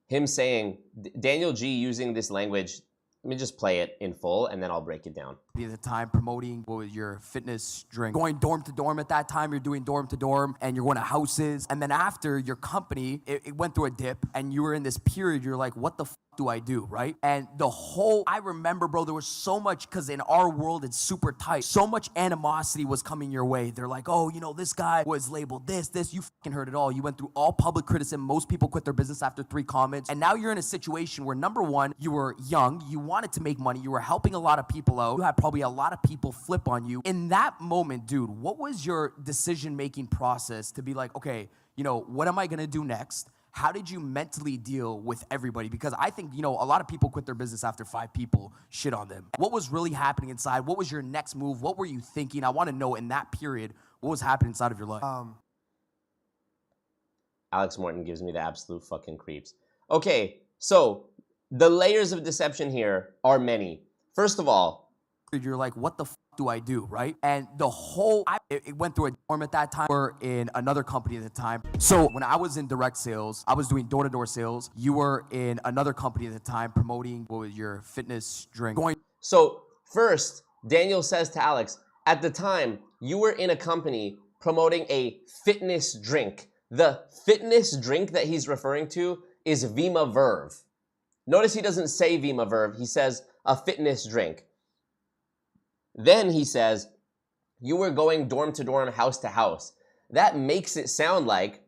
Him saying, Daniel G using this language, let me just play it in full and then I'll break it down. At the time promoting what was your fitness drink. Going dorm to dorm at that time, you're doing dorm to dorm and you're going to houses. And then after your company, it went through a dip and you were in this period, you're like, what the f do I do, right? And the whole, I remember, bro, there was so much, because in our world, it's super tight. So much animosity was coming your way. They're like, oh, you know, this guy was labeled this. You fucking heard it all. You went through all public criticism. Most people quit their business after 3 comments. And now you're in a situation where, number one, you were young. You wanted to make money. You were helping a lot of people out. You had probably a lot of people flip on you. In that moment, dude, what was your decision-making process to be like, okay, you know, what am I going to do next? How did you mentally deal with everybody? Because I think, you know, a lot of people quit their business after 5 people shit on them. What was really happening inside? What was your next move? What were you thinking? I want to know in that period, what was happening inside of your life? Alex Morton gives me the absolute fucking creeps. Okay, so the layers of deception here are many. First of all, you're like, what the f do I do, right? And the whole, it went through a dorm at that time. We're in another company at the time. So when I was in direct sales, I was doing door-to-door sales. You were in another company at the time promoting what was your fitness drink. So first, Daniel says to Alex, at the time, you were in a company promoting a fitness drink. The fitness drink that he's referring to is Vima Verve. Notice he doesn't say Vima Verve, he says a fitness drink. Then he says, you were going dorm to dorm, house to house. That makes it sound like,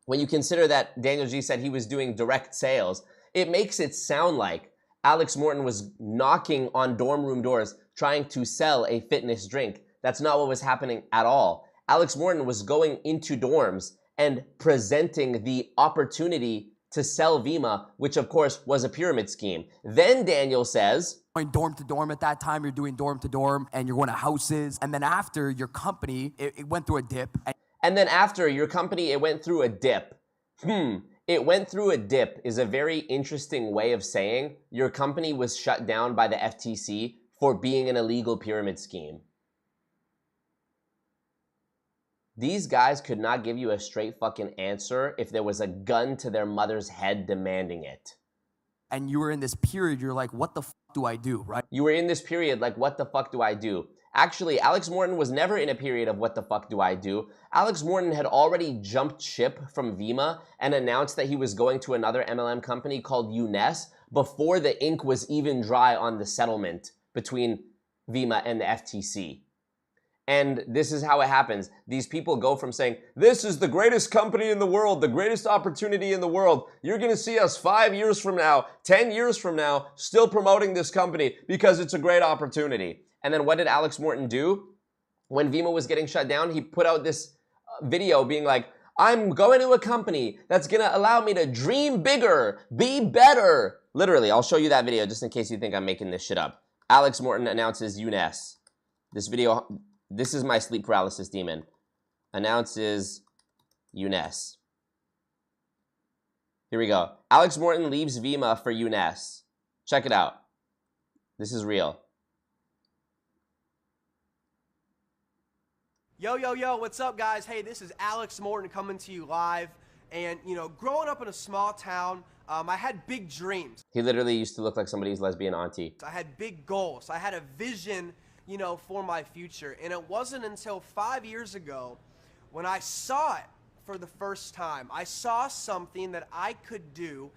when you consider that Daniel G said he was doing direct sales, it makes it sound like Alex Morton was knocking on dorm room doors trying to sell a fitness drink. That's not what was happening at all. Alex Morton was going into dorms and presenting the opportunity to sell Vima, which of course was a pyramid scheme. Then Daniel says, going dorm to dorm at that time, you're doing dorm to dorm and you're going to houses. And then after your company, it went through a dip. And then after your company, it went through a dip. It went through a dip is a very interesting way of saying your company was shut down by the FTC for being an illegal pyramid scheme. These guys could not give you a straight fucking answer if there was a gun to their mother's head demanding it. And you were in this period, you're like, what the f do I do, right? You were in this period like, what the fuck do I do? Actually, Alex Morton was never in a period of what the fuck do I do. Alex Morton had already jumped ship from Vima and announced that he was going to another MLM company called UNES before the ink was even dry on the settlement between Vima and the FTC. And this is how it happens. These people go from saying, this is the greatest company in the world, the greatest opportunity in the world. You're going to see us 5 years from now, 10 years from now, still promoting this company because it's a great opportunity. And then what did Alex Morton do? When Vima was getting shut down, he put out this video being like, I'm going to a company that's going to allow me to dream bigger, be better. Literally, I'll show you that video just in case you think I'm making this shit up. Alex Morton announces UNES. This video... This is my sleep paralysis demon. Announces UNES. Here we go. Alex Morton leaves Vima for UNES. Check it out. This is real. Yo, yo, yo, what's up, guys? Hey, this is Alex Morton coming to you live. And, you know, growing up in a small town, I had big dreams. He literally used to look like somebody's lesbian auntie. I had big goals. I had a vision, you know, for my future. And it wasn't until 5 years ago when I saw it for the first time. I saw something that I could do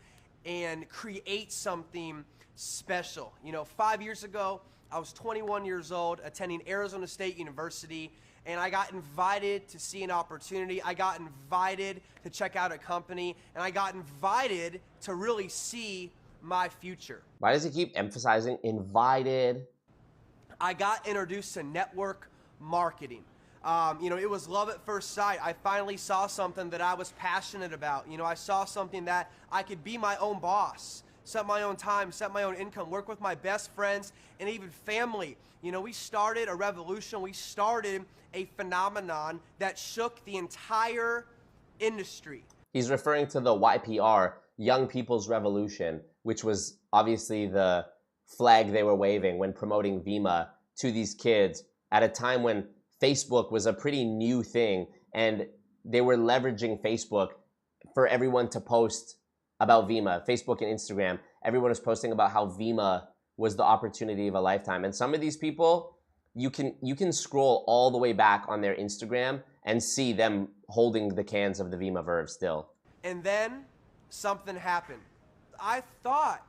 and create something special. You know, 5 years ago, I was 21 years old, attending Arizona State University, and I got invited to see an opportunity. I got invited to check out a company, and I got invited to really see my future. Why does he keep emphasizing invited? I got introduced to network marketing. You know, it was love at first sight. I finally saw something that I was passionate about. You know, I saw something that I could be my own boss, set my own time, set my own income, work with my best friends and even family. You know, we started a revolution. We started a phenomenon that shook the entire industry. He's referring to the YPR, Young People's Revolution, which was obviously the flag they were waving when promoting Vima to these kids at a time when Facebook was a pretty new thing, and they were leveraging Facebook for everyone to post about Vima. Facebook and Instagram, everyone was posting about how Vima was the opportunity of a lifetime. And some of these people, you can scroll all the way back on their Instagram and see them holding the cans of the Vima Verve still. And then something happened. I thought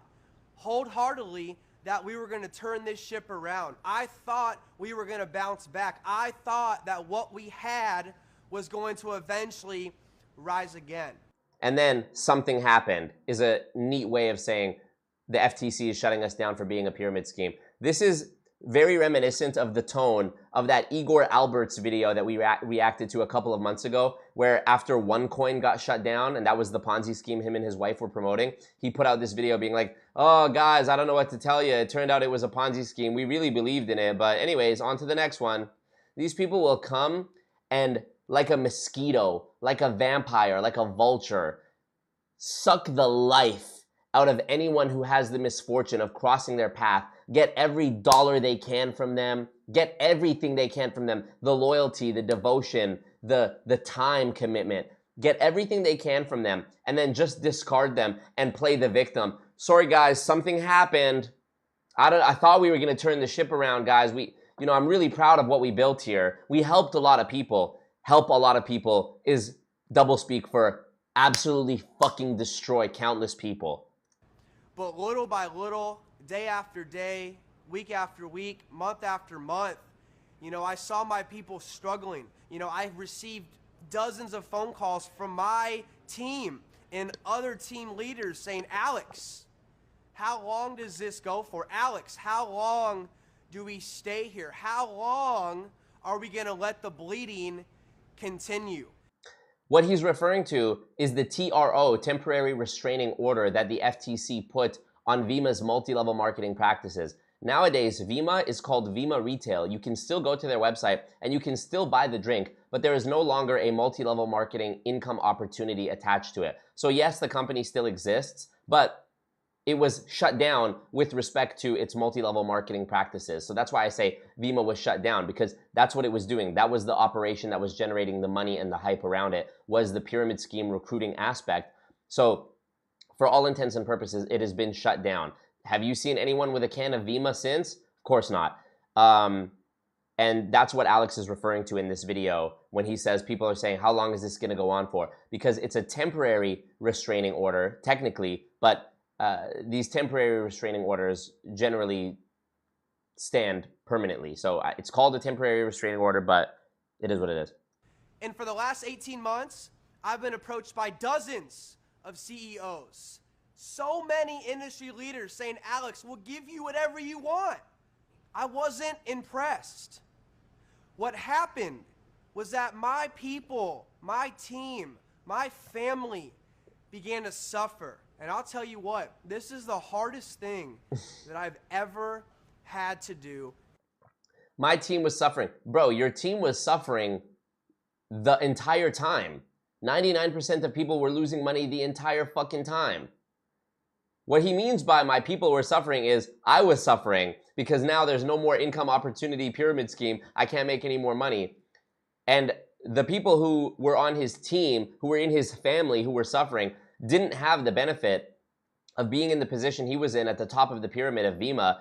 wholeheartedly that we were going to turn this ship around. I thought we were going to bounce back. I thought that what we had was going to eventually rise again. And then something happened is a neat way of saying the FTC is shutting us down for being a pyramid scheme. This is very reminiscent of the tone of that Igor Alberts video that we reacted to a couple of months ago, where after OneCoin got shut down, and that was the Ponzi scheme him and his wife were promoting, he put out this video being like, oh guys, I don't know what to tell you. It turned out it was a Ponzi scheme. We really believed in it. But anyways, on to the next one. These people will come and like a mosquito, like a vampire, like a vulture, suck the life out of anyone who has the misfortune of crossing their path, get every dollar they can from them, get everything they can from them, the loyalty, the devotion, the time commitment, get everything they can from them, and then just discard them and play the victim. Sorry guys, something happened. I thought we were gonna turn the ship around, guys. I'm really proud of what we built here. We helped a lot of people. Help a lot of people is doublespeak for absolutely fucking destroy countless people. But little by little, day after day, week after week, month after month, you know, I saw my people struggling. You know, I received dozens of phone calls from my team and other team leaders saying, Alex, how long does this go for? Alex, how long do we stay here? How long are we going to let the bleeding continue? What he's referring to is the TRO, temporary restraining order, that the FTC put on Vima's multi-level marketing practices. Nowadays, Vima is called Vima Retail. You can still go to their website and you can still buy the drink, but there is no longer a multi-level marketing income opportunity attached to it. So yes, the company still exists, but it was shut down with respect to its multi-level marketing practices. So that's why I say Vima was shut down, because that's what it was doing. That was the operation that was generating the money and the hype around it, was the pyramid scheme recruiting aspect. So for all intents and purposes, it has been shut down. Have you seen anyone with a can of Vima since? Of course not. And that's what Alex is referring to in this video when he says people are saying, how long is this gonna go on for? Because it's a temporary restraining order, technically, but these temporary restraining orders generally stand permanently. So it's called a temporary restraining order, but it is what it is. And for the last 18 months, I've been approached by dozens of CEOs. So many industry leaders saying, Alex, we'll give you whatever you want. I wasn't impressed. What happened was that my people, my team, my family began to suffer. And I'll tell you what, this is the hardest thing that I've ever had to do. My team was suffering. Bro, your team was suffering the entire time. 99% of people were losing money the entire fucking time. What he means by my people were suffering is I was suffering, because now there's no more income opportunity pyramid scheme. I can't make any more money. And the people who were on his team, who were in his family, who were suffering, didn't have the benefit of being in the position he was in at the top of the pyramid of Vima,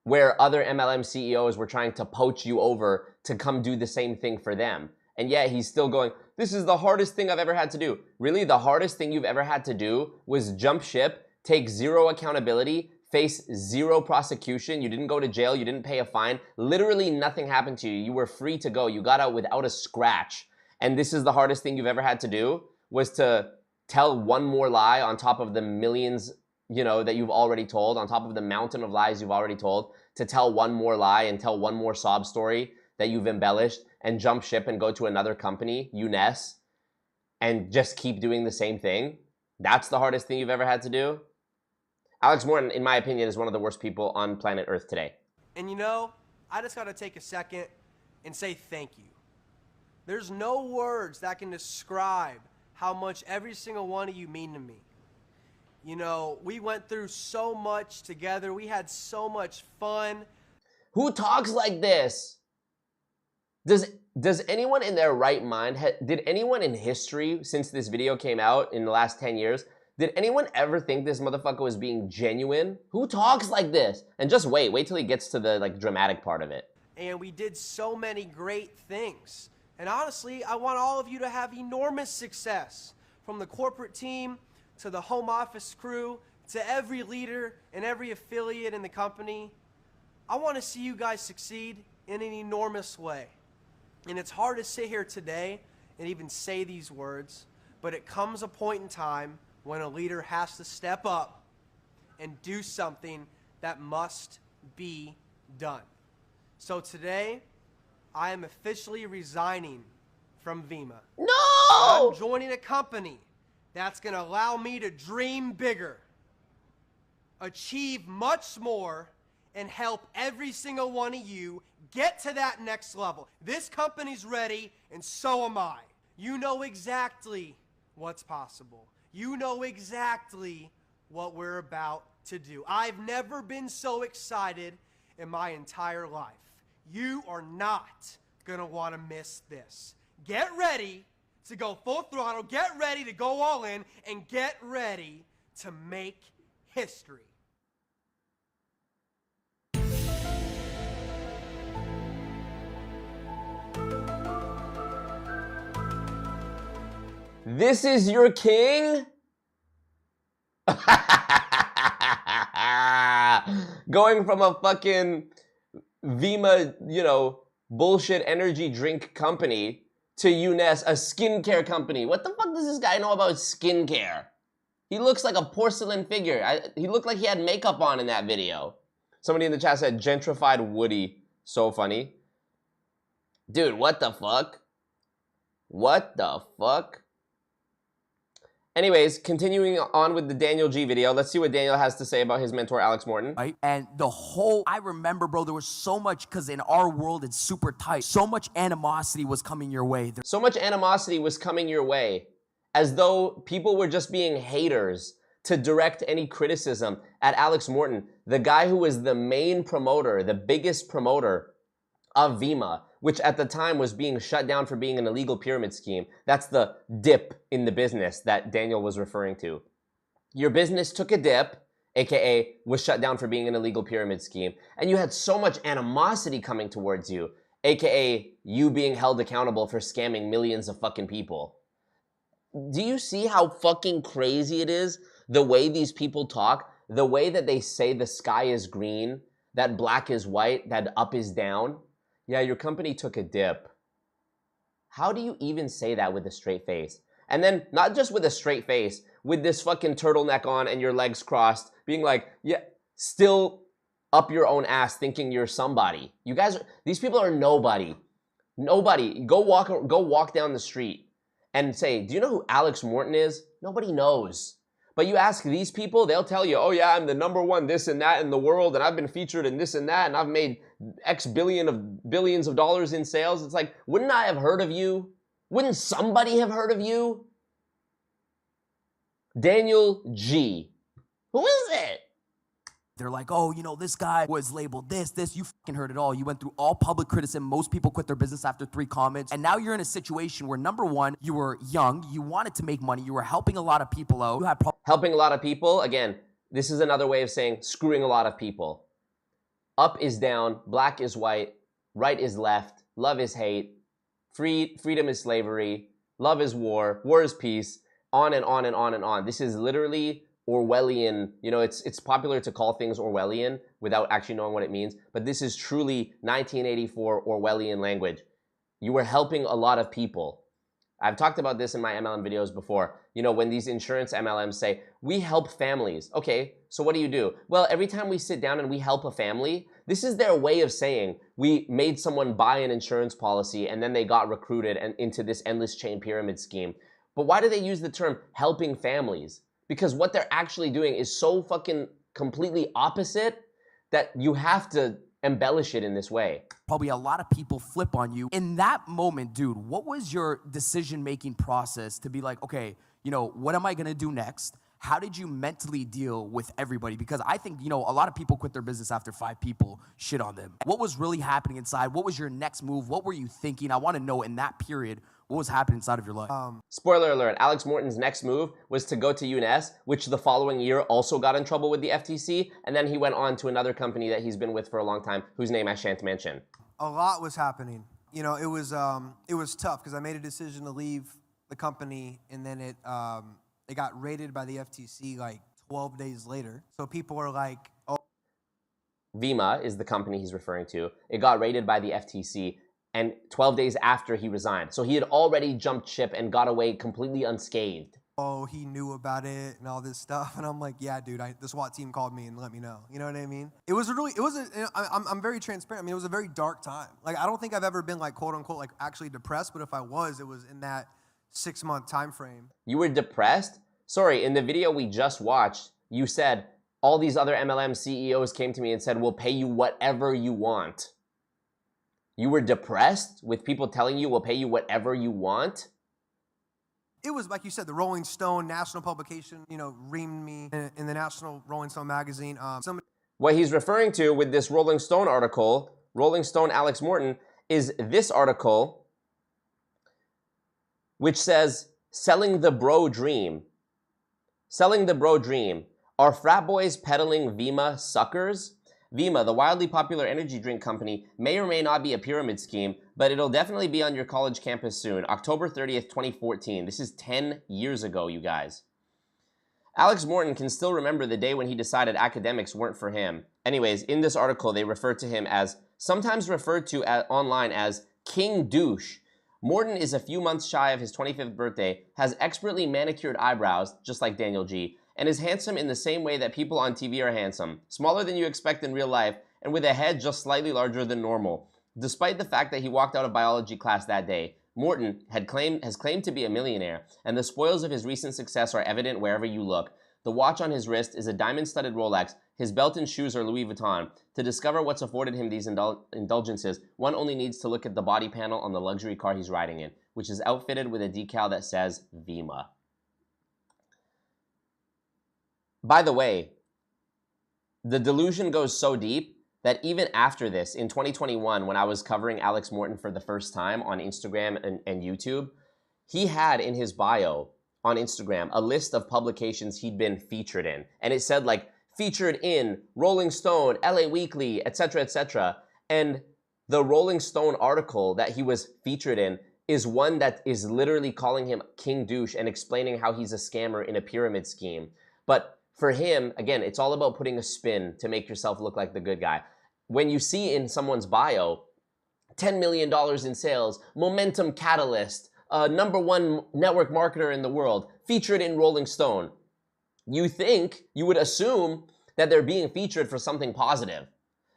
where other MLM CEOs were trying to poach you over to come do the same thing for them. And yet he's still going, this is the hardest thing I've ever had to do. Really, the hardest thing you've ever had to do was jump ship, take zero accountability, face zero prosecution. You didn't go to jail. You didn't pay a fine. Literally nothing happened to you. You were free to go. You got out without a scratch. And this is the hardest thing you've ever had to do, was to tell one more lie on top of the millions, you know, that you've already told, on top of the mountain of lies you've already told, to tell one more lie and tell one more sob story that you've embellished and jump ship and go to another company, UNES, and just keep doing the same thing. That's the hardest thing you've ever had to do. Alex Morton, in my opinion, is one of the worst people on planet Earth today. And you know, I just got to take a second and say thank you. There's no words that can describe how much every single one of you mean to me. You know, we went through so much together. We had so much fun. Who talks like this? Does anyone in their right mind, did anyone in history since this video came out in the last 10 years, did anyone ever think this motherfucker was being genuine? Who talks like this? And just wait till he gets to the like dramatic part of it. And we did so many great things. And honestly, I want all of you to have enormous success, from the corporate team to the home office crew to every leader and every affiliate in the company. I want to see you guys succeed in an enormous way. And it's hard to sit here today and even say these words, but it comes a point in time when a leader has to step up and do something that must be done. So today, I am officially resigning from Vima. No! I'm joining a company that's going to allow me to dream bigger, achieve much more, and help every single one of you get to that next level. This company's ready, and so am I. You know exactly what's possible. You know exactly what we're about to do. I've never been so excited in my entire life. You are not going to want to miss this. Get ready to go full throttle, get ready to go all in, and get ready to make history. This is your king? Going from a fucking Vima, you know, bullshit energy drink company to UNES, a skincare company. What the fuck does this guy know about skincare? He looks like a porcelain figure. He looked like he had makeup on in that video. Somebody in the chat said gentrified Woody. So funny. Dude, what the fuck? What the fuck? Anyways, continuing on with the Daniel G video, let's see what Daniel has to say about his mentor, Alex Morton. Right? And the whole, I remember, bro, there was so much, because in our world, it's super tight. So much animosity was coming your way. So much animosity was coming your way, as though people were just being haters to direct any criticism at Alex Morton, the guy who was the main promoter, the biggest promoter of Vima, which at the time was being shut down for being an illegal pyramid scheme. That's the dip in the business that Daniel was referring to. Your business took a dip, aka was shut down for being an illegal pyramid scheme, and you had so much animosity coming towards you, aka you being held accountable for scamming millions of fucking people. Do you see how fucking crazy it is, the way these people talk, the way that they say the sky is green, that black is white, that up is down? Yeah, your company took a dip. How do you even say that with a straight face? And then, not just with a straight face, with this fucking turtleneck on and your legs crossed, being like, yeah, still up your own ass thinking you're somebody. You guys, these people are nobody. Nobody. Go walk down the street and say, do you know who Alex Morton is? Nobody knows. But you ask these people, they'll tell you, oh yeah, I'm the #1 this and that in the world, and I've been featured in this and that, and I've made X billions of dollars in sales. It's like, wouldn't I have heard of you? Wouldn't somebody have heard of you? Daniel G. Who is it? They're like, oh, you know, this guy was labeled this. You fucking heard it all. You went through all public criticism. Most people quit their business after 3 comments. And now you're in a situation where, number one, you were young. You wanted to make money. You were helping a lot of people out. You had helping a lot of people. Again, this is another way of saying screwing a lot of people. Up is down. Black is white. Right is left. Love is hate. Freedom is slavery. Love is war. War is peace. On and on and on and on. This is literally Orwellian. You know, it's popular to call things Orwellian without actually knowing what it means, but this is truly 1984 Orwellian language. You were helping a lot of people. I've talked about this in my MLM videos before. You know, when these insurance MLMs say, we help families. Okay, so what do? Well, every time we sit down and we help a family, this is their way of saying we made someone buy an insurance policy and then they got recruited and into this endless chain pyramid scheme. But why do they use the term helping families? Because what they're actually doing is so fucking completely opposite that you have to embellish it in this way. Probably a lot of people flip on you. In that moment, dude, what was your decision-making process to be like, okay, you know, what am I gonna do next? How did you mentally deal with everybody? Because I think, you know, a lot of people quit their business after 5 people shit on them. What was really happening inside? What was your next move? What were you thinking? I wanna know in that period, what was happening inside of your life? Spoiler alert, Alex Morton's next move was to go to UNS, which the following year also got in trouble with the FTC, and then he went on to another company that he's been with for a long time, whose name I shan't mention. A lot was happening. You know, it was tough because I made a decision to leave the company, and then it got raided by the FTC like 12 days later. So people were like, oh. Vima is the company he's referring to. It got raided by the FTC, and 12 days after he resigned. So he had already jumped ship and got away completely unscathed. Oh, he knew about it and all this stuff. And I'm like, yeah, dude, the SWAT team called me and let me know. You know what I mean? I'm very transparent. I mean, it was a very dark time. Like, I don't think I've ever been like, quote unquote, like actually depressed. But if I was, it was in that 6-month time frame. You were depressed? Sorry, in the video we just watched, you said all these other MLM CEOs came to me and said, we'll pay you whatever you want. You were depressed with people telling you we'll pay you whatever you want? It was, like you said, the Rolling Stone national publication, you know, reamed me in the National Rolling Stone magazine. What he's referring to with this Rolling Stone article, Rolling Stone Alex Morton, is this article, which says, selling the bro dream. Selling the bro dream. Are frat boys peddling Vima suckers? Vima, the wildly popular energy drink company, may or may not be a pyramid scheme, but it'll definitely be on your college campus soon. October 30th, 2014. This is 10 years ago, you guys. Alex Morton can still remember the day when he decided academics weren't for him. Anyways, in this article, they refer to him as, sometimes referred to online as King Douche. Morton is a few months shy of his 25th birthday, has expertly manicured eyebrows, just like Daniel G., and is handsome in the same way that people on TV are handsome, smaller than you expect in real life, and with a head just slightly larger than normal. Despite the fact that he walked out of biology class that day, Morton has claimed to be a millionaire, and the spoils of his recent success are evident wherever you look. The watch on his wrist is a diamond-studded Rolex, his belt and shoes are Louis Vuitton. To discover what's afforded him these indulgences, one only needs to look at the body panel on the luxury car he's riding in, which is outfitted with a decal that says Vima. By the way, the delusion goes so deep that even after this, in 2021, when I was covering Alex Morton for the first time on Instagram and YouTube, he had in his bio on Instagram a list of publications he'd been featured in. And it said like, featured in Rolling Stone, LA Weekly, etc., etc. And the Rolling Stone article that he was featured in is one that is literally calling him King Douche and explaining how he's a scammer in a pyramid scheme. But for him, again, it's all about putting a spin to make yourself look like the good guy. When you see in someone's bio, $10 million in sales, momentum catalyst, #1 network marketer in the world, featured in Rolling Stone, you would assume that they're being featured for something positive,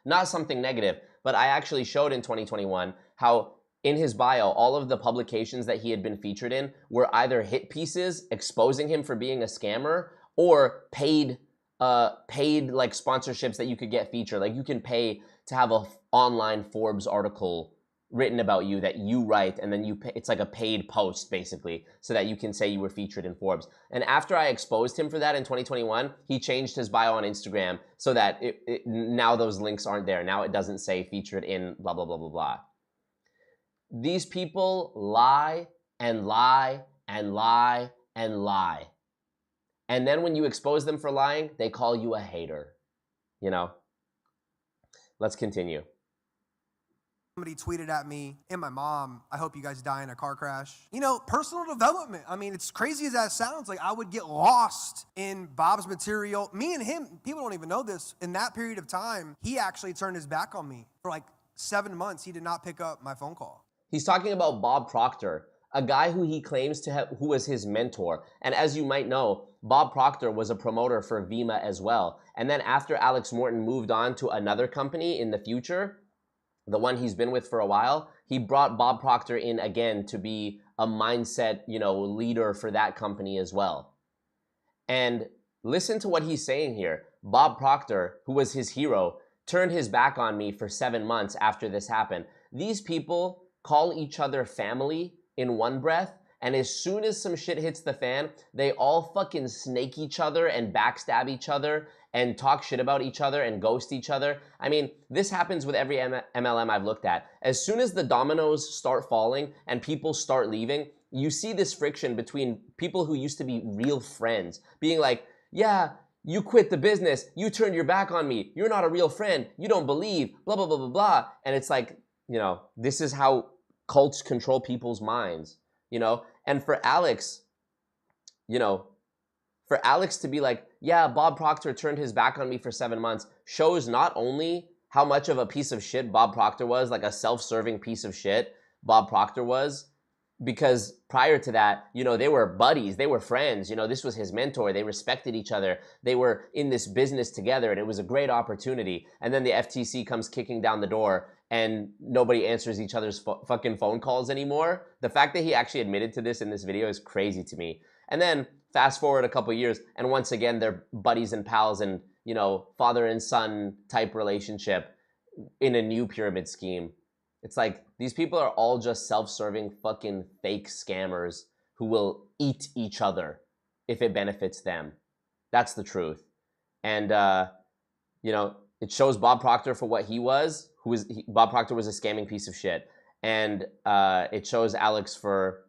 not something negative. But I actually showed in 2021 how in his bio, all of the publications that he had been featured in were either hit pieces exposing him for being a scammer or paid like sponsorships that you could get featured. Like you can pay to have a online Forbes article written about you that you write, and then you pay, it's like a paid post basically, so that you can say you were featured in Forbes. And after I exposed him for that in 2021, he changed his bio on Instagram so that now those links aren't there. Now it doesn't say featured in blah, blah, blah, blah, blah. These people lie and lie and lie and lie. And then when you expose them for lying, they call you a hater, you know? Let's continue. Somebody tweeted at me and my mom, I hope you guys die in a car crash. You know, personal development. I mean, it's crazy as that sounds. Like, I would get lost in Bob's material. Me and him, people don't even know this. In that period of time, he actually turned his back on me. For like 7 months, he did not pick up my phone call. He's talking about Bob Proctor, a guy who he claims to have, who was his mentor. And as you might know, Bob Proctor was a promoter for Vima as well. And then after Alex Morton moved on to another company in the future, the one he's been with for a while, he brought Bob Proctor in again to be a mindset, you know, leader for that company as well. And listen to what he's saying here. Bob Proctor, who was his hero, turned his back on me for 7 months after this happened. These people call each other family in one breath, and as soon as some shit hits the fan, they all fucking snake each other and backstab each other and talk shit about each other and ghost each other. I mean, this happens with every MLM I've looked at. As soon as the dominoes start falling and people start leaving, you see this friction between people who used to be real friends being like, yeah, you quit the business, you turned your back on me, you're not a real friend, you don't believe, blah, blah, blah, blah, blah. And it's like, you know, this is how cults control people's minds, you know? And for Alex, you know, for Alex to be like, yeah, Bob Proctor turned his back on me for 7 months, shows not only how much of a piece of shit Bob Proctor was, like a self-serving piece of shit Bob Proctor was, because prior to that, you know, they were buddies, they were friends, you know, this was his mentor, they respected each other, they were in this business together, and it was a great opportunity. And then the FTC comes kicking down the door, and nobody answers each other's fucking phone calls anymore. The fact that he actually admitted to this in this video is crazy to me. And then fast forward a couple years, and once again, they're buddies and pals and, you know, father and son type relationship in a new pyramid scheme. It's like, these people are all just self-serving fucking fake scammers who will eat each other if it benefits them. That's the truth. And, you know, it shows Bob Proctor for what he was. Bob Proctor was a scamming piece of shit. And it shows Alex for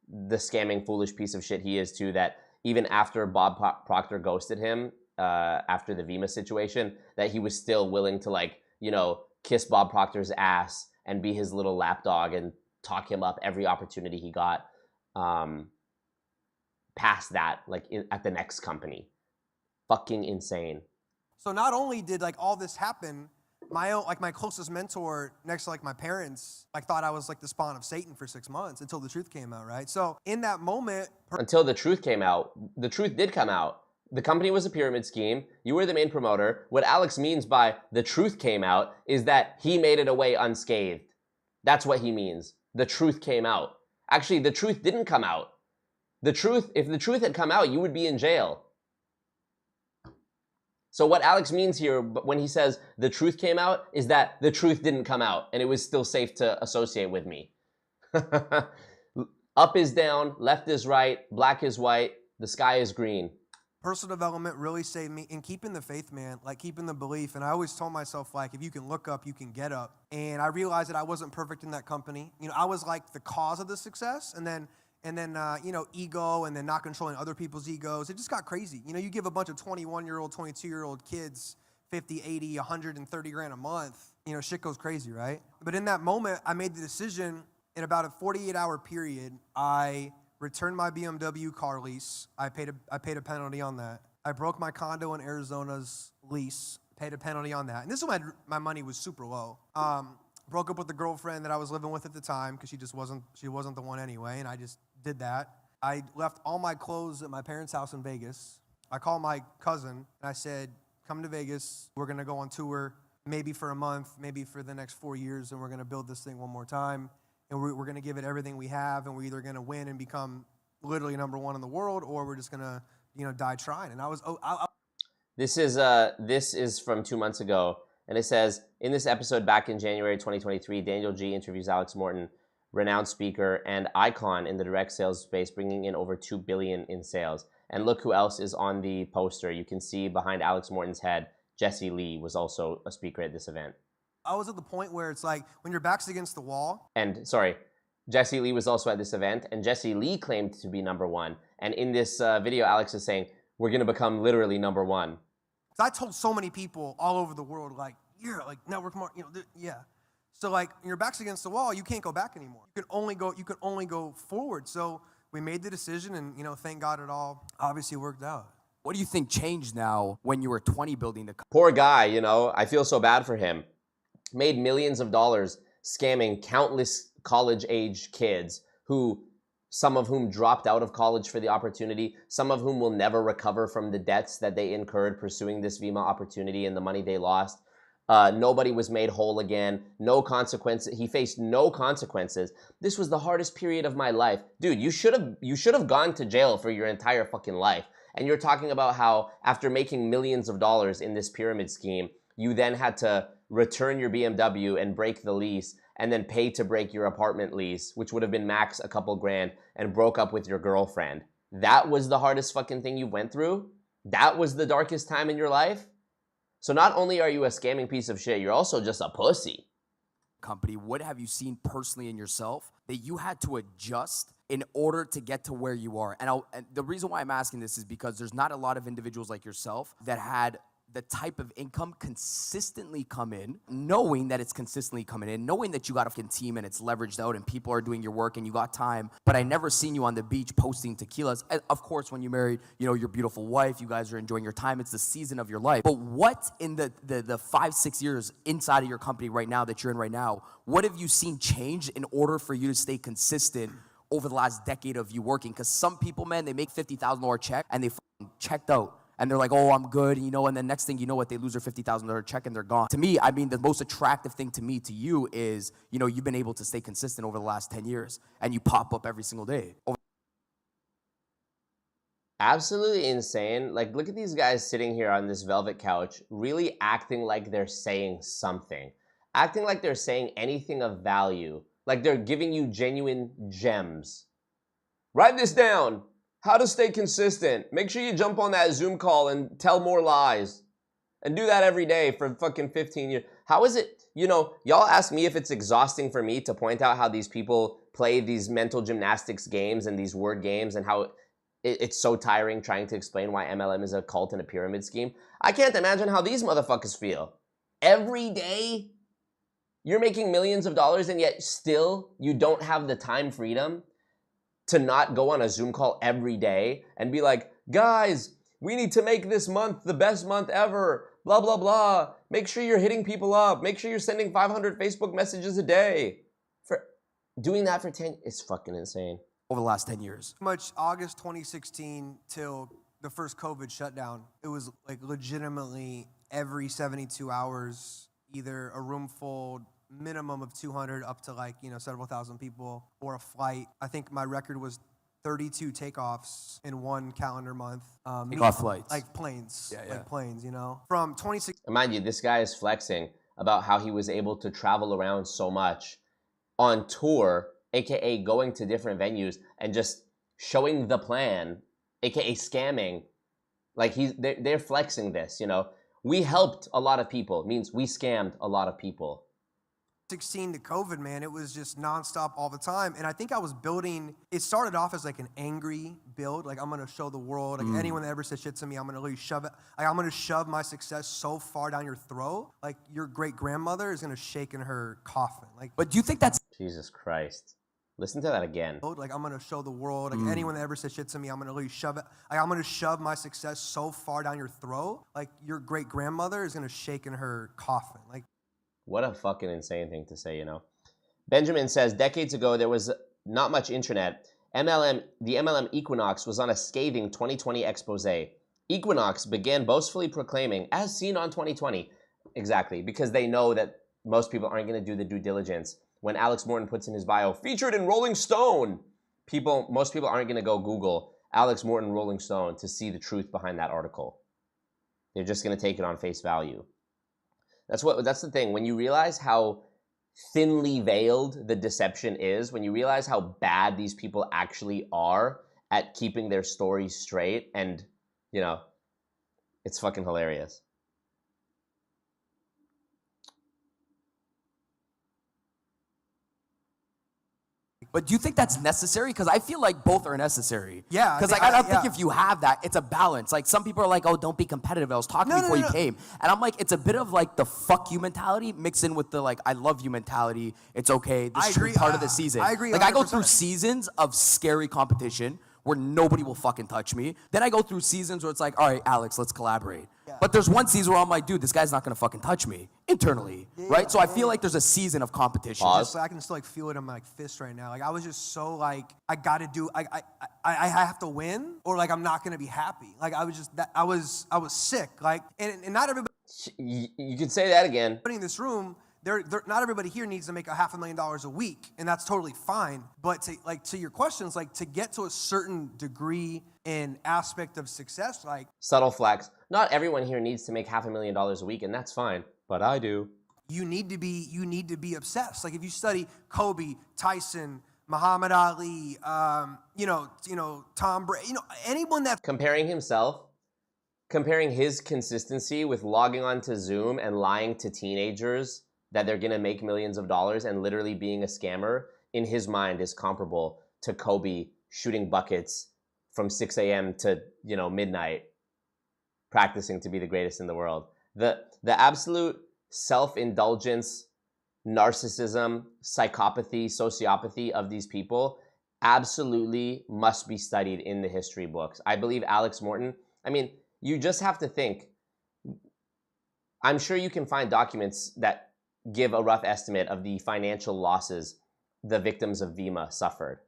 the scamming, foolish piece of shit he is too, that even after Bob Proctor ghosted him, after the Vima situation, that he was still willing to, like, you know, kiss Bob Proctor's ass and be his little lapdog and talk him up every opportunity he got past that, like at the next company. Fucking insane. So not only did like all this happen, my closest mentor next to like my parents, like thought I was like the spawn of Satan for 6 months until the truth came out, right? So in that moment... Until the truth came out, the truth did come out. The company was a pyramid scheme. You were the main promoter. What Alex means by the truth came out is that he made it away unscathed. That's what he means. The truth came out. Actually, the truth didn't come out. If the truth had come out, you would be in jail. So what Alex means here when he says the truth came out is that the truth didn't come out and it was still safe to associate with me. Up is down, left is right, black is white, the sky is green. Personal development really saved me in keeping the faith, man, like keeping the belief. And I always told myself, like, if you can look up, you can get up. And I realized that I wasn't perfect in that company. You know, I was like the cause of the success. And then you know, ego, and then not controlling other people's egos. It just got crazy. You know, you give a bunch of 21-year-old, 22-year-old kids 50, 80, 130 grand a month, you know, shit goes crazy, right? But in that moment, I made the decision in about a 48-hour period, I returned my BMW car lease. I paid a penalty on that. I broke my condo in Arizona's lease, paid a penalty on that. And this is when my money was super low. Broke up with the girlfriend that I was living with at the time because she wasn't the one anyway, and I just did that. I left all my clothes at my parents' house in Vegas. I called my cousin and I said, come to Vegas. We're gonna go on tour, maybe for a month, maybe for the next 4 years, and we're gonna build this thing one more time. And we're gonna give it everything we have, and we're either gonna win and become literally #1 in the world, or we're just gonna, you know, die trying. And I was, This is from 2 months ago. And it says, in this episode back in January 2023, Daniel G interviews Alex Morton, renowned speaker and icon in the direct sales space, bringing in over $2 billion in sales. And look who else is on the poster. You can see behind Alex Morton's head, Jessie Lee was also a speaker at this event. I was at the point where it's like, when your back's against the wall. And sorry, Jessie Lee was also at this event, and Jessie Lee claimed to be #1. And in this video, Alex is saying, we're gonna become literally #1. I told so many people all over the world, like, yeah, like network marketing, yeah. So like, when your back's against the wall, you can't go back anymore. You can only go forward. So we made the decision, and thank God it all obviously worked out. What do you think changed now when you were 20 building the company? Poor guy, I feel so bad for him. Made millions of dollars scamming countless college-age kids some of whom dropped out of college for the opportunity, some of whom will never recover from the debts that they incurred pursuing this Vima opportunity and the money they lost. Nobody was made whole again. No consequences. He faced no consequences. This was the hardest period of my life. Dude, you should have gone to jail for your entire fucking life. And you're talking about how after making millions of dollars in this pyramid scheme, you then had to return your BMW and break the lease, and then pay to break your apartment lease, which would have been max a couple grand, and broke up with your girlfriend. That was the hardest fucking thing you went through? That was the darkest time in your life? So not only are you a scamming piece of shit, you're also just a pussy. Company, what have you seen personally in yourself that you had to adjust in order to get to where you are? And the reason why I'm asking this is because there's not a lot of individuals like yourself that had the type of income consistently come in, knowing that it's consistently coming in, knowing that you got a fucking team and it's leveraged out and people are doing your work and you got time. But I never seen you on the beach posting tequilas. Of course, when you married, your beautiful wife, you guys are enjoying your time. It's the season of your life. But what in the 5-6 years inside of your company right now that you're in right now, what have you seen change in order for you to stay consistent over the last decade of you working? Because some people, man, they make $50,000 check and they fucking checked out. And they're like, oh, I'm good, and then next thing you know what, they lose their $50,000 check and they're gone. To me, the most attractive thing to me, to you, is, you've been able to stay consistent over the last 10 years, and you pop up every single day. Absolutely insane. Like, look at these guys sitting here on this velvet couch, really acting like they're saying something. Acting like they're saying anything of value. Like they're giving you genuine gems. Write this down. How to stay consistent. Make sure you jump on that Zoom call and tell more lies. And do that every day for fucking 15 years. How is it, y'all ask me if it's exhausting for me to point out how these people play these mental gymnastics games and these word games and how it's so tiring trying to explain why MLM is a cult and a pyramid scheme. I can't imagine how these motherfuckers feel. Every day, you're making millions of dollars and yet still you don't have the time freedom to not go on a Zoom call every day and be like, guys, we need to make this month the best month ever, blah, blah, blah. Make sure you're hitting people up. Make sure you're sending 500 Facebook messages a day. For doing that for 10, it's fucking insane. Over the last 10 years. Much August 2016 till the first COVID shutdown, it was like legitimately every 72 hours, either a room full, minimum of 200 up to several thousand people, or a flight. I think my record was 32 takeoffs in one calendar month. Takeoff flights. Like planes. Yeah. Like planes, From 2016. Mind you, this guy is flexing about how he was able to travel around so much on tour, aka going to different venues and just showing the plan, aka scamming. Like they're flexing this, We helped a lot of people. It means we scammed a lot of people. 16 to COVID, man, it was just nonstop all the time. And I think I was building, it started off as like an angry build. Like, I'm going to show the world, like anyone that ever says shit to me, I'm going to really shove it. Like, I'm going to shove my success so far down your throat. Like, your great grandmother is going to shake in her coffin. Like, but do you think that's Jesus Christ? Listen to that again. Like, I'm going to show the world, like anyone that ever says shit to me, I'm going to really shove it. Like, I'm going to shove my success so far down your throat. Like, your great grandmother is going to shake in her coffin. Like, what a fucking insane thing to say, Benjamin says, decades ago, there was not much internet. The MLM Equinox was on a scathing 2020 expose. Equinox began boastfully proclaiming, as seen on 2020, exactly, because they know that most people aren't going to do the due diligence. When Alex Morton puts in his bio, featured in Rolling Stone, most people aren't going to go Google Alex Morton Rolling Stone to see the truth behind that article. They're just going to take it on face value. That's the thing. When you realize how thinly veiled the deception is, when you realize how bad these people actually are at keeping their stories straight, and, you know, it's fucking hilarious. But do you think that's necessary? Because I feel like both are necessary. Yeah. Because like, I think if you have that, it's a balance. Like some people are like, oh, don't be competitive. I was talking before you came. And I'm like, it's a bit of like the fuck you mentality mixed in with the like, I love you mentality. It's okay. This is part of the season. I agree. Like 100%. I go through 100%. seasons of scary competition where nobody will fucking touch me. Then I go through seasons where it's like, all right, Alex, let's collaborate. Yeah. But there's one season where I'm like, dude, this guy's not gonna fucking touch me internally, right? So I feel like there's a season of competition. Just, I can still like feel it in my like, fist right now. Like I was just so like, I gotta do, I have to win, or like I'm not gonna be happy. Like I was just, I was sick. Like, and not everybody. You could say that again. In this room, not everybody here needs to make $500,000 a week, and that's totally fine. But to your questions, like to get to a certain degree and aspect of success, like subtle flex. Not everyone here needs to make $500,000 a week, and that's fine. But I do. You need to be obsessed. Like if you study Kobe, Tyson, Muhammad Ali, Tom Brady, anyone that comparing his consistency with logging onto Zoom and lying to teenagers that they're gonna make millions of dollars and literally being a scammer, in his mind is comparable to Kobe shooting buckets from 6 a.m. to midnight, practicing to be the greatest in the world. The absolute self-indulgence, narcissism, psychopathy, sociopathy of these people absolutely must be studied in the history books. I believe Alex Morton, I mean, you just have to think. I'm sure you can find documents that give a rough estimate of the financial losses the victims of Vima suffered.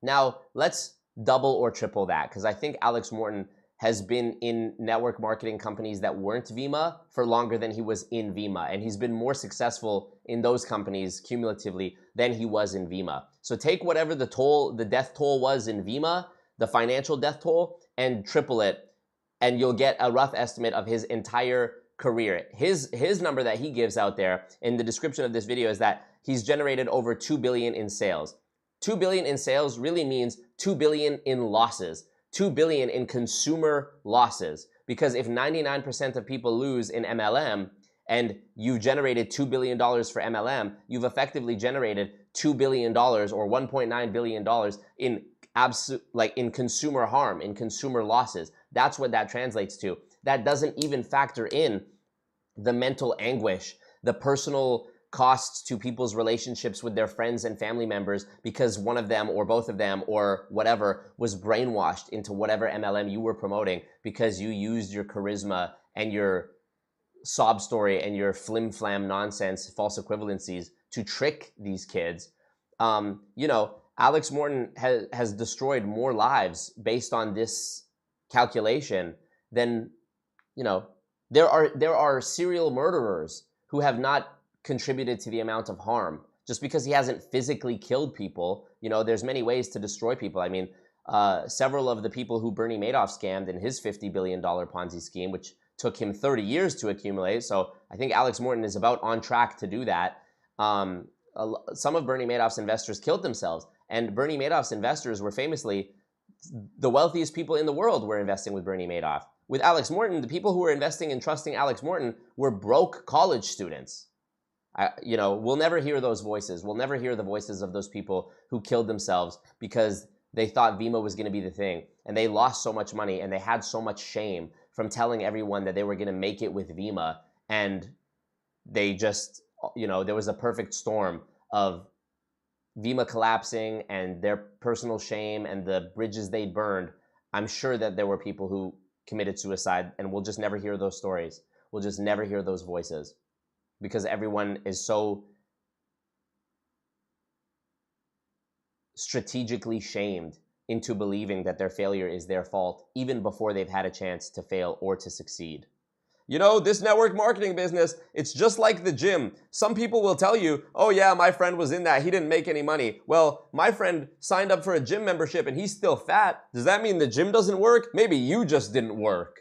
Now, let's double or triple that, because I think Alex Morton has been in network marketing companies that weren't Vima for longer than he was in Vima, and he's been more successful in those companies cumulatively than he was in Vima. So take whatever the death toll was in Vima, the financial death toll, and triple it, and you'll get a rough estimate of his entire career. His number that he gives out there in the description of this video is that he's generated over 2 billion in sales. 2 billion in sales really means 2 billion in losses. 2 billion in consumer losses. Because if 99% of people lose in MLM and you've generated $2 billion for MLM, you've effectively generated $2 billion or $1.9 billion in consumer harm, in consumer losses. That's what that translates to. That doesn't even factor in the mental anguish, the personal costs to people's relationships with their friends and family members because one of them or both of them or whatever was brainwashed into whatever MLM you were promoting because you used your charisma and your sob story and your flim-flam nonsense, false equivalencies to trick these kids. Alex Morton has destroyed more lives based on this calculation than there are serial murderers who have not contributed to the amount of harm. Just because he hasn't physically killed people, there's many ways to destroy people. I mean, several of the people who Bernie Madoff scammed in his $50 billion Ponzi scheme, which took him 30 years to accumulate. So I think Alex Morton is about on track to do that. Some of Bernie Madoff's investors killed themselves. And Bernie Madoff's investors were famously the wealthiest people in the world were investing with Bernie Madoff. With Alex Morton, the people who were investing and trusting Alex Morton were broke college students. We'll never hear those voices. We'll never hear the voices of those people who killed themselves because they thought Vima was going to be the thing. And they lost so much money and they had so much shame from telling everyone that they were going to make it with Vima. And they just, there was a perfect storm of Vima collapsing and their personal shame and the bridges they burned. I'm sure that there were people who committed suicide, and we'll just never hear those stories. We'll just never hear those voices because everyone is so strategically shamed into believing that their failure is their fault even before they've had a chance to fail or to succeed. This network marketing business, it's just like the gym. Some people will tell you, oh yeah, my friend was in that, he didn't make any money. Well, my friend signed up for a gym membership and he's still fat. Does that mean the gym doesn't work? Maybe you just didn't work.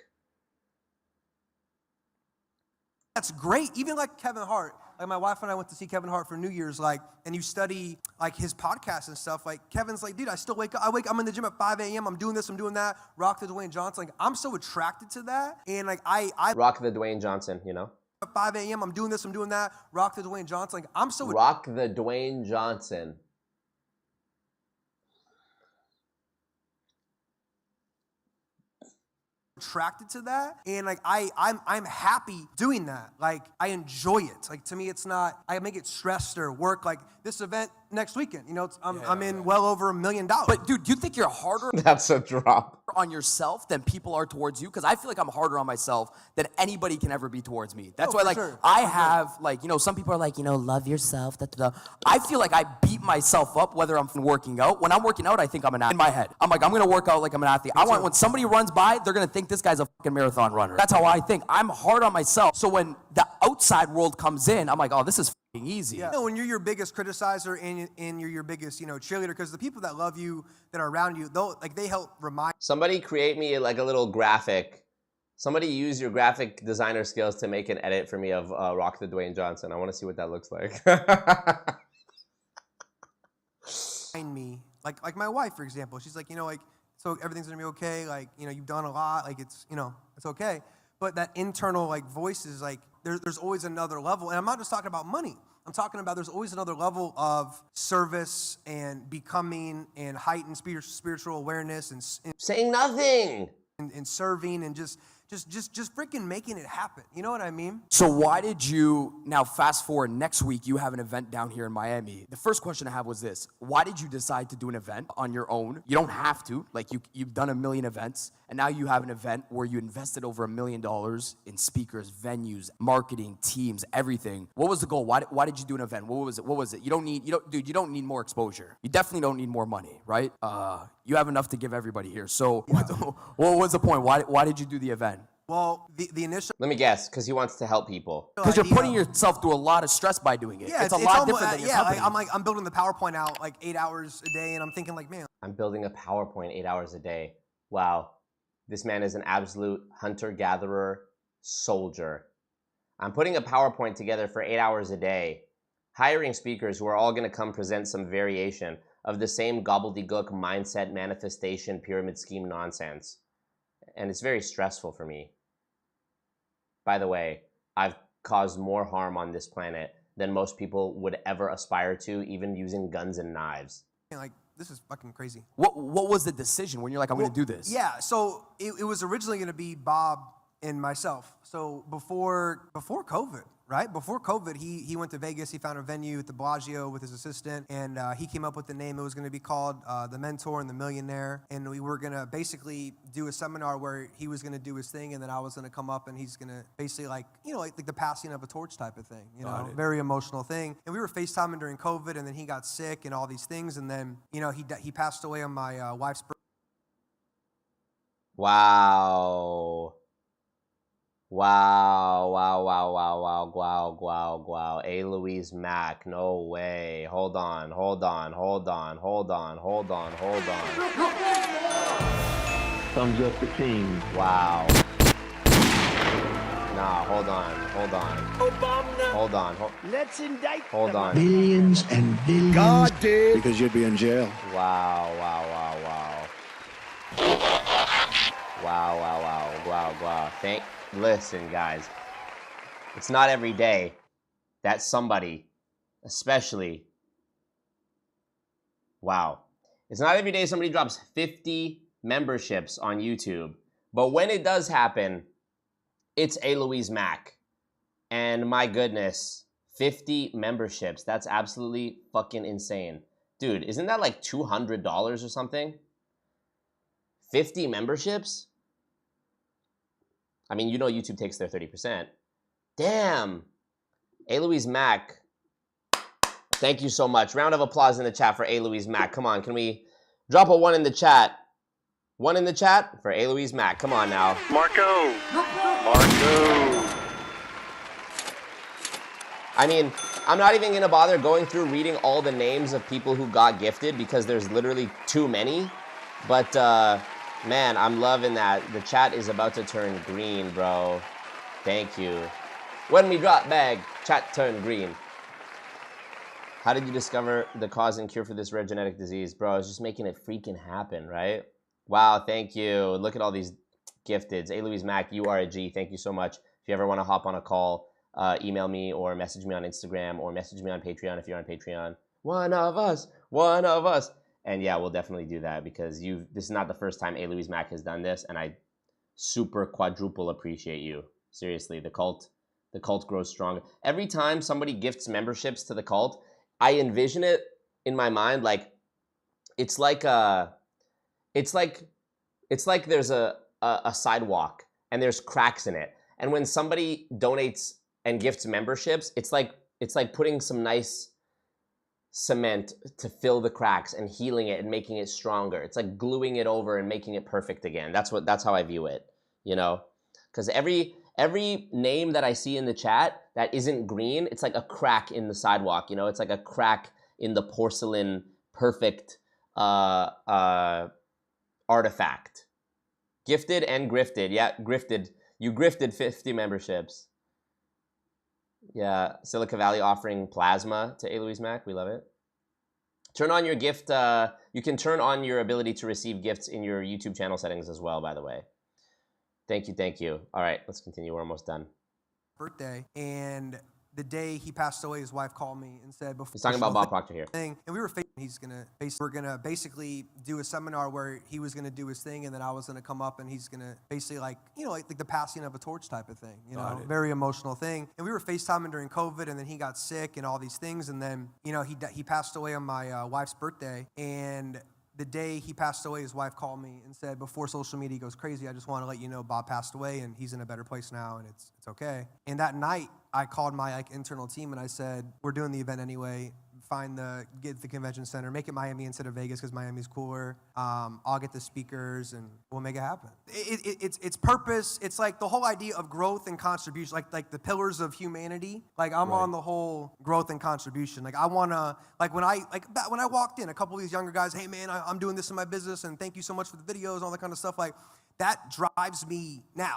That's great. Even like Kevin Hart. Like my wife and I went to see Kevin Hart for New Year's, like, and you study like his podcast and stuff. Like Kevin's like, dude, I still wake up. I'm in the gym at 5 a.m. I'm doing this, I'm doing that. Rock the Dwayne Johnson. Like I'm so attracted to that. And like I rock the Dwayne Johnson, you know? At 5 a.m. I'm doing this, I'm doing that. Rock the Dwayne Johnson. Like I'm so rock the Dwayne Johnson. attracted to that, and like I'm happy doing that. Like I enjoy it. Like to me, it's not I make it stressed or work. Like this event next weekend, you know, I'm in well over $1 million. But dude, do you think you're harder That's a drop. on yourself than people are towards you? Because I feel like I'm harder on myself than anybody can ever be towards me. That's why, like, I have, like, you know, some people are like, you know, love yourself. I feel like I beat myself up whether I'm working out. When I'm working out, I think I'm an athlete. In my head, I'm like, I'm gonna work out like I'm an athlete. I want when somebody runs by, they're gonna think this guy's a fucking marathon runner. That's how I think. I'm hard on myself. So when the outside world comes in, I'm like, oh, this is fucking easy. Yeah. You know, when you're your biggest criticizer and you're your biggest, you know, cheerleader, because the people that love you, that are around you, they help remind. Somebody create me like a little graphic. Somebody use your graphic designer skills to make an edit for me of Rock the Dwayne Johnson. I want to see what that looks like. Me, like my wife, for example, she's like, you know, like, so everything's gonna be okay. Like, you know, you've done a lot. Like, it's, you know, it's okay. But that internal like voice is like, there's always another level. And I'm not just talking about money. I'm talking about there's always another level of service and becoming and heightened spiritual awareness and saying nothing and serving and just freaking making it happen. You know what I mean? So why did you, now fast forward next week, you have an event down here in Miami. The first question I have was this: why did you decide to do an event on your own? You don't have to, like you've done 1 million events, and now you have an event where you invested over $1 million in speakers, venues, marketing, teams, everything. What was the goal? Why did you do an event? What was it? You don't need more exposure. You definitely don't need more money, right? You have enough to give everybody here. So what was the point? Why did you do the event? Well, the initial... Let me guess, because he wants to help people. Because you're putting yourself through a lot of stress by doing it. Yeah, it's a lot different than your company. I'm building the PowerPoint out like 8 hours a day, and I'm thinking like, man. I'm building a PowerPoint 8 hours a day. Wow. This man is an absolute hunter-gatherer soldier. I'm putting a PowerPoint together for 8 hours a day, hiring speakers who are all going to come present some variation of the same gobbledygook mindset manifestation pyramid scheme nonsense. And it's very stressful for me. By the way, I've caused more harm on this planet than most people would ever aspire to, even using guns and knives. Like, this is fucking crazy. What was the decision when you're like, I'm going to do this? Yeah, so it was originally going to be Bob and myself. So before COVID, right? Before COVID, he went to Vegas. He found a venue at the Bellagio with his assistant, and he came up with the name. It was going to be called The Mentor and the Millionaire, and we were going to basically do a seminar where he was going to do his thing, and then I was going to come up, and he's going to basically like the passing of a torch type of thing, you know, very emotional thing. And we were FaceTiming during COVID, and then he got sick and all these things, and then, you know, he passed away on my wife's birthday. Wow. Wow. A. Louise Mack. No way. Hold on. Thumbs up the team. Wow. Nah, hold on. Obama. Let's indict Hold on. Billions and billions. God did. Because you'd be in jail. Wow. Listen, guys. It's not every day that somebody, especially, wow. It's not every day somebody drops 50 memberships on YouTube. But when it does happen, it's A. Louise Mack. And my goodness, 50 memberships. That's absolutely fucking insane. Dude, isn't that like $200 or something? 50 memberships? I mean, you know YouTube takes their 30%. Damn. A. Louise Mack. Thank you so much. Round of applause in the chat for A. Louise Mack. Come on, can we drop a 1 in the chat? 1 in the chat for A. Louise Mack. Come on now. Marco. I mean, I'm not even gonna bother going through reading all the names of people who got gifted because there's literally too many. But man, I'm loving that. The chat is about to turn green, bro. Thank you. When we drop bag, chat turn green. How did you discover the cause and cure for this rare genetic disease? Bro, I was just making it freaking happen, right? Wow, thank you. Look at all these gifteds. Hey, Louise Mack, you are a G. Thank you so much. If you ever want to hop on a call, email me or message me on Instagram or message me on Patreon if you're on Patreon. One of us. And yeah, we'll definitely do that because this is not the first time A. Louise Mack has done this, and I super quadruple appreciate you. Seriously, the cult grows stronger. Every time somebody gifts memberships to the cult, I envision it in my mind like it's like there's a sidewalk and there's cracks in it. And when somebody donates and gifts memberships, it's like putting some nice cement to fill the cracks and healing it and making it stronger. It's like gluing it over and making it perfect again. That's how I view it, you know? Because every name that I see in the chat that isn't green, it's like a crack in the sidewalk, you know? It's like a crack in the porcelain perfect artifact. Gifted and grifted. Yeah, grifted. You grifted 50 memberships. Yeah, Silicon Valley offering plasma to A. Louise Mack. We love it. Turn on your gift. You can turn on your ability to receive gifts in your YouTube channel settings as well, by the way. Thank you. All right, let's continue. We're almost done. Birthday, and the day he passed away, his wife called me and said, He's talking about Bob Proctor here. And we were we're gonna basically do a seminar where he was gonna do his thing, and then I was gonna come up and he's gonna basically like the passing of a torch type of thing, very emotional thing. And we were FaceTiming during COVID, and then he got sick and all these things, and then he passed away on my wife's birthday. And the day he passed away, his wife called me and said, before social media goes crazy, I just want to let you know Bob passed away and he's in a better place now and it's okay. And that night, I called my internal team and I said, we're doing the event anyway. Get the convention center, make it Miami instead of Vegas because Miami's cooler. I'll get the speakers and we'll make it happen. It's purpose. It's like the whole idea of growth and contribution, like the pillars of humanity. Like I'm on the whole growth and contribution. Like I wanna, when I walked in, a couple of these younger guys, hey man, I'm doing this in my business and thank you so much for the videos, all that kind of stuff. Like that drives me now.